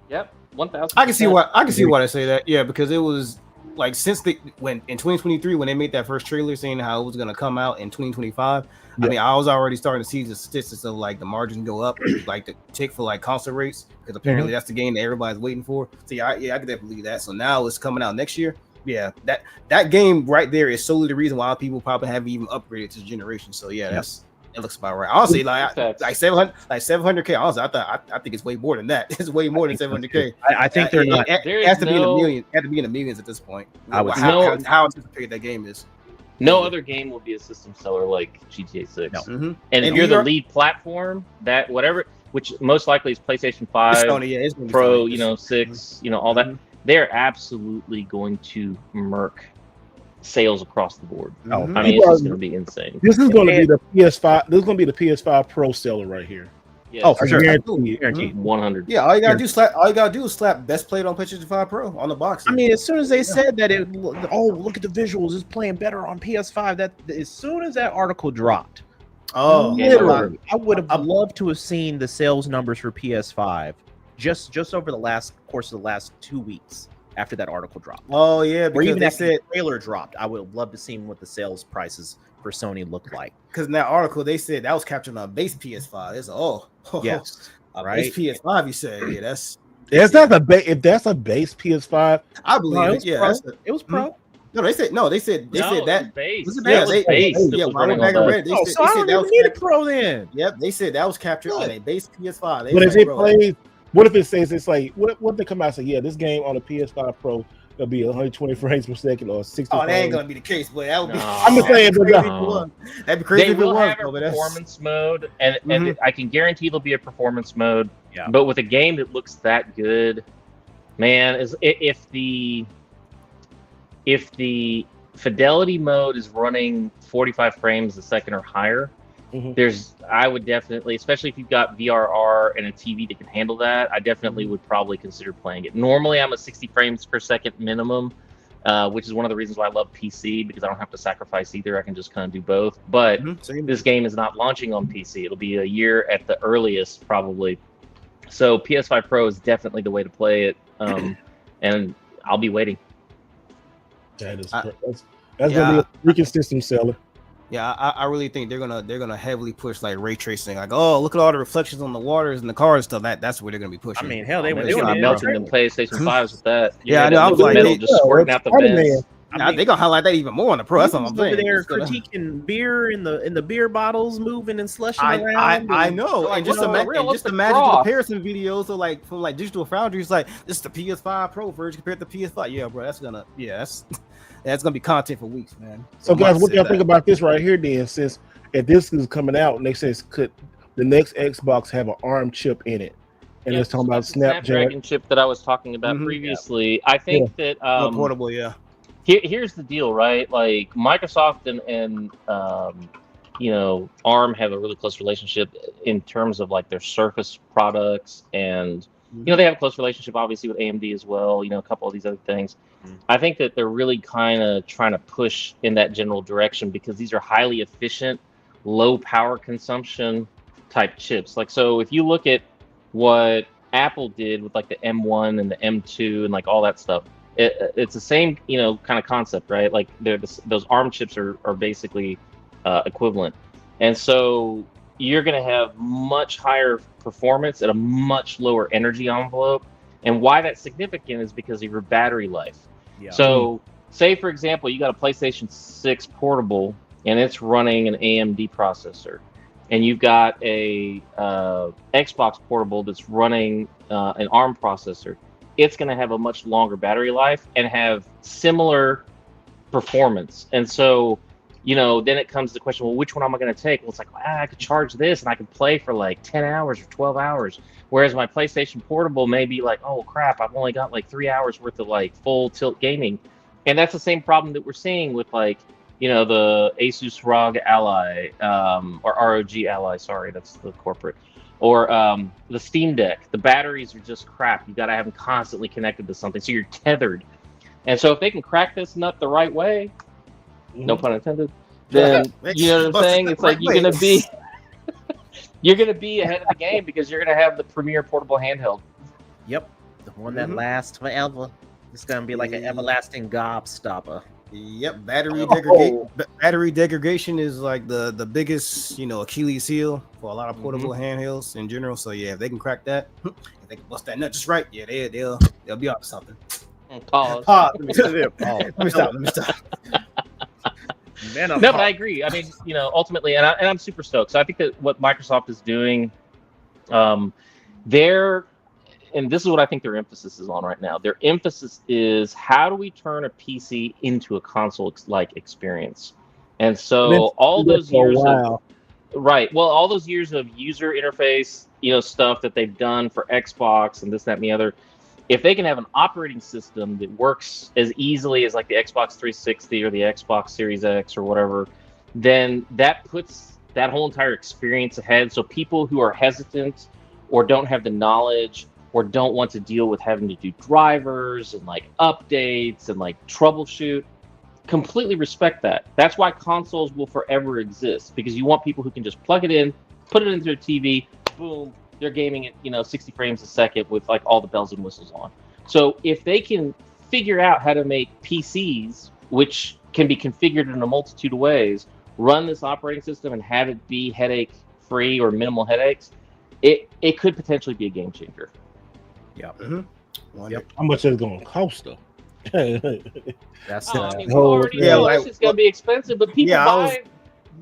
Yep, 1,000. I can see why I say that. Yeah, because it was like since when in 2023 when they made that first trailer saying how it was gonna come out in 2025. I mean, I was already starting to see the statistics of like the margin go up, like the tick for like console rates, because apparently that's the game that everybody's waiting for. So I could definitely believe that. So now it's coming out next year. Yeah, that game right there is solely the reason why people probably haven't even upgraded to the generation. So yeah, it looks about right. Honestly, like 700K. Honestly, I think it's way more than that. It's way more than 700K. I think they're not. It has to be in the millions. It has to be in the millions at this point. How anticipated that game is. No other game will be a system seller like GTA 6. No. And if you're the lead platform, that whatever, which most likely is PlayStation 5, Sony, Pro, 6, all that, they're absolutely going to murk sales across the board. I mean, it's just going to be insane. This is going to be the PS5. This is going to be the PS5 Pro seller right here. Yeah, for sure. Guaranteed. 100. Yeah, all you gotta do is slap best played on PlayStation 5 Pro on the box. I mean, as soon as they said that look at the visuals, it's playing better on PS5. That as soon as that article dropped, literally, I would have loved to have seen the sales numbers for PS5 just over the course of the last 2 weeks after that article dropped. Oh yeah, or even after the trailer dropped, I would have loved to see what the sales prices for Sony looked like. Because in that article they said that was captured on a base PS5. It's yes, right. Base PS5. You said that's not the base. If that's a base PS5, I believe it. Yeah, it was Pro. No, they said that base. Was it base? Yeah, I don't even need a Pro then. Yep, they said that was captured on a base PS5. But if it plays, what if it says it's like what they come out and say? Yeah, this game on the PS5 Pro will be 120 frames per second or 60. Oh, that ain't gonna be the case, but that would be. I'm just saying, that'd be crazy. They if will it was, have a performance mode, and I can guarantee there'll be a performance mode. Yeah. But with a game that looks that good, man, if the fidelity mode is running 45 frames a second or higher, I would definitely, especially if you've got VRR and a TV that can handle that, I definitely would probably consider playing it. Normally, I'm a 60 frames per second minimum, which is one of the reasons why I love PC, because I don't have to sacrifice either. I can just kind of do both. But this game is not launching on PC. It'll be a year at the earliest, probably. So PS5 Pro is definitely the way to play it. and I'll be waiting. That's gonna be a freaking system seller. Yeah, I really think they're gonna heavily push like ray tracing. Like, oh, look at all the reflections on the waters and the cars and stuff. That's what they're gonna be pushing. I mean, hell, they were They're doing it. melting them PlayStation 5s with that. Yeah, I know. I was like, metal just squirting out the vents. They're gonna highlight that even more on the Pro. That's what I'm saying. They're critiquing beer in the beer bottles moving and slushing around. I know. Like, and just imagine the comparison videos of like from like Digital Foundries, like this is the PS5 Pro version compared to the PS5. Yeah, bro, that's gonna be content for weeks, man. So guys, what do y'all think about this right here then? Since if this is coming out and they say could the next Xbox have an ARM chip in it? And it's talking about Snapdragon chip that I was talking about previously. Yeah. I think that portable, Here's the deal, right? Like Microsoft and ARM have a really close relationship in terms of like their Surface products, and they have a close relationship obviously with AMD as well. A couple of these other things. I think that they're really kind of trying to push in that general direction because these are highly efficient, low power consumption type chips. Like, so if you look at what Apple did with like the M1 and the M2 and like all that stuff, it's the same, kind of concept, right? Like those ARM chips are basically equivalent. And so you're going to have much higher performance at a much lower energy envelope. And why that's significant is because of your battery life. Yeah. So say, for example, you got a PlayStation 6 portable and it's running an AMD processor. And you've got a Xbox portable that's running an ARM processor. It's going to have a much longer battery life and have similar performance. And so, then it comes to the question, well, which one am I going to take? Well, it's like, I could charge this and I can play for like 10 hours or 12 hours. Whereas my PlayStation Portable may be like, oh, crap, I've only got like 3 hours worth of like full tilt gaming. And that's the same problem that we're seeing with like, the Asus ROG Ally, or ROG Ally, sorry, that's the corporate. Or the Steam Deck, the batteries are just crap. You got to have them constantly connected to something, so you're tethered. And so if they can crack this nut the right way, no pun intended, then you know what I'm saying? It's like you're gonna be ahead of the game because you're gonna have the premier portable handheld. Yep, the one that lasts forever. It's gonna be like an everlasting gobstopper. Yep, battery degradation is like the biggest, Achilles heel for a lot of portable handhelds in general. So yeah, if they can crack that, if they can bust that nut just right, yeah, they'll be on to something. Pause. Let me stop. No, but I agree. I mean, ultimately, and I'm super stoked. So I think that what Microsoft is doing, and this is what I think their emphasis is on right now. Their emphasis is how do we turn a PC into a console-like experience? And so all those years of user interface, stuff that they've done for Xbox and this, that, and the other, if they can have an operating system that works as easily as like the Xbox 360 or the Xbox Series X or whatever, then that puts that whole entire experience ahead. So people who are hesitant or don't have the knowledge or don't want to deal with having to do drivers and like updates and like troubleshoot, completely respect that. That's why consoles will forever exist, because you want people who can just plug it in, put it into a TV, boom, they're gaming at 60 frames a second with like all the bells and whistles on. So if they can figure out how to make PCs, which can be configured in a multitude of ways, run this operating system and have it be headache free or minimal headaches, it could potentially be a game changer. Yeah. Yep. How much is it going to cost though? That's it's going to be expensive, but people buy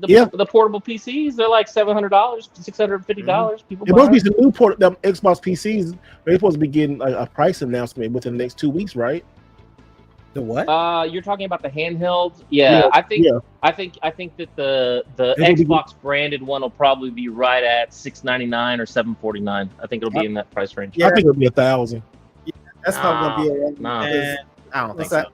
the portable PCs. They're like $700, $650. People. It must be some new Xbox PCs. They're supposed to be getting a price announcement within the next 2 weeks, right? The what? You're talking about the handheld? Yeah. I think that the Xbox branded one will probably be right at $699 or $749. I think it'll be in that price range. I think it'll be $1,000. Yeah, that's probably gonna be I don't think so.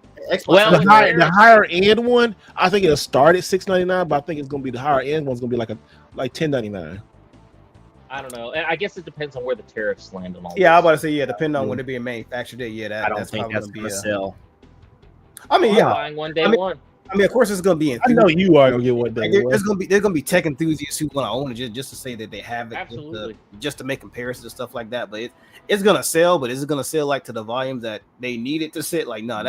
Well, the higher end one, I think it'll start at $699, but I think it's gonna be the higher end one's gonna be like $1099. I don't know. I guess it depends on where the tariffs land and all. Yeah, I was about to say depending on when they're being manufactured. I don't think that's gonna sell. I mean, buying one day one. I mean, of course, it's gonna be. I know you are gonna get one day. There's gonna be tech enthusiasts who want to own it just to say that they have it, Absolutely. just to make comparisons and stuff like that. But it's gonna sell. But is it gonna sell like to the volumes that they need it to sit? Like, no,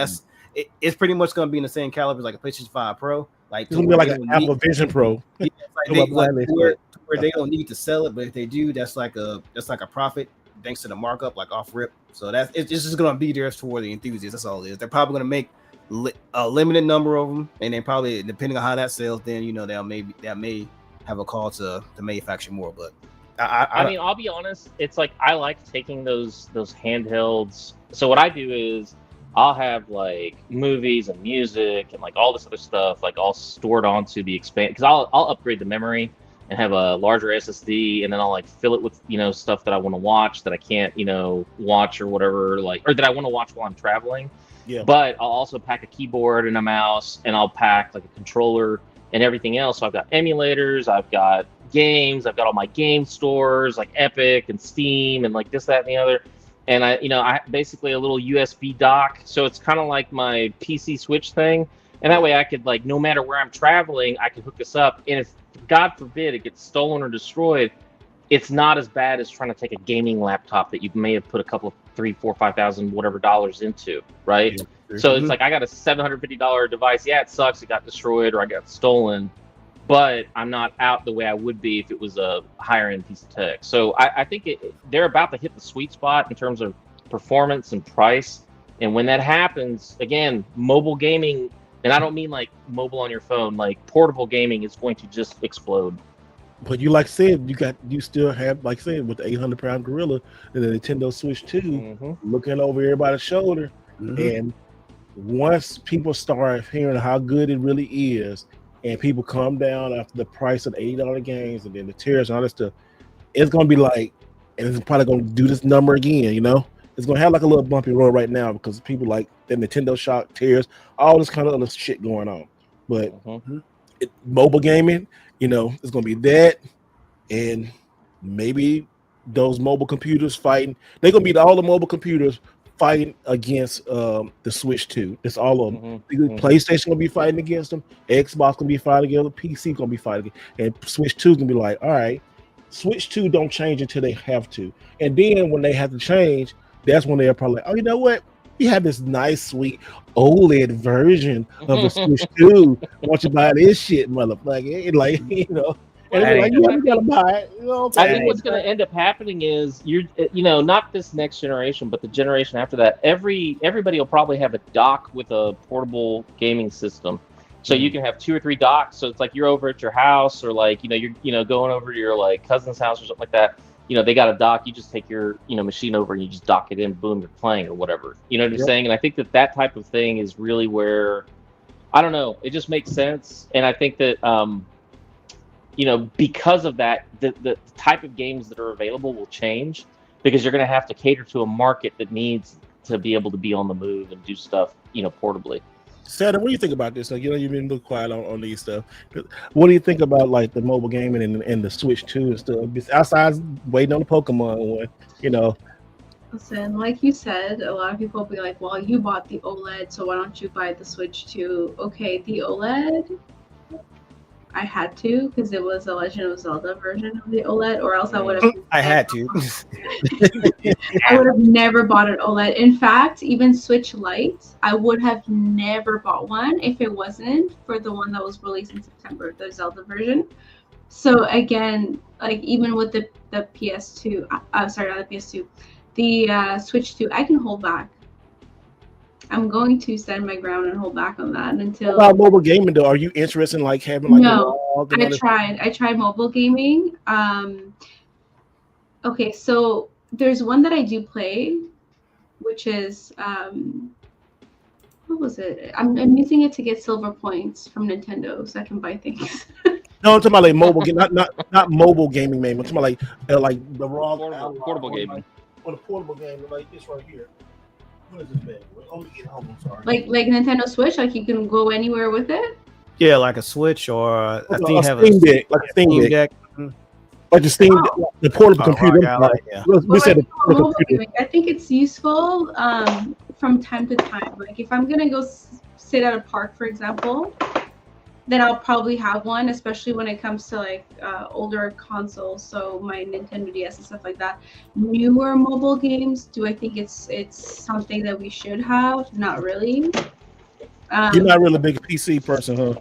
it's pretty much gonna be in the same caliber as like a PlayStation 5 Pro. Like, it's gonna be like an Apple Vision Pro. Yeah, where they don't need to sell it, but if they do, that's like a profit thanks to the markup, like off rip. So it's just gonna be there for the enthusiasts. That's all it is. They're probably gonna make a limited number of them, and then probably depending on how that sells, then that may have a call to manufacture more. But I mean, I'll be honest. It's like I like taking those handhelds. So what I do is I'll have like movies and music and like all this other stuff like all stored onto the expand because I'll upgrade the memory and have a larger SSD, and then I'll like fill it with stuff that I want to watch that I can't watch or whatever, like, or that I want to watch while I'm traveling. Yeah. But I'll also pack a keyboard and a mouse, and I'll pack like a controller and everything else. So I've got emulators, I've got games, I've got all my game stores like Epic and Steam and like this, that, and the other. And I basically a little USB dock. So it's kind of like my PC Switch thing. And that way I could, like, no matter where I'm traveling, I can hook this up. And if, God forbid, it gets stolen or destroyed, it's not as bad as trying to take a gaming laptop that you may have put a couple of $3,000, $4,000, $5,000, whatever dollars into, right? Yeah. So it's like I got a $750 device. Yeah, it sucks. It got destroyed or I got stolen, but I'm not out the way I would be if it was a higher end piece of tech. So I think they're about to hit the sweet spot in terms of performance and price. And when that happens, again, mobile gaming, and I don't mean like mobile on your phone, like portable gaming is going to just explode. But you said, you still have, like I said, with the 800-pound gorilla and the Nintendo Switch 2 looking over everybody's shoulder. And once people start hearing how good it really is, and people come down after the price of the $80 games and then the tariffs and all that stuff, it's going to be like, and it's probably going to do this number again, It's going to have like a little bumpy road right now because people like the Nintendo Shock, tariffs, all this kind of other shit going on. But mobile gaming, it's going to be that, and maybe those mobile computers fighting. They're going to be all the mobile computers fighting against the Switch 2. It's all of them. PlayStation going to be fighting against them. Xbox going to be fighting against them. PC going to be fighting against them. And Switch 2 is going to be like, all right, Switch 2 don't change until they have to. And then when they have to change, that's when they're probably like, oh, you know what? We have this nice, sweet OLED version of the Switch 2. I want you to buy this shit, motherfucker. Like, and they're like, yeah, we gotta buy it. I think what's going to end up happening is not this next generation, but the generation after that. Everybody will probably have a dock with a portable gaming system, so you can have 2 or 3 docks. So it's like you're over at your house, or like you're going over to your like cousin's house or something like that. They got a dock. You just take your machine over and you just dock it in. Boom, you're playing or whatever. You know what I'm saying? And I think that type of thing is really where, I don't know, it just makes sense. And I think that because of that, the type of games that are available will change because you're going to have to cater to a market that needs to be able to be on the move and do stuff, portably. Saturn, what do you think about this? Like, you've been a little quiet on these stuff. What do you think about like the mobile gaming and the Switch 2 and stuff? Outside waiting on the Pokemon one, Listen, like you said, a lot of people will be like, well, you bought the OLED, so why don't you buy the Switch 2? Okay, the OLED, I had to because it was a Legend of Zelda version of the OLED, or else I would have. I had to. I would have never bought an OLED. In fact, even Switch Lite, I would have never bought one if it wasn't for the one that was released in September, the Zelda version. So again, like even with the PS2, I'm sorry, not the PS2, the Switch 2, I can hold back. I'm going to stand my ground and hold back on that until. What about mobile gaming though? Are you interested in like having like? No, I tried mobile gaming. Okay, so there's one that I do play, which is what was it? I'm using it to get silver points from Nintendo so I can buy things. No, I'm talking about like mobile game, not mobile gaming, man. I'm talking about like the raw portable gaming. Or the portable game, like this right here. What is this bad? I'm sorry. Like Nintendo Switch, like you can go anywhere with it. Yeah, like a Switch or I think have Steam Deck, like a Steam Deck. Like the Steam, the portable computer. We said the portable computer. I think it's useful from time to time. Like if I'm gonna go sit at a park, for example, then I'll probably have one, especially when it comes to like older consoles, so my Nintendo DS and stuff like that. Newer mobile games, do I think it's something that we should have? Not really. You're not really a big PC person, huh?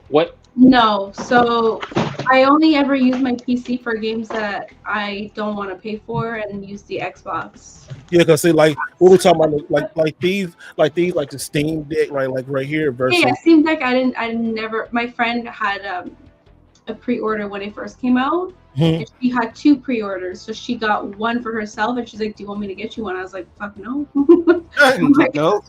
What? No, so I only ever use my PC for games that I don't want to pay for, and use the Xbox. Yeah, because see, like what we're talking about, like these, like the Steam Deck, right? Like right here versus. Yeah, Steam Deck. I never. My friend had a pre-order when it first came out. And she had 2 pre-orders, so she got one for herself, and she's like, "Do you want me to get you one?" I was like, "Fuck no." No.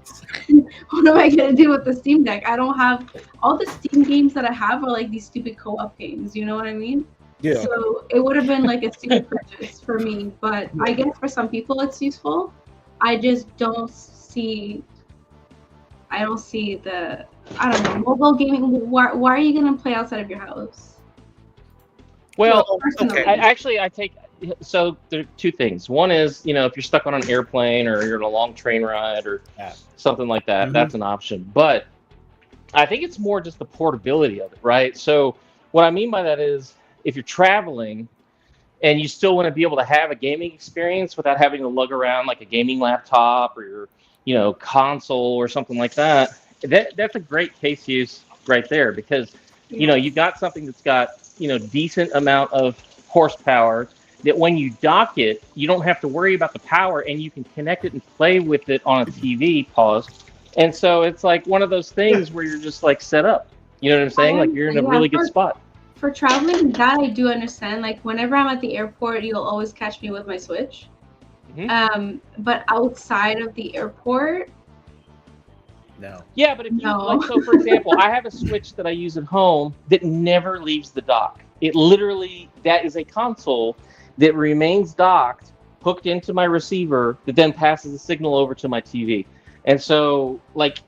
What am I gonna do with the Steam Deck? I don't have all the Steam games that I have are like these stupid co-op games. You know what I mean? Yeah. So it would have been like a stupid purchase for me, but I guess for some people it's useful. I just don't see. I don't see the. I don't know, mobile gaming. Why are you gonna play outside of your house? Well, Personally. I take. So there are 2 things. One is, if you're stuck on an airplane or you're on a long train ride or something like that, that's an option. But I think it's more just the portability of it, right? So what I mean by that is, if you're traveling and you still want to be able to have a gaming experience without having to lug around like a gaming laptop or your, console or something like that, that's a great case use right there, because you've got something that's got decent amount of horsepower that when you dock it, you don't have to worry about the power, and you can connect it and play with it on a TV. And so it's like one of those things where you're just like set up. You know what I'm saying? Like you're in a really good spot. For traveling, that I do understand. Like whenever I'm at the airport, you'll always catch me with my Switch. But outside of the airport, no. Yeah, but if you like, so for example, I have a Switch that I use at home that never leaves the dock. It literally, that is a console that remains docked, hooked into my receiver, that then passes the signal over to my TV. And so, like,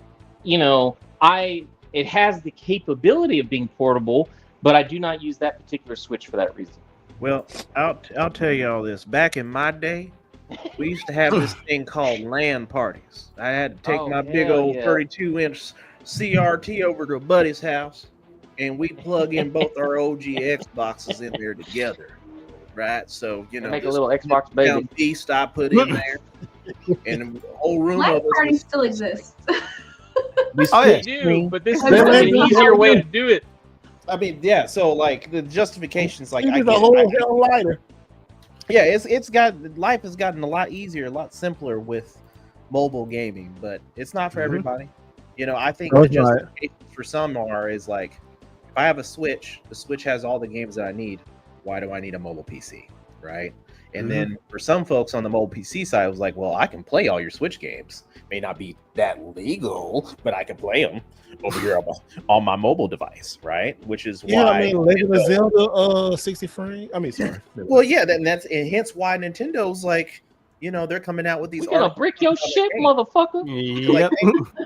it has the capability of being portable, but I do not use that particular Switch for that reason. Well, I'll tell you all this. Back in my day, we used to have this thing called LAN parties. I had to take my big old 32-inch CRT over to a buddy's house, and we plug in both our OG Xboxes in there together, right? So make a little Xbox baby beast I put in there, and the whole room my of us party still exists. We do, but this is an easier way to do it. I mean, yeah. So like the justifications, like I get a whole hell lighter. Yeah, it's got life has gotten a lot easier, a lot simpler with mobile gaming, but it's not for everybody. I think the justification for some is like, if I have a Switch, the Switch has all the games that I need. Why do I need a mobile PC, right? And then for some folks on the mobile PC side, it was like, well, I can play all your Switch games. May not be that legal, but I can play them over here on my mobile device, right? Which is why Legend of Zelda 60 frames. I mean, sorry. Well, yeah, and hence why Nintendo's like, they're coming out with these. We're gonna brick your shit, motherfucker. Like,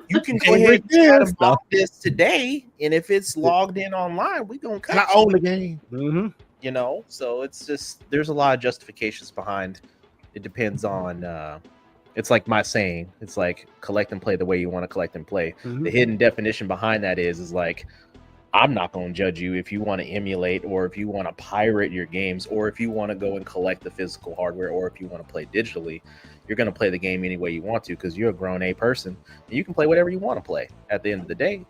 you can go ahead and buy this today, and if it's logged in online, we gonna cut. I own the game. So it's just there's a lot of justifications behind. It depends on. It's like my saying. It's like collect and play the way you want to collect and play. The hidden definition behind that is like, I'm not going to judge you if you want to emulate or if you want to pirate your games or if you want to go and collect the physical hardware or if you want to play digitally. You're going to play the game any way you want to because you're a grown A person and you can play whatever you want to play. At the end of the day,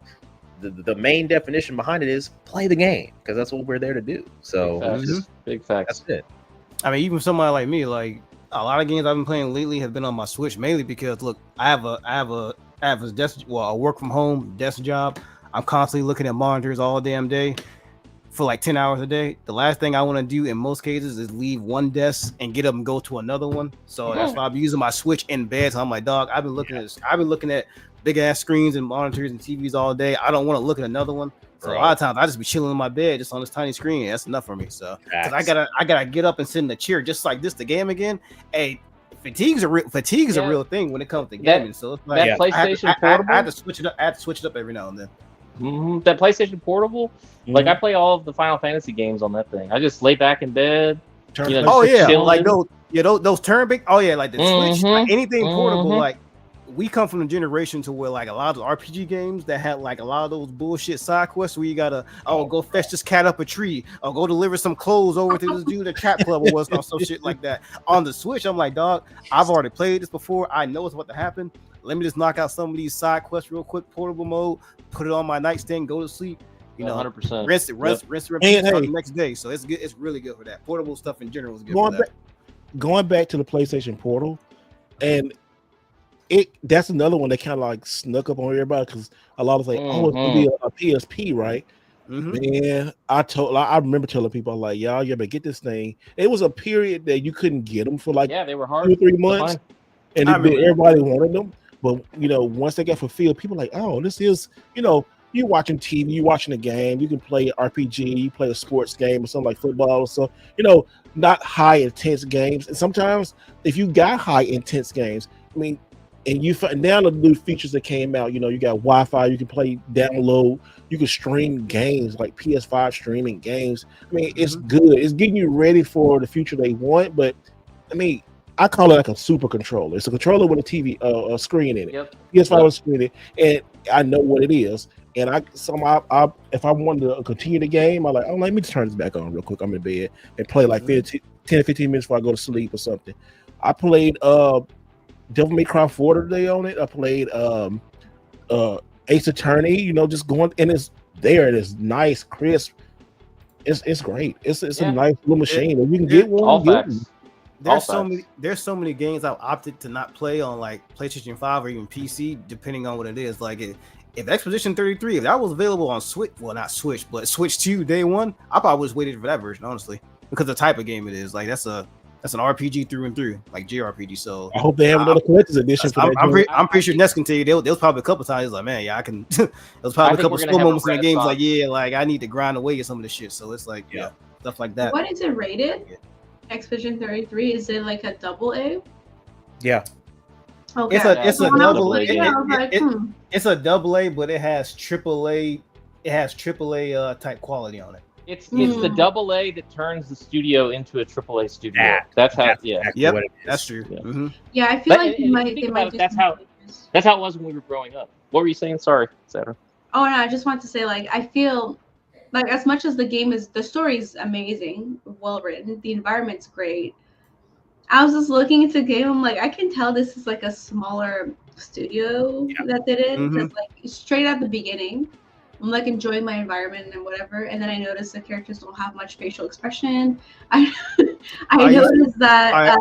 the main definition behind it is play the game because that's what we're there to do. So big facts. That's it. I mean, even somebody like me, like a lot of games I've been playing lately have been on my Switch mainly because look, I have a desk, a work from home desk job. I'm constantly looking at monitors all damn day for like 10 hours a day. The last thing I want to do in most cases is leave one desk and get up and go to another one. So that's why I'm using my Switch in bed. So I'm like, dog, I've been looking at big ass screens and monitors and TVs all day. I don't want to look at another one. So a lot of times I just be chilling in my bed just on this tiny screen. That's enough for me. So because I gotta get up and sit in the chair just like this, the game again. Hey, fatigue's a real thing when it comes to gaming. So it's like PlayStation Portable. I have to switch it up. I have to switch it up every now and then. That PlayStation Portable, like I play all of the Final Fantasy games on that thing. I just lay back in bed. Like those turn big. Oh yeah, like the Switch, like anything portable, like we come from a generation to where like a lot of the RPG games that had like a lot of those bullshit side quests where you gotta go fetch this cat up a tree or go deliver some clothes over to this dude at Trap Club or what's some shit like that. On the Switch, I'm like, dog, I've already played this before. I know what's about to happen. Let me just knock out some of these side quests real quick, portable mode, put it on my nightstand, go to sleep. You know, 100%. rinse, repeat the next day. So it's good. It's really good for that. Portable stuff in general is good for that. Going back to the PlayStation Portal, and that's another one that kind of like snuck up on everybody because a lot of like, it's gonna be a PSP, right? Man, I remember telling people like, y'all, you better get this thing. It was a period that you couldn't get them for like they were hard 2 or 3 months, and everybody wanted them. But once they got fulfilled, people were like, oh, this is you're watching TV, you're watching a game, you can play RPG, you play a sports game or something like football or so, not high intense games. And sometimes if you got high intense games, I mean, and you find now the new features that came out, you got Wi-Fi, you can play download, you can stream games like PS5 streaming games. I mean, it's good. It's getting you ready for the future they want. But I mean, I call it like a super controller. It's a controller with a TV a screen in it. Yep. PS5 with a screen in it, and I know what it is. And if I wanted to continue the game, I'm like, let me just turn this back on real quick. I'm in bed and play like 10 or 15 minutes before I go to sleep or something. I played Devil May Cry 4 today on it. I played Ace Attorney, just going, and it's there. It is nice, crisp. It's great. It's a nice little machine. If you can get one, there's so many games I've opted to not play on like PlayStation 5 or even PC, depending on what it is. Like if Expedition 33, if that was available on Switch, well, not Switch, but Switch 2 day one, I probably was waiting for that version, honestly, because the type of game it is. Like that's an RPG through and through, like JRPG. So I hope they have another collector's edition for that. I'm pretty sure Ness can tell you there was probably a couple times like, man, yeah, I can. There was probably a couple slow moments in the games like, yeah, like I need to grind away at some of the shit. So it's like, stuff like that. What is it rated? Expedition 33, is it like a AA? Yeah. Okay. It's a double A. It's It's a AA, but it has AAA. It has AAA type quality on it. It's the AA that turns the studio into a AAA studio. That's how. Yep. That's true. Yeah, yeah, I feel like they might. That's how it was when we were growing up. What were you saying? Sorry, Sarah. Oh no, I just want to say I feel like as much as the story's amazing, well written, the environment's great. I was just looking into the game. I'm like, I can tell this is like a smaller studio that did it. Because straight at the beginning, I'm like enjoying my environment and whatever. And then I noticed the characters don't have much facial expression. I noticed that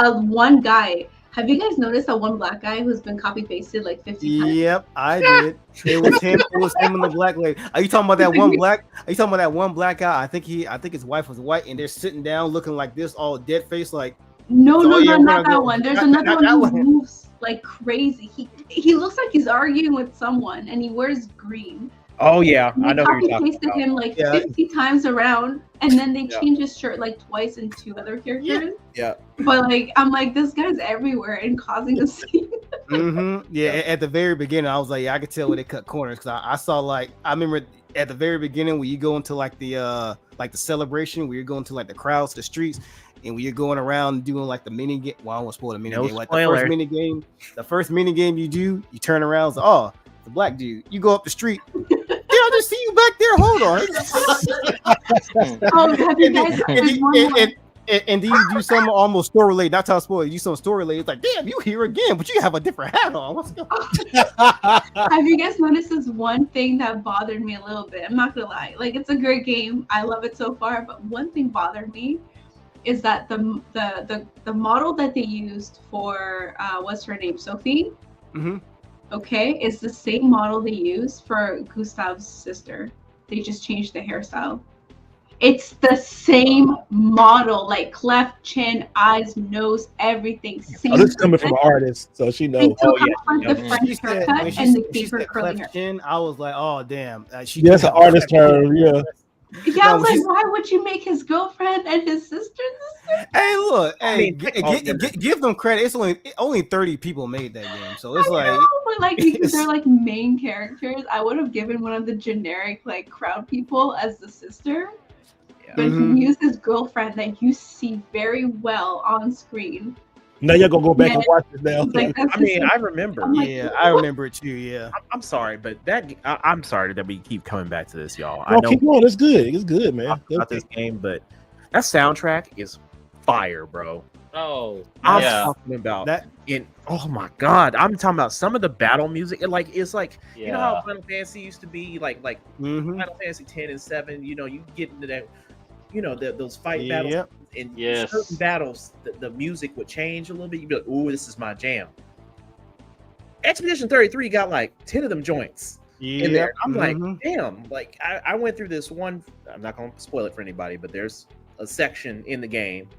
one guy. Have you guys noticed that one black guy who's been copy pasted like 50 times? Yep, I did. It was him. It was him and the black lady. Are you talking about that one black? Are you talking about that one black guy? I think his wife was white, and they're sitting down looking like this, all dead face, like. No, not that one. There's another one who moves like crazy. He looks like he's arguing with someone, and he wears green. Oh yeah, I know who you're talking about. They pasted him like 50 times around, and then they changed his shirt like twice in 2 other characters. Yeah. But I'm like, this guy's everywhere and causing a scene. Yeah, at the very beginning, I was like, I could tell where they cut corners because I saw I remember at the very beginning when you go into the celebration, where you're going to like the crowds, the streets. And when you're going around doing like the mini game, well, I won't spoil the mini game. Like the first mini game you do, you turn around, it's like, oh, the black dude. You go up the street. I just see you back there. Hold on. And then you do something almost store related. Not how spoil. You do something store related. It's like, damn, you here again, but you have a different hat on. What's going on? Have you guys noticed this one thing that bothered me a little bit? I'm not gonna lie. Like, it's a great game. I love it so far. But one thing bothered me is that the model that they used for what's her name, Sophie, okay, is the same model they used for Gustav's sister. They just changed the hairstyle. It's the same model, like cleft, chin, eyes, nose, everything. Same. This is coming from an artist, so she knows. The French haircut and the deeper curly hair. Chin, I was like, oh damn. That's an artist term, yeah. Yeah, I was like, why would you make his girlfriend and his sister the same? Hey, look, give them credit. It's only 30 people made that game, so it's because they're like main characters. I would have given one of the generic like crowd people as the sister, but he used his girlfriend that you see very well on screen Now you're gonna go back and watch it now. Like, I mean, I remember. I'm like, Yeah, I remember it too. Yeah. I'm sorry, but I'm sorry that we keep coming back to this, y'all. No, I know keep going. It's good. It's good, man. about this game, but that soundtrack is fire, bro. Oh, I'm yeah. talking about That oh my god, I'm talking about some of the battle music. It's like you know how Yeah. Final Fantasy used to be like mhm. Final Fantasy 10 and 7. You know, you get into that, you know, those fight Yep. battles, and Yes. certain battles, the music would change a little bit. You'd be like, "Ooh, this is my jam." Expedition 33 got like 10 of them joints in there. I'm like, damn, like I went through this one. I'm not gonna spoil it for anybody, but there's a section in the game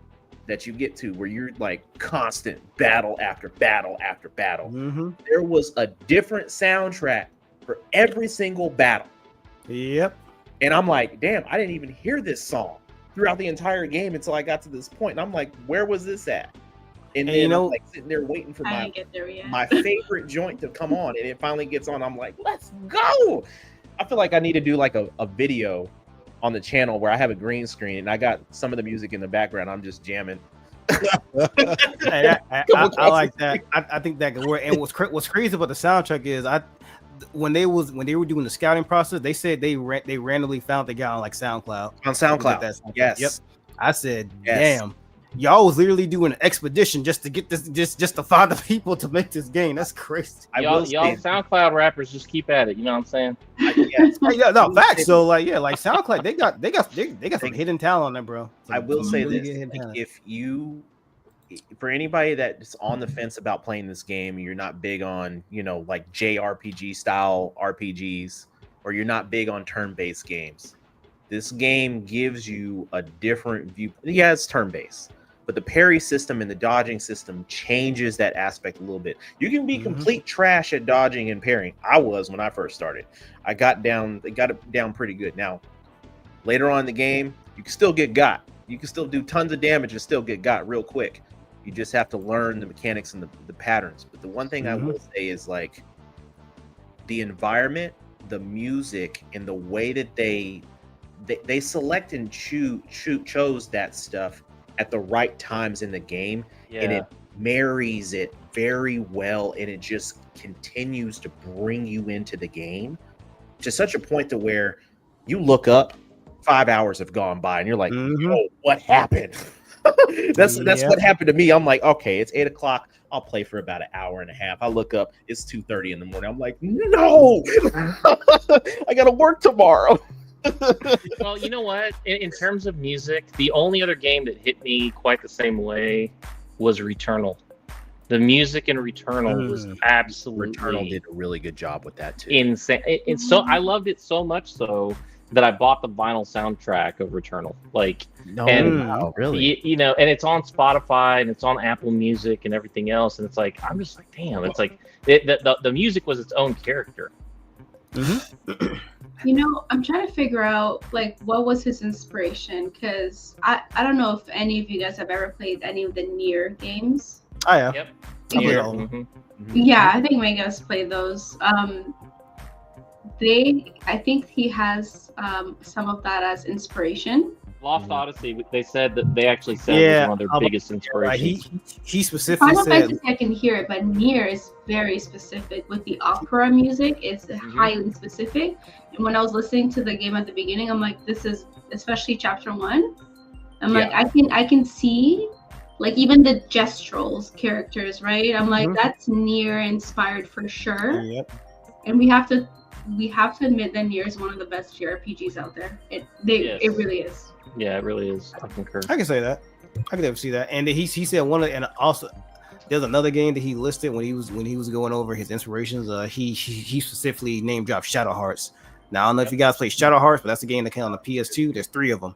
that you get to where you're like constant battle after battle after battle. Mhm. There was a different soundtrack for every single battle. Yep. And I'm like, damn, I didn't even hear this song throughout the entire game until I got to this point. And I'm like, where was this at? And then you know- I'm like sitting there waiting for I my didn't get there yet. my favorite joint to come on, and it finally gets on. I'm like, let's go. I feel like I need to do like a video on the channel where I have a green screen and I got some of the music in the background. I'm just jamming. Hey, I like that. I think that could work. And what's crazy about the soundtrack is when they were doing the scouting process, they said they randomly found the guy on like SoundCloud. On SoundCloud. That's Yes. Yep. I said, Yes. damn. Y'all was literally doing an expedition just to get this, just to find the people to make this game. That's crazy. Y'all SoundCloud rappers just keep at it. You know what I'm saying? Yes. Hey, yeah, no facts. So like, yeah, like SoundCloud, they got some hidden talent on there, bro. I will say really this: good hidden talent. if you, for anybody that's on the fence about playing this game, you're not big on, you know, like JRPG style RPGs, or you're not big on turn-based games, this game gives you a different view. Yeah, it's turn-based, but the parry system and the dodging system changes that aspect a little bit. You can be complete trash at dodging and parrying. I was when I first started. I got it down pretty good. Now, later on in the game, you can still get got. You can still do tons of damage and still get got real quick. You just have to learn the mechanics and the patterns. But the one thing I will say is like the environment, the music, and the way that they select and chose that stuff at the right times in the game, and it marries it very well, and it just continues to bring you into the game to such a point to where you look up, 5 hours have gone by, and you're like, "Oh, what happened?" That's what happened to me. I'm like, okay, it's 8 o'clock. I'll play for about an hour and a half. I look up, it's 2:30 in the morning. I'm like, no, I gotta work tomorrow. Well, you know what? In terms of music, the only other game that hit me quite the same way was Returnal. The music in Returnal was absolutely Returnal did a really good job with that too. insane. It's so I loved it so much so that I bought the vinyl soundtrack of Returnal. Like, Wow, really? you know, and it's on Spotify and it's on Apple Music and everything else. And it's like, I'm just like, damn, it's like the music was its own character. You know, I'm trying to figure out like what was his inspiration, because I don't know if any of you guys have ever played any of the Nier games. I am. Yep. Yeah. Yeah, I think Megas played those. I think he has some of that as inspiration. Lost Odyssey, they said that they actually said was one of their biggest inspirations. He specifically Final said, Fantasy I can hear it, but Nier is very specific with the opera music. It's highly specific. And when I was listening to the game at the beginning, I'm like, this is, especially chapter 1. I'm like, I can see like even the gestural characters, right? I'm like, that's Nier inspired for sure. Yep. And we have to admit that Nier is one of the best JRPGs out there. It really is. Yeah, it really is. I concur. I can say that. I can never see that. And he said and also there's another game that he listed when he was going over his inspirations. He specifically name dropped Shadow Hearts. Now I don't know if you guys play Shadow Hearts, but that's the game that came on the PS2. There's 3 of them.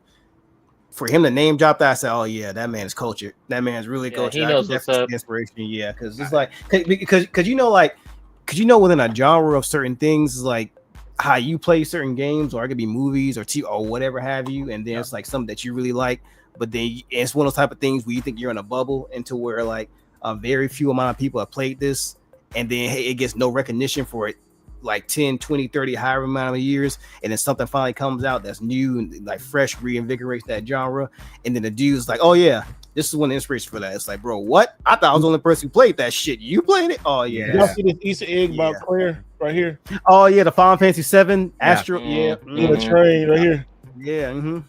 For him to name drop that, I said, "Oh yeah, that man is cultured. That man is really cultured." He knows what's up. Inspiration, yeah, because it's like because you know within a genre of certain things, like how you play certain games, or it could be movies or TV or whatever have you, and then it's like something that you really like, but then it's one of those type of things where you think you're in a bubble into where like a very few amount of people have played this, and then it gets no recognition for it. Like 10, 20, 30, however amount of years, and then something finally comes out that's new and like fresh, reinvigorates that genre, and then the dude's like, "Oh yeah, this is one of the inspiration for that. It's like, bro, what? I thought I was the only person who played that shit. You playing it? Oh yeah. Y'all see this Easter egg by Claire right here? Oh yeah, the Final Fantasy 7 Astro. Yeah, the train right here. Yeah.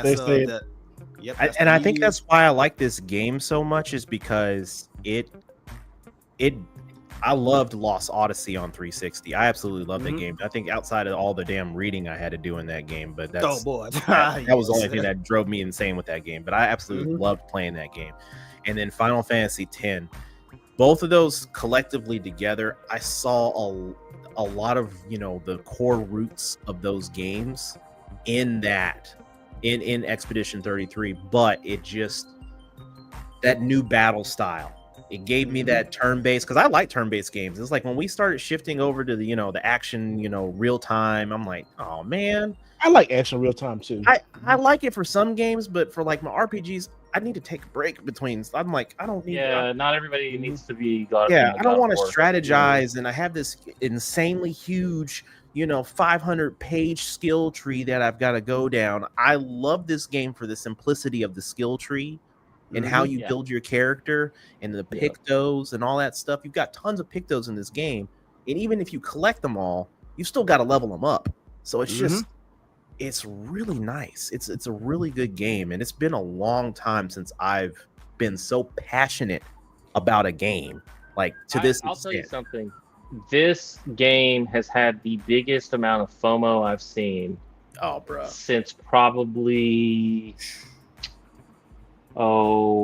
They say And I think that's why I like this game so much, is because I loved Lost Odyssey on 360. I absolutely love that game. I think outside of all the damn reading I had to do in that game, but that was the only thing that drove me insane with that game. But I absolutely loved playing that game. And then Final Fantasy X, both of those collectively together, I saw a lot of, you know, the core roots of those games in Expedition 33, but it just, that new battle style, it gave me that turn-based, because I like turn-based games. It's like when we started shifting over to the, you know, the action, you know, real time, I'm like, oh man, I like action real time too. I like it for some games, but for like my RPGs, I need to take a break between. I'm like, I don't need. Yeah, not everybody needs to be. I don't want to strategize, and I have this insanely huge, you know, 500-page skill tree that I've got to go down. I love this game for the simplicity of the skill tree and how you build your character and the pictos and all that stuff. You've got tons of pictos in this game, and even if you collect them all, you still got to level them up. So it's just, it's really nice. It's a really good game, and it's been a long time since I've been so passionate about a game like to this extent. I'll tell you something. This game has had the biggest amount of FOMO I've seen. Oh, bro. Since probably, I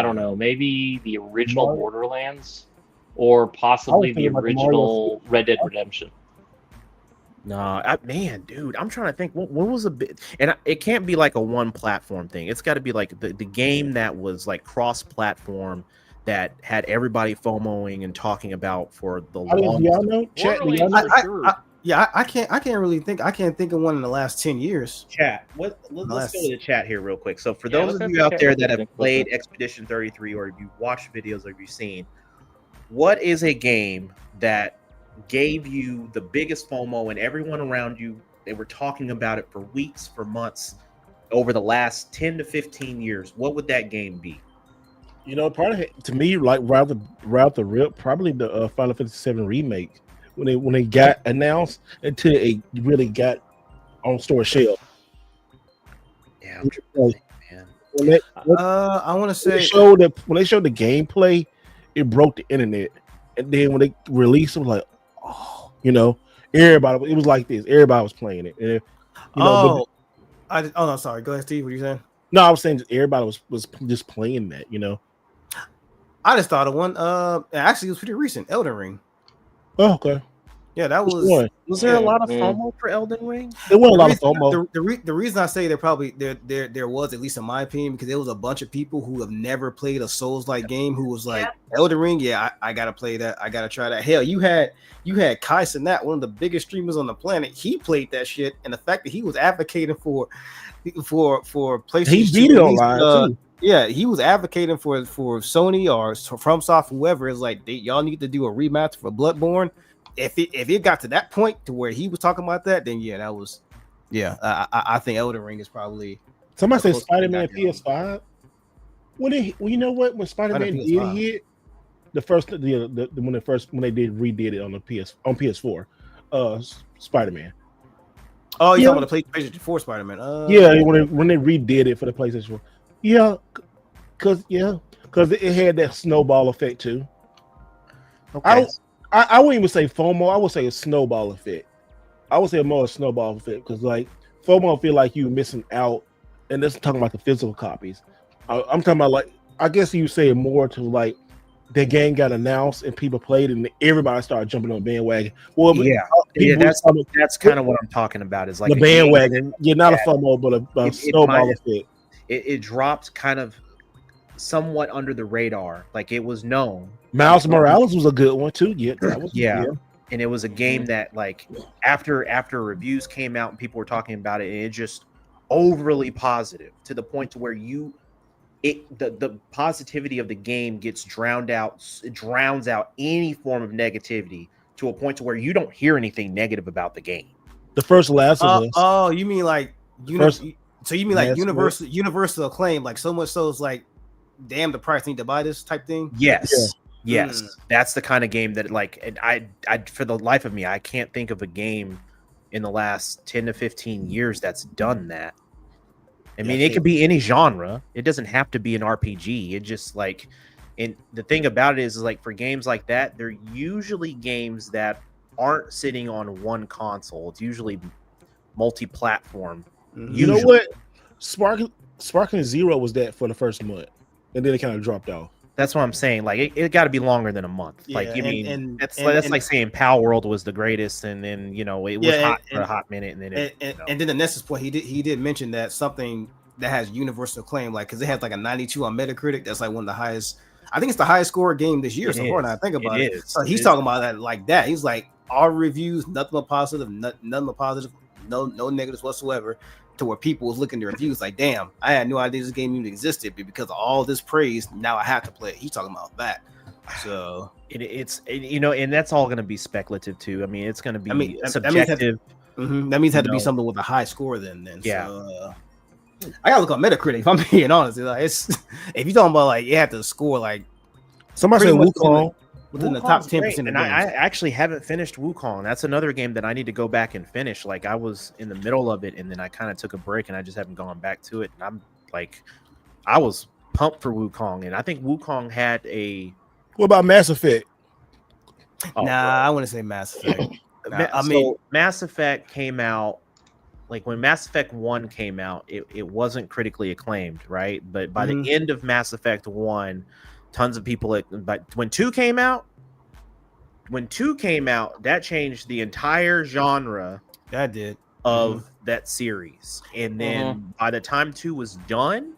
don't know, maybe the original Borderlands, or possibly the original Red Dead Redemption. No, man, dude, I'm trying to think. What was a bit, and it can't be like a one platform thing. It's got to be like the game that was like cross platform, that had everybody FOMOing and talking about for the long. Y'all know? Chat, I can't really think. I can't think of one in the last 10 years. Chat. Let's go to the chat here real quick. So for those of you out there that have played Expedition 33, or if you watched videos, or if you've seen, what is a game that gave you the biggest FOMO and everyone around you, they were talking about it for weeks, for months, over the last 10 to 15 years? What would that game be? You know, probably to me, like right the rip, probably the Final Fantasy VII remake, when they got announced until it really got on store shelf. Yeah, man. I want to say when they showed the gameplay, it broke the internet, and then when they released it, it was like, oh, you know, everybody. It was like this. Everybody was playing it. And, you know, no, sorry. Go ahead, Steve. What are you saying? No, I was saying everybody was just playing that. You know. I just thought of one. Actually, it was pretty recent. Elden Ring. Oh, okay. Yeah, that was. Was there a lot of FOMO for Elden Ring? There was a lot of FOMO. The reason I say there probably there was, at least in my opinion, because there was a bunch of people who have never played a Souls-like game who was like, Elden Ring. Yeah, I gotta play that. I gotta try that. Hell, you had Kai Cenat, one of the biggest streamers on the planet. He played that shit, and the fact that he was advocating for PlayStation, he beat it online too. Yeah, he was advocating for Sony or FromSoft, whoever, is like, y'all need to do a remaster for Bloodborne. If it got to that point to where he was talking about that, then yeah, that was, I think Elden Ring is probably. Somebody said Spider-Man PS5. When when Spider-Man did hit the first when they redid it on PS4, Spider-Man. Oh, you talking about the PlayStation 4 Spider-Man? Yeah, when they redid it for the PlayStation 4. Yeah, because it had that snowball effect too. Okay. I wouldn't even say FOMO. I would say a snowball effect. I would say more a snowball effect, because like FOMO feel like you missing out, and this is talking about the physical copies. I'm talking about, like, I guess you say more to like the game got announced and people played and everybody started jumping on bandwagon. Well, that's kind of what I'm talking about. Is like the bandwagon. You're not a FOMO, but a snowball effect. It dropped kind of somewhat under the radar. Like, it was known. Miles Morales was a good one too. Yeah, that was and it was a game that, like, after reviews came out and people were talking about it, and it just overly positive to the point to where the positivity of the game gets drowned out. It drowns out any form of negativity to a point to where you don't hear anything negative about the game. The first Last of Us. Oh, you mean like So you mean like universal acclaim, like so much so it's like, damn, the price, need to buy this type thing? Yes. That's the kind of game that like, and I for the life of me, I can't think of a game in the last 10 to 15 years that's done that. I mean, it could be any genre. It doesn't have to be an RPG. It just like, and the thing about it is like for games like that, they're usually games that aren't sitting on one console. It's usually multi-platform. You know what? Sparking Zero was that for the first month, and then it kind of dropped off. That's what I'm saying. Like it got to be longer than a month. Yeah, like you mean that's and like saying Power World was the greatest, and then it was hot for a hot minute, and then and then the Nessus point, he did mention that something that has universal acclaim, like because it has like a 92 on Metacritic. That's like one of the highest. I think it's the highest score game this year so far. Now I think about it. So he's talking about that like that. He's like, all reviews, nothing but positive, none but positive, no negatives whatsoever. To where people was looking at the reviews like, damn, I had no idea this game even existed, but because of all this praise, now I have to play it. He's talking about that. So it's and that's all going to be speculative too. I mean, it's going to be subjective. That means it had to be something with a high score then. Yeah. So, I gotta look on Metacritic if I'm being honest. Like, it's if you're talking about like you have to score like somebody said Wukong within the top 10%. And I actually haven't finished Wukong. That's another game that I need to go back and finish. Like I was in the middle of it, and then I kind of took a break, and I just haven't gone back to it. And I'm like, I was pumped for Wukong, and I think Wukong had a. What about Mass Effect? I want to say Mass Effect. Mass Effect came out. Like when Mass Effect 1 came out, it wasn't critically acclaimed, right? But by the end of Mass Effect 1, tons of people. But when 2 came out, that changed the entire genre. That did of that series. And then by the time 2 was done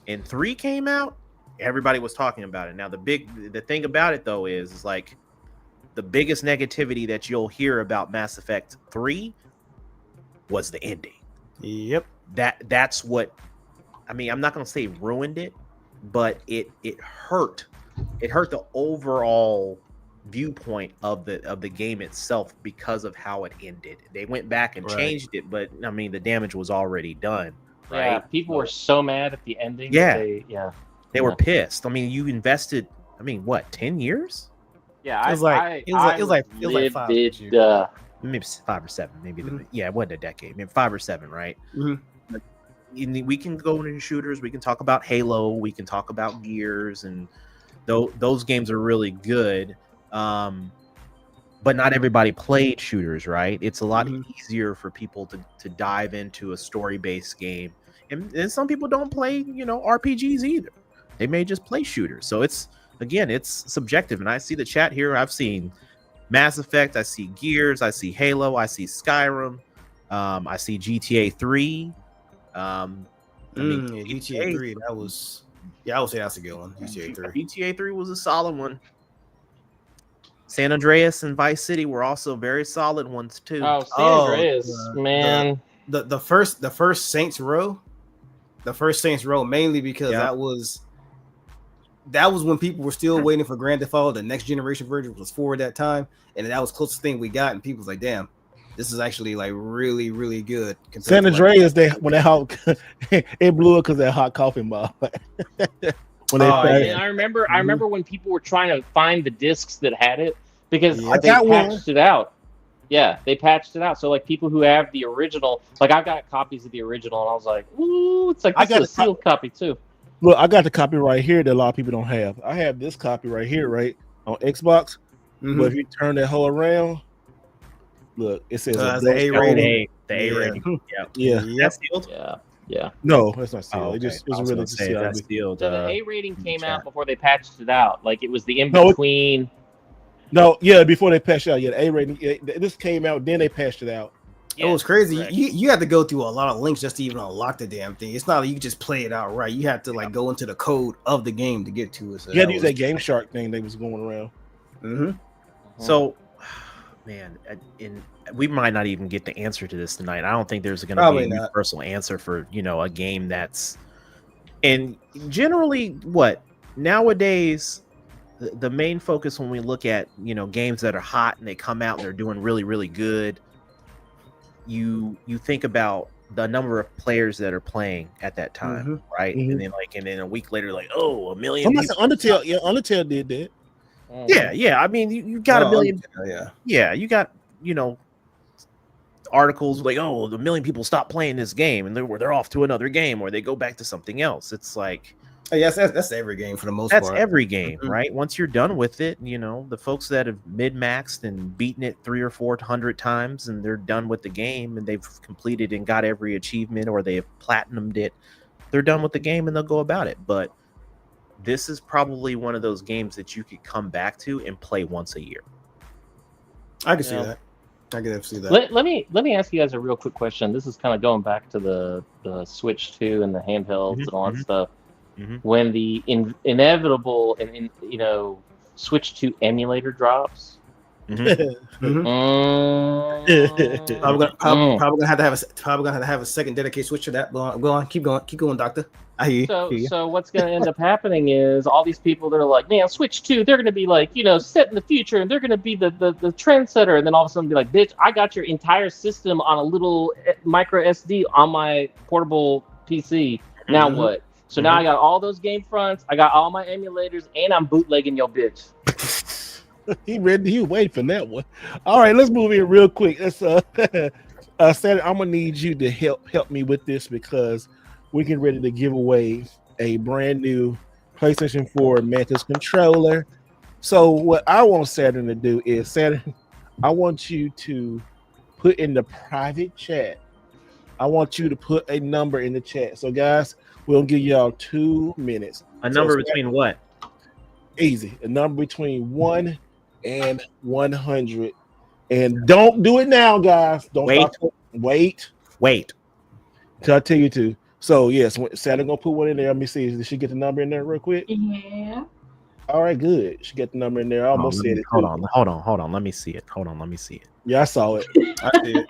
and 3 came out, everybody was talking about it. Now the thing about it though is like the biggest negativity that you'll hear about Mass Effect 3 was the ending. Yep. That's what I mean, I'm not gonna say ruined it, but it hurt. It hurt the overall viewpoint of the game itself because of how it ended. They went back and changed it, but I mean the damage was already done. Right? Yeah, people were so mad at the ending. Yeah, they were pissed. I mean, you invested. I mean, what 10 years? Yeah, it was like 5 years. Maybe 5 or 7. Maybe it wasn't a decade. Maybe 5 or 7, right? We can go into shooters. We can talk about Halo. We can talk about Gears, and those games are really good. But not everybody played shooters, right? It's a lot easier for people to dive into a story-based game, and some people don't play, RPGs either. They may just play shooters. So it's subjective. And I see the chat here. I've seen Mass Effect, I see Gears, I see Halo, I see Skyrim, I see GTA 3. GTA 3, that was I would say that's a good one. GTA 3 was a solid one. San Andreas and Vice City were also very solid ones too. Oh, San Andreas, man. The first Saints Row, mainly because that was when people were still waiting for Grand Theft Auto. The next generation version was 4 at that time, and that was the closest thing we got. And people was like, "Damn, this is actually like really, really good." San Andreas, when that hot, it blew up because that hot coffee mob. I remember when people were trying to find the discs that had it because they patched it out. Yeah, they patched it out. So like people who have the original, like I've got copies of the original, and I was like, "Ooh, it's like this is a sealed copy too." Look, I got the copy right here that a lot of people don't have. I have this copy right here, right on Xbox. But if you turn that whole around, look, it says the A rating. The A rating. Yeah. That's sealed. Yeah. No, that's not sealed. Oh, okay. It was really sealed. That's sealed. So the A rating came out before they patched it out. Like it was the in between. Before they patched it out. Yeah, the A rating. This came out, then they patched it out. It was crazy. You had to go through a lot of links just to even unlock the damn thing. It's not like you can just play it out right. You have to like go into the code of the game to get to it. So you had to use that Game Shark thing that was going around. So, man, we might not even get the answer to this tonight. I don't think there's going to be a universal answer for a game that's. And generally, nowadays, the main focus when we look at games that are hot and they come out and they're doing really, really good. You think about the number of players that are playing at that time, right? And then a week later, like, oh, 1 million. Somebody said Undertale. Yeah, Undertale did that. Yeah. I mean, you got a million. Yeah, you got articles like, oh, 1 million people stop playing this game and they're off to another game or they go back to something else. It's like, yes, that's every game for the most part. That's every game, right? Once you're done with it, the folks that have mid-maxed and beaten it 300 or 400 times and they're done with the game and they've completed and got every achievement or they have platinumed it, they're done with the game and they'll go about it. But this is probably one of those games that you could come back to and play once a year. I can see that. I can see that. Let me ask you guys a real quick question. This is kind of going back to the Switch 2 and the handhelds and all that stuff. When the inevitable and Switch 2 emulator drops, probably gonna have to have a second dedicated Switch to that. Go on, keep going, Doctor. I hear you. So what's going to end up happening is all these people that are like, man, Switch 2, they're going to be like, set in the future, and they're going to be the trendsetter, and then all of a sudden be like, bitch, I got your entire system on a little micro SD on my portable PC. Now what? So now I got all those game fronts, I got all my emulators, and I'm bootlegging your bitch. He waiting for that one. All right, let's move in real quick. Let's Saturday, I'm gonna need you to help me with this because we're getting ready to give away a brand new PlayStation 4 Mantis controller. So what I want Saturn to do is, Saturn, I want you to put in the private chat. I want you to put a number in the chat. So guys, we'll give y'all 2 minutes. A number between what? Easy. A number between 1 and 100. And don't do it now, guys. Don't wait. Till I tell you to. So yes, Saturn gonna put one in there. Let me see. Did she get the number in there real quick? Yeah. All right, good. She got the number in there. I almost said it. Hold on. Let me see it. Yeah, I saw it. I see it.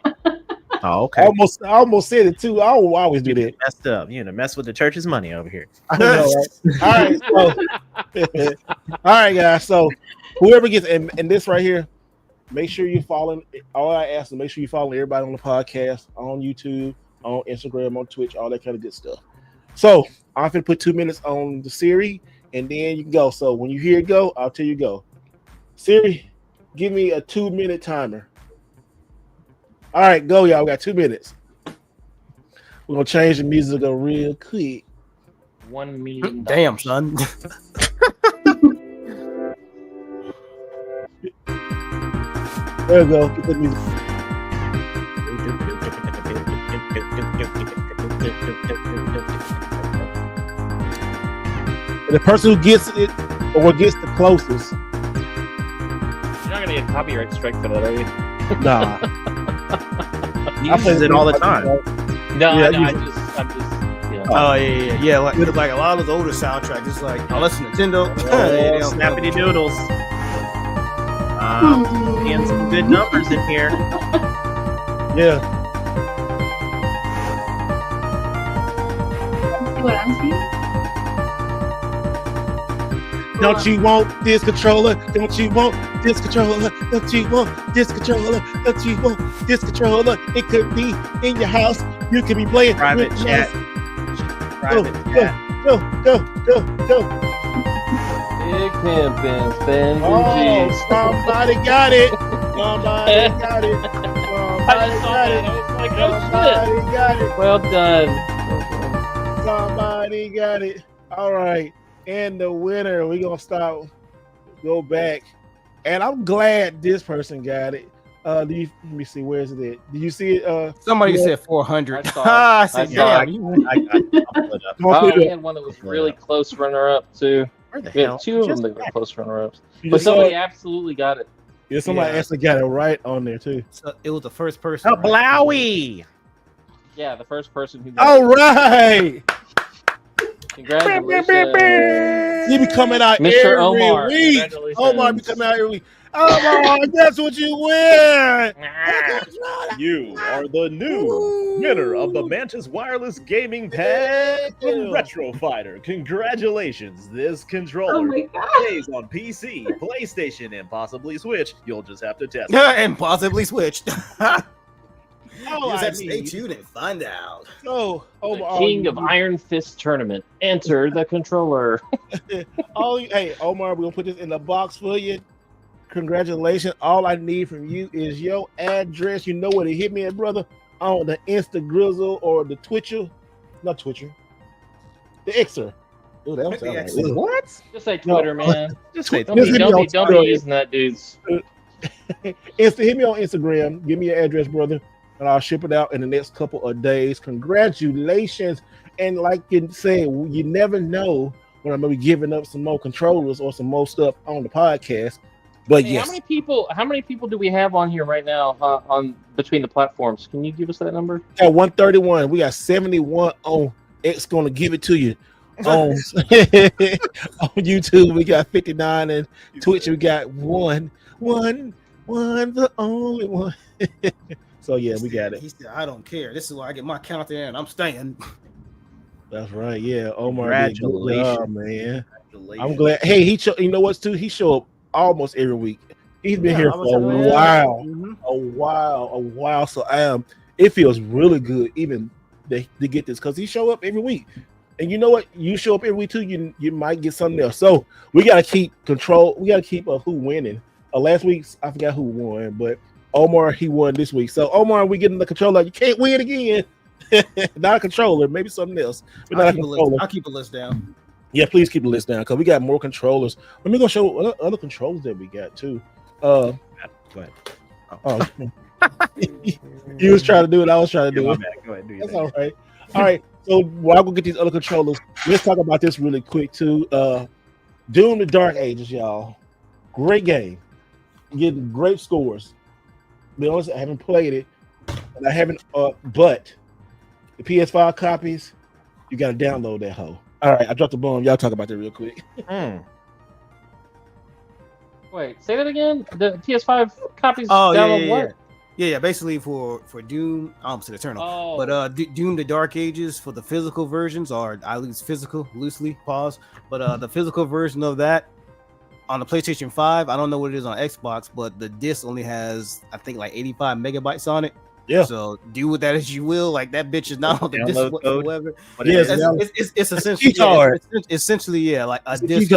Oh, okay. I almost said it too. I always do that. Messed up. Mess with the church's money over here. I know, right? All right. All right, guys. So whoever gets and this right here, make sure you're following. All I ask is make sure you follow everybody on the podcast, on YouTube, on Instagram, on Twitch, all that kind of good stuff. So I'm gonna put 2 minutes on the Siri, and then you can go. So when you hear it go, I'll tell you go. Siri, give me a 2-minute timer. All right, go, y'all. We got 2 minutes. We're gonna change the music real quick. $1 million. Damn, son. There we go. Get the music. And the person who gets it or gets the closest. You're not gonna get copyright strike for that, are you? Nah. He uses it all the time. No, Yeah, I'm just. Oh yeah. Like a lot of those older soundtracks, it's like, oh, listen, Nintendo. Snappity doodles. Seeing some good numbers in here. Yeah. See what I'm seeing? Don't you want this controller? Don't you want this controller? Don't you want this controller? Don't you want this controller? It could be in your house. You could be playing Private chat. Go. Big pimpin' spend Oh, G's. somebody got it. Somebody got it. I just saw that. I was like, oh Somebody got it. shit. Well done. Somebody got it. All right. And the winner, we're going to go back. And I'm glad this person got it. Let me see, where is it at? Did you see it? Somebody yeah. said 400. I saw it. I said, I Don't had one that was really close runner-up, too. Where the We hell? had two of them that were close runner-ups. You But just saw somebody it? absolutely got it. Yeah, somebody actually got it right on there, too. So it was the first person. Oh, Blowie! Yeah, the first person who got All right. Congratulations. He be coming out Mr. every Omar. week. Congratulations. Omar be coming out every week. Omar, that's what you win. You are the new winner of the Mantis Wireless Gaming Pad from Retro Fighter. Congratulations. This Oh controller my god. plays on PC, PlayStation, and possibly Switch. You'll just have to test it. and possibly switched. You just have to stay tuned and find out. So, The King of Iron Fist tournament. Enter the controller. Hey, Omar, we're gonna put this in the box for you. Congratulations. All I need from you is your address. You know where to hit me at, brother. On the Instagrizzle or the Twitcher. Not Twitcher. The Xer. Ooh, that was like, What? Just say Twitter, man. Just say Don't be using that dude's. Hit me on Instagram. Give me your address, brother, and I'll ship it out in the next couple of days. Congratulations. And like you said, you never know when I'm gonna be giving up some more controllers or some more stuff on the podcast. But hey, yes. How many people do we have on here right now on between the platforms? Can you give us that number? At 131, we got 71 on X. Gonna give it to you. On YouTube, we got 59, and Twitch, we got one, the only one. So yeah, we got it. He said, "I don't care. This is why I get my count there, and I'm staying." That's right. Yeah, Omar. Congratulations, man. I'm glad. Hey, you know what? Too, he show up almost every week. He's been here for a while, a while. So it feels really good even to get this because he show up every week. And you know what? You show up every week too. You might get something else. So we gotta keep control. We gotta keep who winning. Last week I forgot who won, but Omar he won this week. So Omar, we getting the controller. You can't win again. Not a controller, maybe something else. I'll keep a list down. Yeah, please keep the list down because we got more controllers. Let me go show other controllers that we got too. Go ahead. Oh. You was trying to do it. I was trying to do it. Go ahead, do your That's thing. all right. All right. So while I go get these other controllers, let's talk about this really quick too. Doom the Dark Ages, y'all. Great game. Getting great scores. To be honest, I haven't played it, and I haven't. But the PS5 copies, you got to download that hoe. All right, I dropped the bomb. Y'all talk about that real quick. Wait, say that again. The PS5 copies. Oh download yeah. what? Yeah, basically for Doom, I almost said Eternal, but Doom the Dark Ages for the physical versions, or I use physical loosely, pause, but the physical version of that on the PlayStation 5, I don't know what it is on Xbox, but the disc only has, I think, like 85 megabytes on it. Yeah. So do with that as you will. Like that bitch is not on the disc whatsoever. Yes, it's essentially essentially like a disc,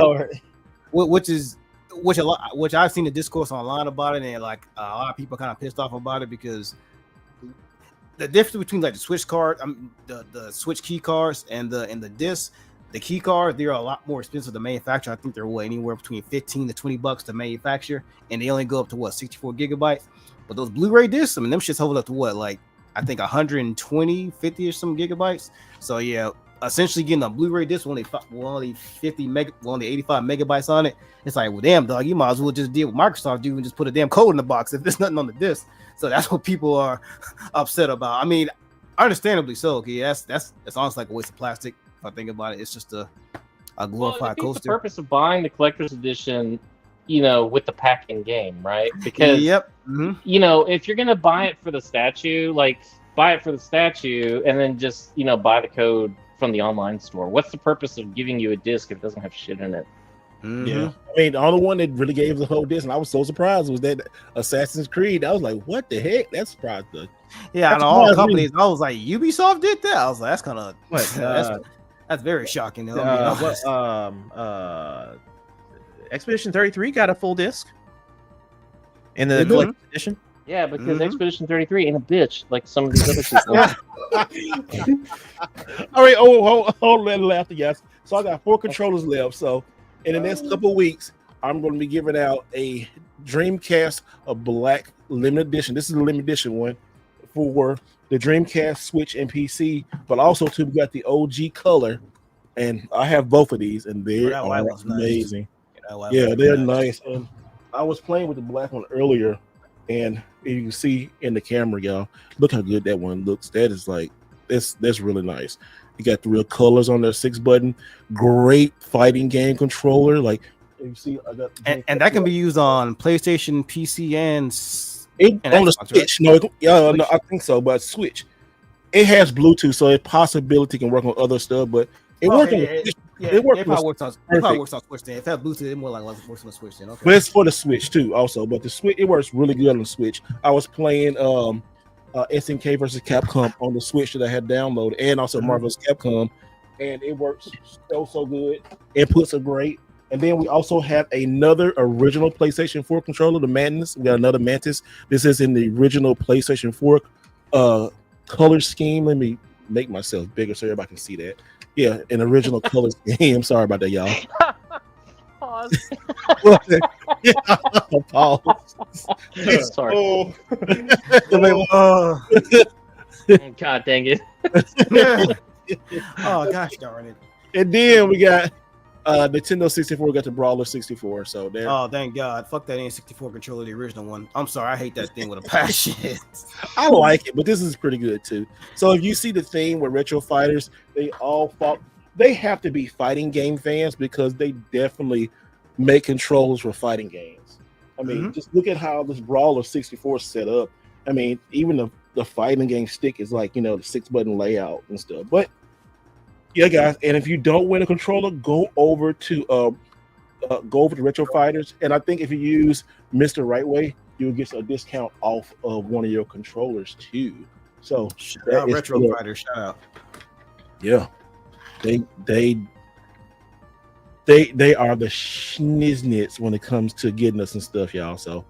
which I've seen the discourse online about it, and like a lot of people kind of pissed off about it because the difference between like the Switch card, the Switch key cards and the disc, the key cards, they're a lot more expensive to manufacture. I think they're anywhere between $15 to $20 to manufacture, and they only go up to 64 gigabytes. But those Blu-ray discs, them shits hold up to like I think 120, 50 or some gigabytes. So yeah. Essentially getting a Blu-ray disc only 85 megabytes on it. It's like, well, damn dog, you might as well just deal with Microsoft do and just put a damn code in the box if there's nothing on the disc. So that's what people are upset about. I mean, understandably so. Okay, that's honestly like a waste of plastic. If I think about it, it's just a glorified coaster. The purpose of buying the collector's edition, with the pack in game, right? Because if you're gonna buy it for the statue, like buy it for the statue and then just buy the code from the online store. What's the purpose of giving you a disc if it doesn't have shit in it? Yeah, I mean, the only one that really gave the whole disc, and I was so surprised, was that Assassin's Creed. I was like, "What the heck?" That surprised me. Yeah, and all companies. I was like, Ubisoft did that. I was like, that's kind of that's very shocking. Expedition 33 got a full disc in the collector's edition. Yeah, because Expedition 33 ain't a bitch like some of these other people. All right, hold on, after yes. So I got 4 controllers left. So in the next couple of weeks, I'm going to be giving out a Dreamcast, a black limited edition. This is the limited edition one for the Dreamcast, Switch, and PC. But also too, we got the OG color, and I have both of these, and they are amazing. Yeah, they're nice. And I was playing with the black one earlier. And you can see in the camera, y'all, look how good that one looks. That is like, that's really nice. You got the real colors on the 6-button. Great fighting game controller. Like you see, I got and that can be used on PlayStation, PC, and on the Switch. Right? No, I think so. But Switch, it has Bluetooth, so it possibility can work on other stuff. But it works on the Switch. It probably works on Switch then. If it has Bluetooth, it more like works on the Switch then. Okay. But it's for the Switch too, also. But the Switch, it works really good on the Switch. I was playing SNK versus Capcom on the Switch that I had downloaded, and also Marvel's Capcom, and it works so good. Inputs are great. And then we also have another original PlayStation 4 controller, the Madness. We got another Mantis. This is in the original PlayStation 4 color scheme. Let me make myself bigger so everybody can see that. Yeah, an original color scheme. Sorry about that, y'all. Pause. Pause. Sorry. God dang it. Oh gosh darn it. And then we got Nintendo 64. We got the Brawler 64. So there. Oh thank God. Fuck that N64 controller, the original one. I'm sorry, I hate that thing with a passion. I like it, but this is pretty good too. So if you see the theme with retro fighters, they have to be fighting game fans because they definitely make controllers for fighting games. I mean, just look at how this Brawler 64 is set up. I mean, even the fighting game stick is like, the 6-button layout and stuff. But yeah, guys, and if you don't win a controller, go over to Retro Fighters, and I think if you use Mr. Rightway, you'll get a discount off of one of your controllers too. So shout out Retro Fighters, shout out. Yeah, they are the schniznits when it comes to getting us and stuff, y'all. So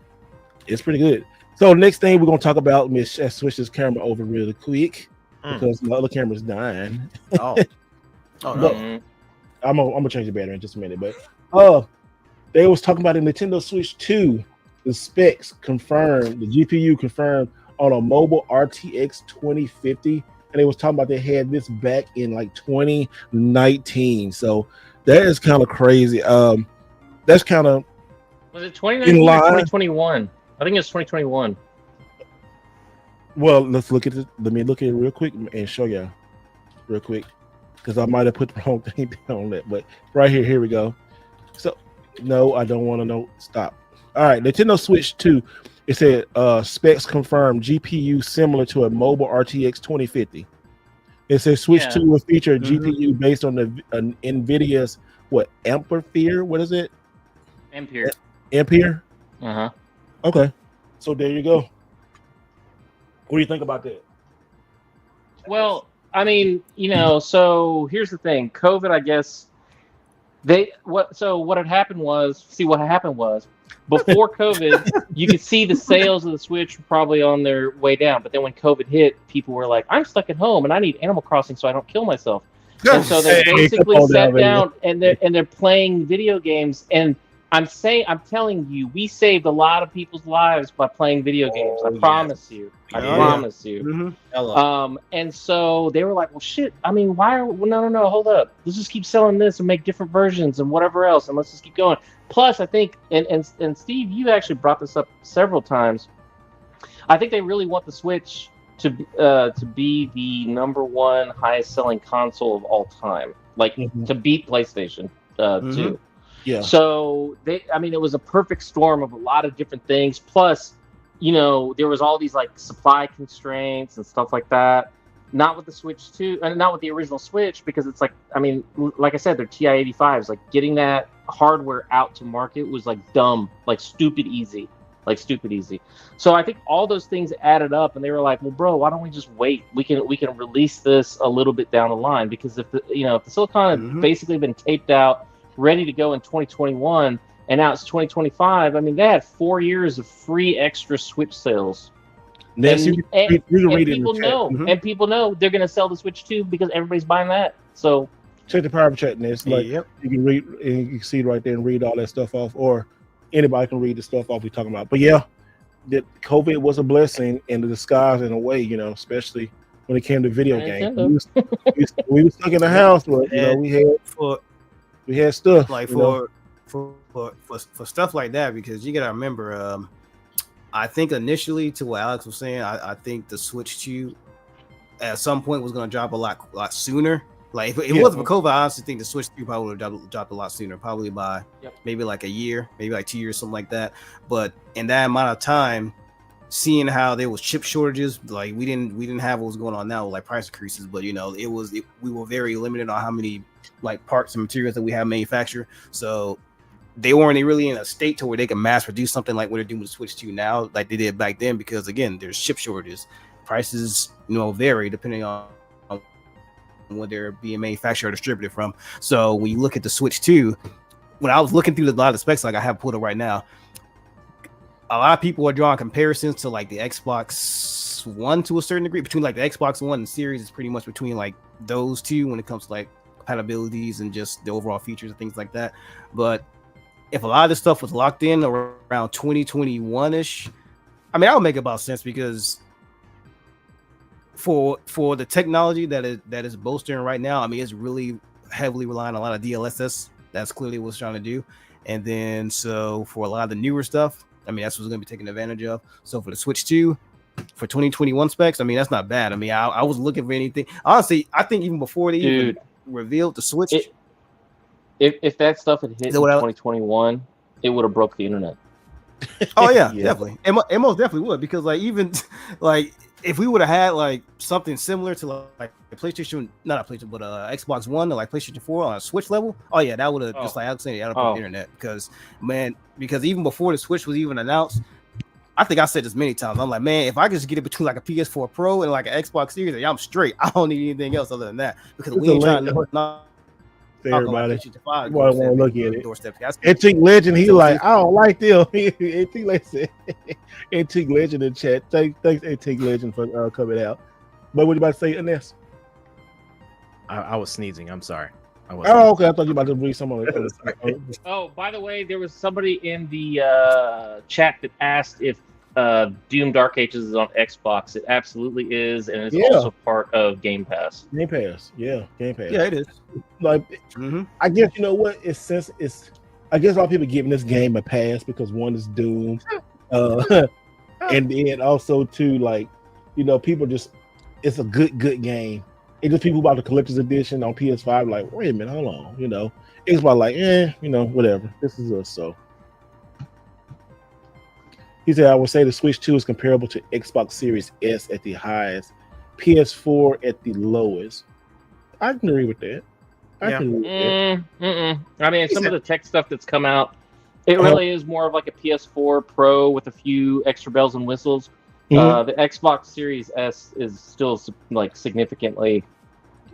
it's pretty good. So next thing we're gonna talk about, Miss, switch this camera over really quick because my other camera's dying. Oh no. But I'm gonna change the battery in just a minute. But they was talking about the Nintendo Switch 2, the specs confirmed, the GPU confirmed on a mobile RTX 2050, and they was talking about they had this back in like 2019. So that is kind of crazy. That's kind of was it 2019 or 2021? I think it's 2021. Well, let's look at it. Let me look at it real quick and show you real quick because I might have put the wrong thing down on that. But right here we go. So no, I don't want to know. Stop. All right, Nintendo Switch 2. It said specs confirmed, GPU similar to a mobile RTX 2050. It says Switch 2 will feature a GPU based on the NVIDIA's Ampere? What is it? Ampere. Uh-huh. Okay. So there you go. What do you think about that? Well, I mean, so here's the thing. COVID, I guess what had happened was before COVID, you could see the sales of the Switch were probably on their way down. But then when COVID hit, people were like, I'm stuck at home and I need Animal Crossing so I don't kill myself. And so they basically sat down and they're playing video games. And I'm telling you, we saved a lot of people's lives by playing video games. I promise you. And so they were like, well, shit. I mean, no, hold up. Let's just keep selling this and make different versions and whatever else. And let's just keep going. Plus, I think, and Steve, you actually brought this up several times. I think they really want the Switch to be the number one highest selling console of all time, like to beat PlayStation 2. Yeah. So it was a perfect storm of a lot of different things. Plus, there was all these like supply constraints and stuff like that. Not with the Switch 2, and not with the original Switch, because it's like, like I said, they're TI-85s. Like getting that hardware out to market was like dumb, like stupid easy. So I think all those things added up, and they were like, well, bro, why don't we just wait? We can release this a little bit down the line, because if the silicon had basically been taped out, ready to go in 2021, and now it's 2025. I mean, they had 4 years of free extra Switch sales. And people know they're going to sell the Switch 2 because everybody's buying that. So check the private chat, Ness. Like you can read, and you can see right there and read all that stuff off, or anybody can read the stuff off we're talking about. But yeah, that COVID was a blessing in the disguise in a way, especially when it came to video games. We were stuck in the house, but we had stuff like for stuff like that, because you gotta remember, I think initially, to what Alex was saying, I think the Switch 2 at some point was going to drop a lot sooner. Like if it wasn't for COVID, I honestly think the Switch 2 probably would have dropped a lot sooner, probably by maybe like a year, maybe like 2 years, something like that. But in that amount of time, seeing how there was chip shortages, like we didn't have what was going on now with like price increases, but we were very limited on how many like parts and materials that we have manufactured. So they weren't really in a state to where they can mass produce something like what they're doing with the Switch 2 now, like they did back then, because again, there's chip shortages. prices, vary depending on what they're being manufactured or distributed from. So when you look at the Switch 2, when I was looking through a lot of the specs, like I have pulled up right now, a lot of people are drawing comparisons to like the Xbox One to a certain degree. Between like the Xbox One and Series is pretty much between like those two when it comes to like compatibilities and just the overall features and things like that. But if a lot of this stuff was locked in around 2021-ish, I mean, that would make about sense, because for the technology that is bolstering right now, I mean, it's really heavily relying on a lot of DLSS. That's clearly what it's trying to do. And then so for a lot of the newer stuff, I mean, that's what's going to be taken advantage of. So for the Switch 2, for 2021 specs, I mean, that's not bad. I mean, I was looking for anything. Honestly, I think even before they even revealed the Switch, if that stuff had hit in 2021, it would have broke the internet. Oh yeah, definitely. It most definitely would, because like even like if we would have had like something similar to like a PlayStation, not a PlayStation, but Xbox One or like PlayStation 4 on a Switch level, oh yeah, that would have just like I was saying, that would have broke the internet. Because even before the Switch was even announced, I think I said this many times. I'm like, man, if I could just get it between like a PS4 Pro and like an Xbox Series, I'm straight. I don't need anything else other than that, because we ain't trying to everybody want to look at it. Antique Legend, he like, I don't like them. Antique Legend, Antique Legend in chat. Thanks Antique Legend for coming out. But what you about to say, Ines? I was sneezing. I'm sorry. Okay. I thought you were about to read some of it. Oh, by the way, there was somebody in the chat that asked if Doom Dark Ages is on Xbox. It absolutely is, and it's also part of Game Pass. Game Pass, Game Pass. Yeah, it is. Like, I guess you know what? I guess a lot of people giving this game a pass because one is Doom, and then also too, like, people just, it's a good game. It's just people about the collector's edition on PS5, like, wait a minute, hold on, it's about like, whatever. This is us, so. He said, I would say the Switch 2 is comparable to Xbox Series S at the highest, PS4 at the lowest. I can agree with that. I mean, some of the tech stuff that's come out, it really is more of like a PS4 Pro with a few extra bells and whistles. The Xbox Series S is still like significantly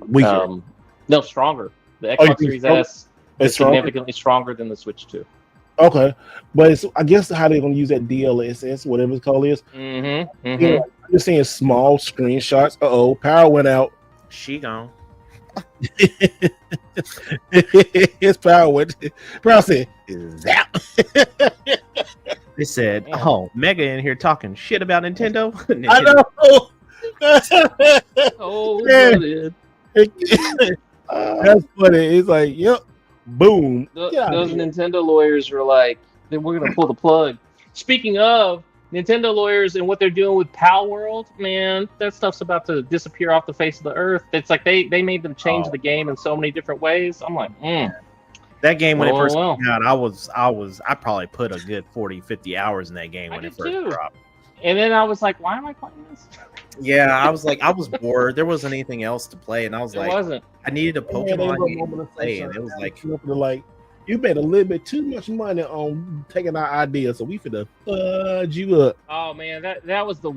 weaker. No, stronger. The Xbox Series S is significantly stronger than the Switch 2. Okay, but it's, I guess how they're gonna use that DLSS, whatever it's called is. Yeah, I'm just seeing small screenshots. Power went out. She gone. His power went. Power said, "Zap." They said, Mega in here talking shit about Nintendo. I know. That's funny. It's like, yep. Boom. Those Nintendo lawyers are like, we're going to pull the plug. Speaking of Nintendo lawyers and what they're doing with Pal World, man, that stuff's about to disappear off the face of the earth. It's like they made them change the game in so many different ways. I'm like, That game, when it first came out, I probably put a good 40, 50 hours in that game when it first dropped. And then I was like, why am I playing this? Yeah, I was like, I was bored. There wasn't anything else to play, and I was like, I needed a Pokemon game to play, and it was like, you made a little bit too much money on taking our ideas, so we finna fudge you up. Oh man, that was the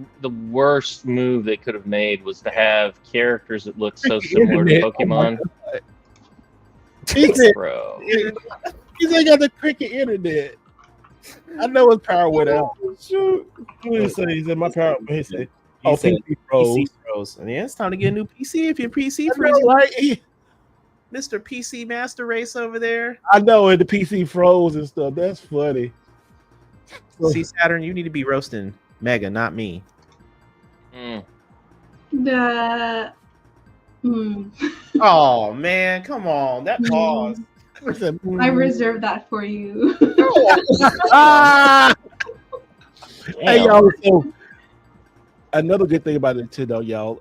worst move they could have made, was to have characters that look so similar to Pokemon. Bro, he's ain't got the cricket internet. I know his power went out. Shoot. What did he say? He said my power. He said, PC Pros. And yeah, it's time to get a new PC if you're PC froze. Right? Mr. PC Master Race over there. I know, and the PC froze and stuff. That's funny. See, Saturn, you need to be roasting Mega, not me. Oh man, come on. That pause. I reserve that for you. Hey y'all, so another good thing about Nintendo, y'all,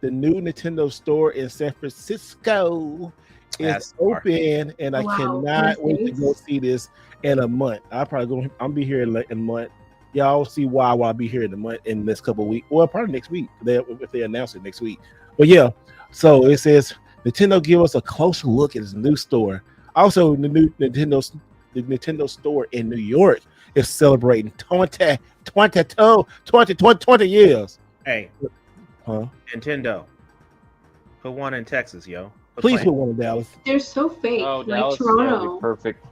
the new Nintendo store in San Francisco is open, and I cannot wait to go see this in a month. I'll be here in a month. Y'all see why I'll be here in a month, in this couple of weeks, or probably next week if they announce it next week. But yeah, so it says Nintendo give us a closer look at its new store. Also, the new Nintendo store in New York is celebrating 20 years. Hey, Huh? Nintendo. Put one in Texas, yo. Please put one in Dallas. They're so fake, Oh, like Dallas, Toronto. perfect.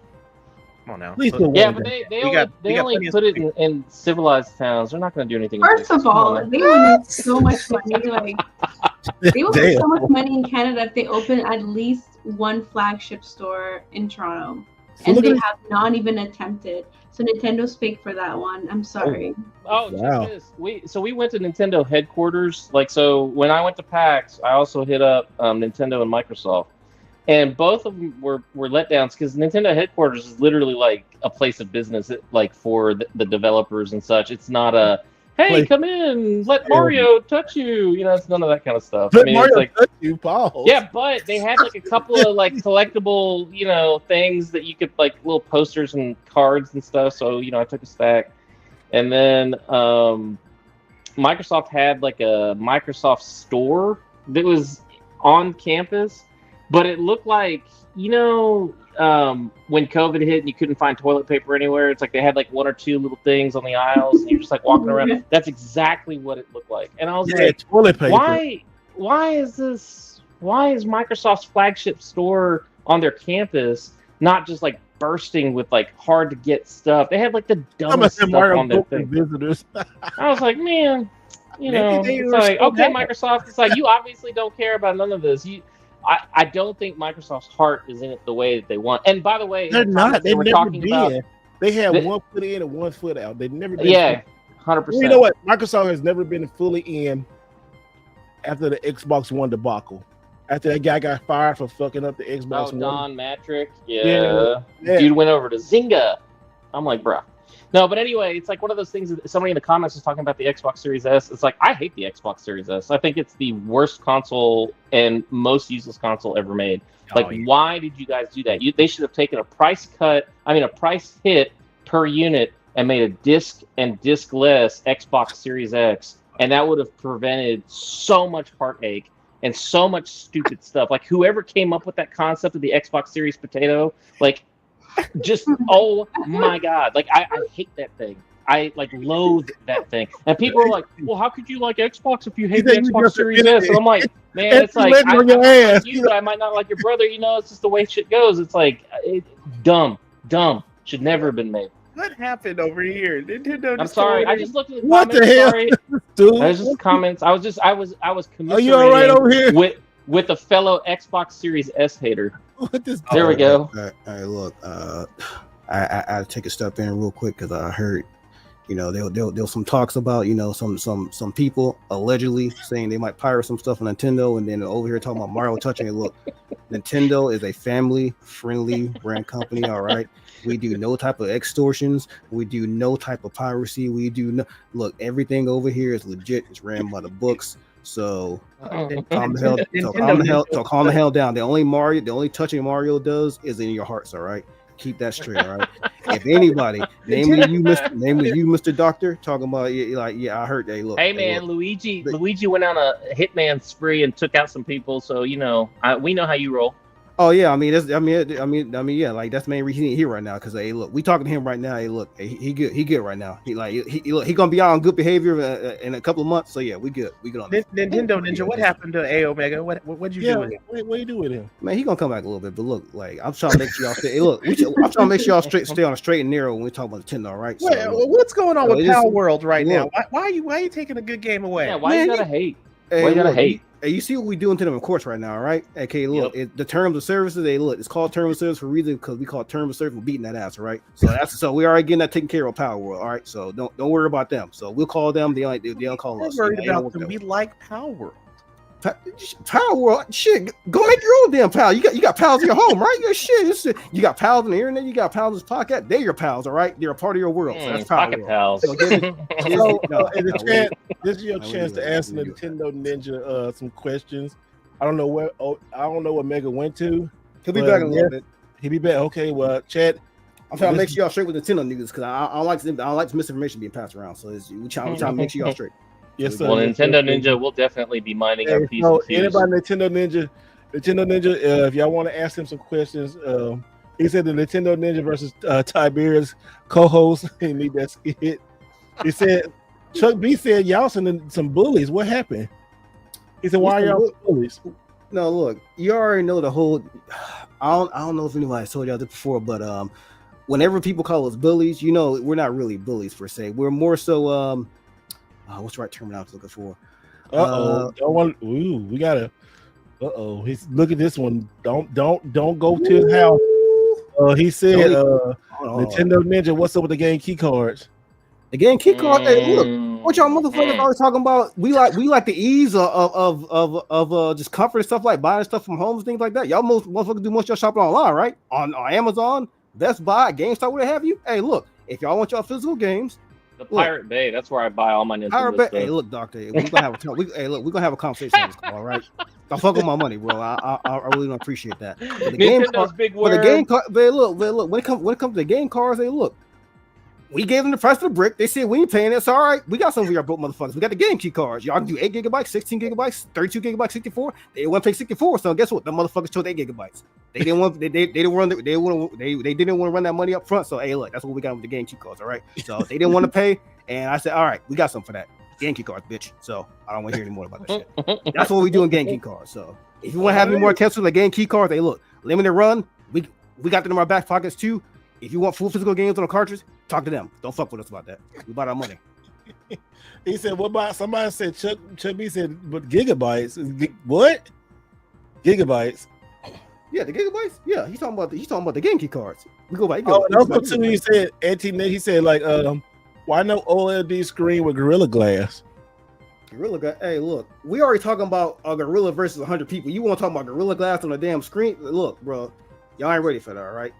Come on now. Please put one Yeah, in but Dallas. they We only got plenty of put it space. in civilized towns. They're not going to do anything. in First Texas. of Come on, all, man. they would need so much money. Like they would make Damn. so much money in Canada if they open at least one flagship store in Toronto, So and look they at have not even attempted. So Nintendo's fake for that one. I'm sorry. Oh, Wow. check this. We went to Nintendo headquarters. Like, so when I went to PAX, I also hit up Nintendo and Microsoft, and both of them were letdowns because Nintendo headquarters is literally like a place of business, like for the developers and such. It's not a hey, Place- come in, let Mario touch you. You know, it's none of that kind of stuff. Let I mean, Mario it's like touch you, Paul. yeah, but they had like a couple of like collectible, things that you could like little posters and cards and stuff. So I took a stack, and then Microsoft had like a Microsoft store that was on campus, but it looked like when COVID hit and you couldn't find toilet paper anywhere. It's like they had like one or two little things on the aisles, and you're just like walking around. That's exactly what it looked like, and I was like, toilet paper. why is Microsoft's flagship store on their campus not just like bursting with like hard to get stuff? They had like the dumbest stuff on their thing. Visitors. I was like, man, they it's were like, so okay, bad. Microsoft, it's like you obviously don't care about none of this. I don't think Microsoft's heart is in it the way that they want. And by the way, They're not. They were never talking about been. They had one foot in and one foot out. They've never been. 100%. You know what? Microsoft has never been fully in after the Xbox One debacle. After that guy got fired for fucking up the Xbox One. Don Matrick, Yeah. dude went over to Zynga. I'm like, bruh. No, but anyway, it's like one of those things that somebody in the comments was talking about the Xbox Series S. It's like, I hate the Xbox Series S. I think it's the worst console and most useless console ever made. Why did you guys do that? They should have taken a price hit per unit and made a disc and disc-less Xbox Series X, and that would have prevented so much heartache and so much stupid stuff. Like, whoever came up with that concept of the Xbox Series Potato, like, just oh my god, like I hate that thing. I like loathe that thing. And people are like, well, how could you like Xbox if you hate the Xbox Series S? And I'm like, man, it's like I like you, but I might not like your brother. It's just the way shit goes. It's like dumb, should never have been made. What happened over here? Nintendo. I'm sorry. I just looked at the What comments. the hell, Sorry. dude? That was just comments. I was commiserating Are you all right over here? with a fellow Xbox Series S hater. What this? There we go. All right, look, I take a step in real quick because I heard, there was some talks about, some people allegedly saying they might pirate some stuff on Nintendo, and then over here talking about Mario touching it. Look, Nintendo is a family-friendly brand company. All right, we do no type of extortions. We do no type of piracy. We do no look. Everything over here is legit. It's ran by the books. So calm the hell down. The only touching Mario does is in your hearts. All right, keep that straight. All right. If anybody, namely you, Mr. Doctor, talking about I heard. Hey, look. Hey man, look. Luigi went on a hitman spree and took out some people. So we know how you roll. Oh yeah, yeah, like that's the main reason he's here right now. Because hey, look, we talking to him right now. Hey, look, he good right now. He gonna be on good behavior in a couple of months. So yeah, we good on that. Nintendo Ninja. What happened to A Omega? What'd you do with him? What you do with him? Man, he gonna come back a little bit. But look, like I'm trying to make sure y'all stay. Hey, look, I'm trying to make sure y'all stay on a straight and narrow when we talk about Nintendo, right? So, what's going on with Power World right look, now? Why are you taking a good game away? Yeah, why you gotta hate? Hey, why you gotta hate? Hey, you see what we doing to them in courts right now, right? Okay, look, the terms of services. They look, it's called terms of service for a reason because we call it terms of service for beating that ass, right? So we are getting that taken care of. Power World, all right. So don't worry about them. So we'll call them. They don't call us. I'm worried about them. We like Power World. Power World, shit. Go make your own damn pal. You got pals in your home, right? Your shit. You got pals on the internet. You got pals in this podcast. They're your pals, all right. They're a part of your world. So that's Power Pocket World. pals. So this is your chance to ask Nintendo Ninja some questions. I don't know what Mega went to. He'll be back in a little bit. He'll be back. Okay, well, Chad. I'm trying to make sure y'all straight with Nintendo niggas because I don't like misinformation being passed around. So we trying to make sure y'all straight. Yes, sir. Well, Nintendo Ninja will definitely be minding our P's and Q's. Anybody Nintendo Ninja, if y'all want to ask him some questions, he said the Nintendo Ninja versus Tiberius co-host. He need that skit. He said Chuck B said y'all some bullies. What happened? He said, "Why are y'all bullies?" No, look, you already know the whole. I don't know if anybody told y'all this before, but whenever people call us bullies, you know, we're not really bullies per se. We're more so what's the right term I was looking for? We gotta. He's look at this one. Don't go to his house. He said, Nintendo Ninja, what's up with the game key cards? The game key card. Hey, look, what y'all motherfuckers always talking about? We like the ease of just comfort and stuff like buying stuff from home and things like that. Y'all motherfuckers do most of your shopping online, right? On Amazon, Best Buy, GameStop, what have you. Hey, look, if y'all want y'all physical games, the Pirate Bay. That's where I buy all my Nintendo Pirate Bay. stuff. Hey, look, Doctor, we're gonna have we're gonna have a conversation on this call, all right? Don't fuck with my money, bro. I really don't appreciate that. But the Nintendo's big word. But the game card, look, when it comes to the game cards, hey, look. We gave them the price of the brick. They said we ain't paying it. It's all right. We got some of your broke motherfuckers. We got the game key cards. Y'all can do 8 gigabytes, 16 gigabytes, 32 gigabytes, 64. They didn't want to pay 64. So guess what? The motherfuckers chose 8 gigabytes. They didn't want. They didn't want to run that money up front. So hey, look, that's what we got with the game key cards. All right. So they didn't want to pay, and I said, all right, we got something for that. Game key cards, bitch. So I don't want to hear any more about that shit. That's what we do in game key cards. So if you want to have any more accounts with the game key cards, hey, look, limited run. We got them in our back pockets too. If you want full physical games on a cartridge, talk to them. Don't fuck with us about that. We bought our money. He said, "What about?" Somebody said, Chuck B said, "But gigabytes? What? Gigabytes? Yeah, the gigabytes. Yeah, he's talking about the game key cards. We go by. Also too, he said, he said, like, why no OLED screen with Gorilla Glass? Gorilla Glass. Hey, look, we already talking about a Gorilla versus 100 people. You want to talk about Gorilla Glass on a damn screen? Look, bro, y'all ain't ready for that, all right?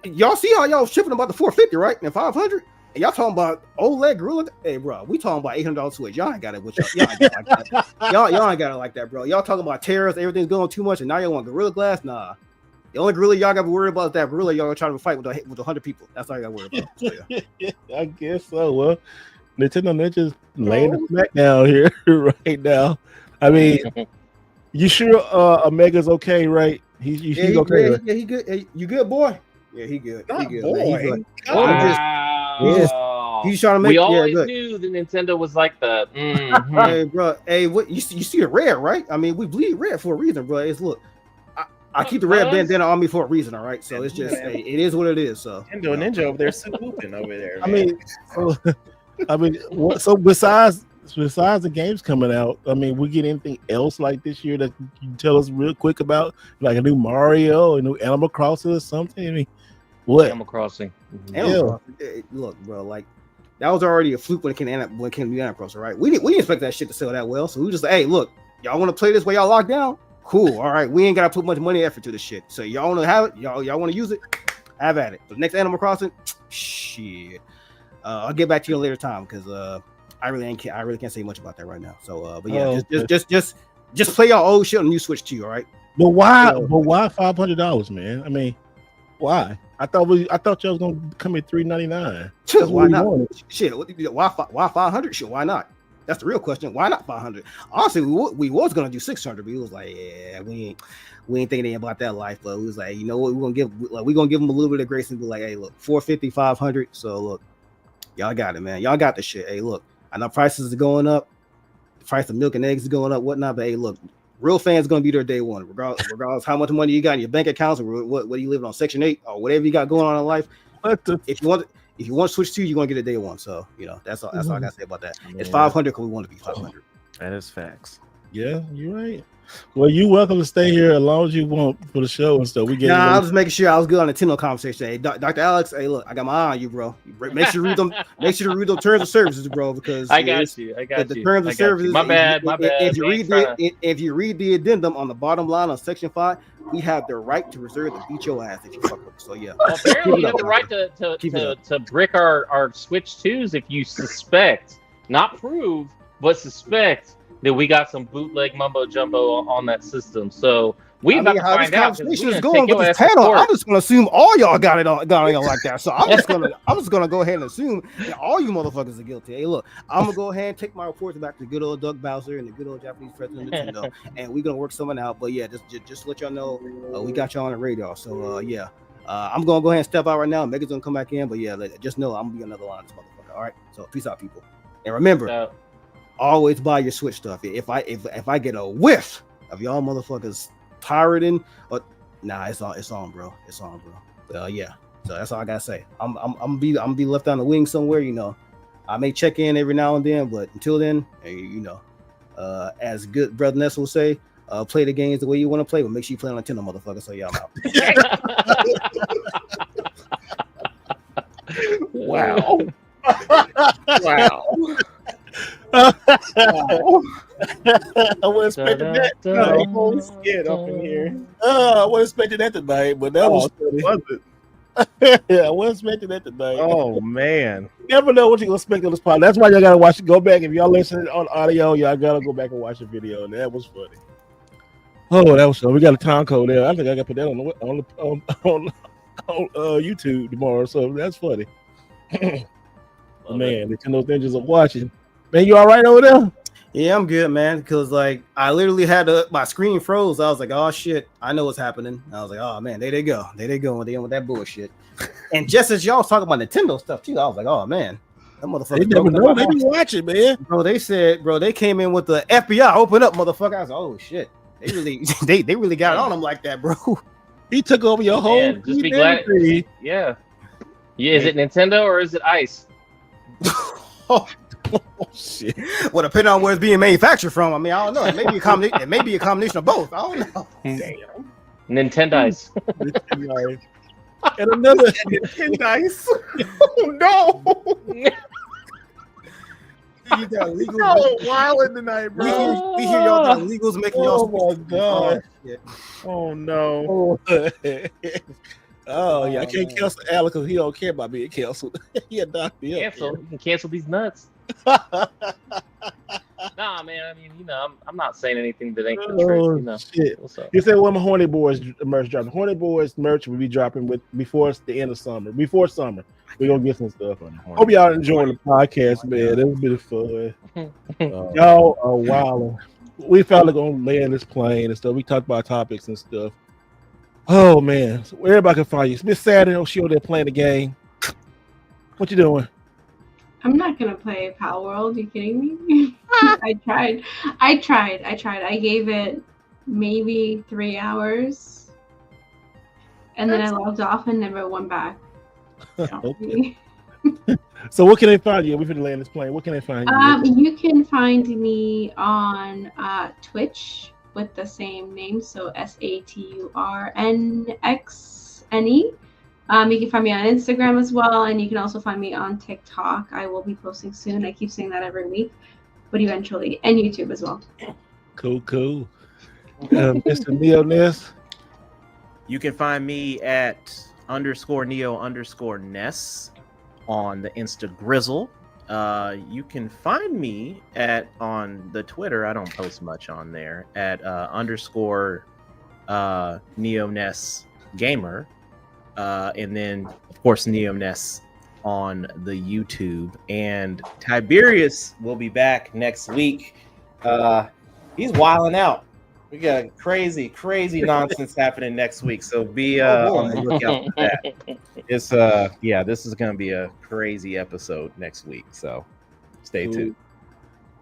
Y'all see how y'all shipping about the 450, right? And 500, and y'all talking about OLED Gorilla. Hey, bro, we talking about $800 Switch. Y'all ain't got it with y'all. Y'all ain't got it like that. Y'all ain't got it like that, bro. Y'all talking about tariffs, everything's going too much, and now y'all want Gorilla Glass? Nah. The only Gorilla y'all got to worry about is that Gorilla y'all trying to fight with 100 people. That's all you got to worry about. So, yeah. I guess so. Well, Nintendo Ninja's laying the smack down here right now. I mean, you sure Omega's okay, right? He's okay. Yeah, he good. Hey, you good, boy? Yeah, he good. Not he good. boy. Wow. He's trying to make. We always good. knew that Nintendo was like the. Hey, bro. Hey, what you see the red, right? I mean, we bleed red for a reason, bro. It's look. I keep the red bandana on me for a reason, all right. So it's just, hey, it is what it is. So Nintendo Ninja over there, whooping over there. Man. So besides the games coming out, I mean, we get anything else like this year that you can tell us real quick about, like a new Mario, a new Animal Crossing or something? I mean, what? Animal Crossing. Animal Crossing. Look, bro, like that was already a fluke when it came to Animal Crossing, right? We didn't expect that shit to sell that well, so we just like, hey, look, y'all want to play this while y'all locked down? Cool. All right, we ain't gotta put much money and effort to this shit. So y'all want to have it? Y'all want to use it? Have at it. The next Animal Crossing, shit. I'll get back to you a later time because I really can't say much about that right now. So, but yeah, just play y'all old shit on new Switch too. All right. But why? But why $500, man? I mean, why? I thought y'all was gonna come at $399. Why not? Shit. Why 500? Shit. Why not? That's the real question. Why not 500? Honestly, we was gonna do 600, but we was like, yeah, we ain't thinking about that life. But we was like, you know what, we're gonna give them a little bit of grace and be like, hey, look, 450, 500. So look, y'all got it, man. Y'all got the shit. Hey, look, I know prices are going up, the price of milk and eggs is going up, whatnot. But hey, look, real fans gonna be there day one, regardless how much money you got in your bank accounts or what you living on Section 8 or whatever you got going on in life. If you want to switch to, you're gonna get it day one. So you know that's all I gotta say about that. It's 500 because we want to be 500. That is facts. Yeah, you're right. Well, you're welcome to stay here as long as you want for the show and stuff. I was just making sure I was good on the Nintendo conversation. Hey, Dr. Alex, hey, look, I got my eye on you, bro. Make sure you read them. Make sure to read those terms of services, bro, because I got you. The terms of services. My bad. If you read the addendum on the bottom line on Section 5, we have the right to reserve to beat your ass if you fuck with us. So yeah. Well, apparently, you have the right to brick our Switch 2s if you suspect, not prove, but suspect that we got some bootleg mumbo jumbo on that system. So we about to find out. Conversation is going with this panel. I'm just gonna assume all y'all got it on like that. So I'm just gonna go ahead and assume that all you motherfuckers are guilty. Hey, look, I'm gonna go ahead and take my reports back to good old Doug Bowser and the good old Japanese president of Nintendo, and we're gonna work something out. But yeah, just let y'all know we got y'all on the radar. So yeah, I'm gonna go ahead and step out right now. Megan's gonna come back in, but yeah, just know I'm gonna be another line, this motherfucker. All right, so peace out, people, and remember. always buy your Switch stuff. If I get a whiff of y'all motherfuckers pirating, nah, it's on, bro. It's on, bro. Yeah. So that's all I gotta say. I'm be left on the wing somewhere, you know. I may check in every now and then, but until then, you know, as good brother Ness will say, play the games the way you want to play, but make sure you play on Nintendo, motherfucker. So yeah, I'm out. Wow. Wow. I wasn't expecting that. I'm scared up in here. I wasn't expecting that tonight, but that was funny. Was it? Yeah, I wasn't expecting that tonight. Oh man. You never know what you're gonna expect on this podcast. That's why y'all gotta watch it. Go back if y'all listening on audio. Y'all gotta go back and watch the video. And that was funny. Oh, that was fun. We got a time code there. I think I gotta put that on YouTube tomorrow. So that's funny. Man, Nintendo Ninjas are watching. Man, you all right over there? Yeah, I'm good, man. Because like I literally had my screen froze. I was like, oh shit, I know what's happening. I was like, oh man, there they go with that bullshit. And just as y'all was talking about Nintendo stuff too, I was like, oh man, that motherfucker. They never know. They be watching, man. Bro, they said, they came in with the FBI. Open up, motherfucker. I was like, oh shit, they really, they really got on him like that, bro. He took over your whole. Man, just be glad. Yeah. Is it Nintendo or is it Ice? Oh shit! Well, depending on where it's being manufactured from, I mean, I don't know. It may be a combination. It may be a combination of both. I don't know. Damn. Nintendo. And another Nintendo. Oh no! You got legal. Wilding tonight, bro. We hear y'all got illegals making y'all. Oh my god! Oh no! Oh yeah, I can't cancel Alex because he don't care about being canceled. He a doctor. Cancel. You can cancel these nuts. Nah, man. I mean, you know, I'm not saying anything that ain't the truth. You know. Shit. What's up? You said when my Horny Boys merch dropping. Horny Boys merch will be dropping before the end of summer. Before summer, we're gonna get some stuff on it. Hope y'all enjoying the podcast, man. It was a bit of fun. Y'all are wild. We finally gonna land this plane and stuff. We talked about topics and stuff. Oh man, so everybody can find you. It's Miss Saturday. She over there playing the game. What you doing? I'm not gonna play Pal World. You kidding me? I tried. I gave it maybe 3 hours, and then I logged off and never went back. Okay. So what can they find you? We're gonna land this plane. What can they find you? You can find me on Twitch with the same name, so SATURNXNE. You can find me on Instagram as well, and you can also find me on TikTok. I will be posting soon. I keep saying that every week, but eventually, and YouTube as well. Cool. Mr. Neo Ness. You can find me at _Neo_Ness on the Insta Grizzle. You can find me on the Twitter. I don't post much on there at _NeoNess Gamer. And then of course NeoNess on the YouTube. And Tiberius will be back next week. He's wilding out. We got crazy nonsense happening next week. So be on the lookout for that. It's this is gonna be a crazy episode next week. So stay tuned.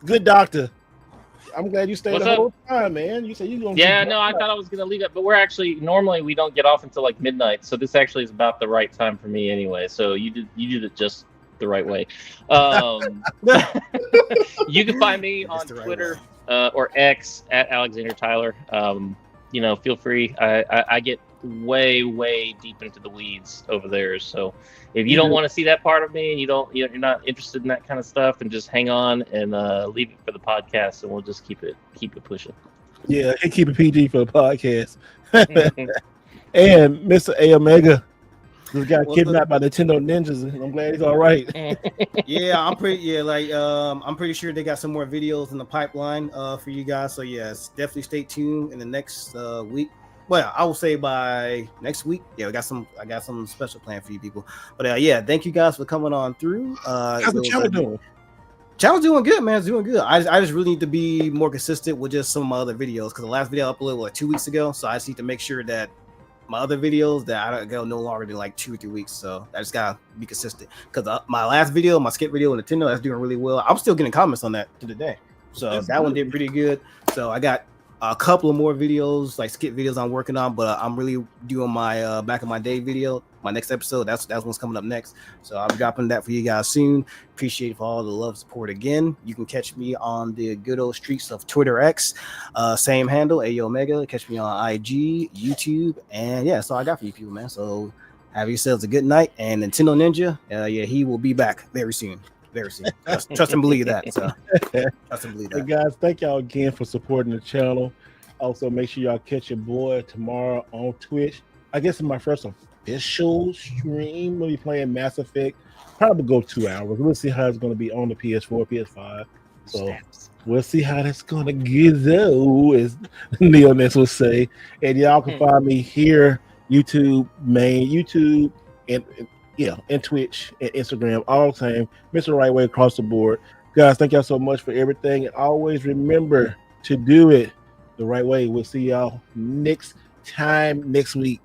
Good doctor. I'm glad you stayed What's the up? whole time, man. You said you gonna. Yeah, no, I thought I was gonna leave it, but we're actually normally we don't get off until like midnight, so this actually is about the right time for me anyway. So you did it just the right way. You can find me on Twitter or X at Alexander Tyler. You know, feel free. I get way deep into the weeds over there. So if you don't want to see that part of me and you're not interested in that kind of stuff, and just hang on and leave it for the podcast, and we'll just keep it pushing. Yeah, and keep it PG for the podcast. And Mr. A Omega, this guy kidnapped by Nintendo Ninjas. I'm glad he's all right. I'm pretty sure they got some more videos in the pipeline for you guys. So yes, definitely stay tuned in the next week. Well, I will say by next week. Yeah, I got some special plan for you people. But thank you guys for coming on through. How's the channel doing? Channel's doing good, man. It's doing good. I just really need to be more consistent with just some of my other videos, because the last video I uploaded was 2 weeks ago. So I just need to make sure that my other videos that I don't go no longer than like 2 or 3 weeks. So I just gotta be consistent. Because my last video, my skip video on Nintendo, that's doing really well. I'm still getting comments on that to the day. So That's that one good. did pretty good. So I got a couple of more videos, like skip videos I'm working on, but I'm really doing my back of my day video, my next episode. That's what's coming up next. So I'll be dropping that for you guys soon. Appreciate it for all the love support again. You can catch me on the good old streets of Twitter X, same handle, Omega. Catch me on IG, YouTube, and yeah, that's all I got for you people, man. So have yourselves a good night. And Nintendo Ninja, yeah, he will be back very soon. Very soon. Trust and believe that. So trust and believe Hey that. guys, thank y'all again for supporting the channel. Also, make sure y'all catch your boy tomorrow on Twitch. I guess it's my first official stream. We'll be playing Mass Effect. Probably go 2 hours. We'll see how it's going to be on the PS4, PS5. So we'll see how that's going to go, as Neoness will say. And y'all can find me here, YouTube, and Twitch and Instagram, all the same. Mr. Right Way across the board. Guys, thank y'all so much for everything. And always remember to do it the right way. We'll see y'all next time next week.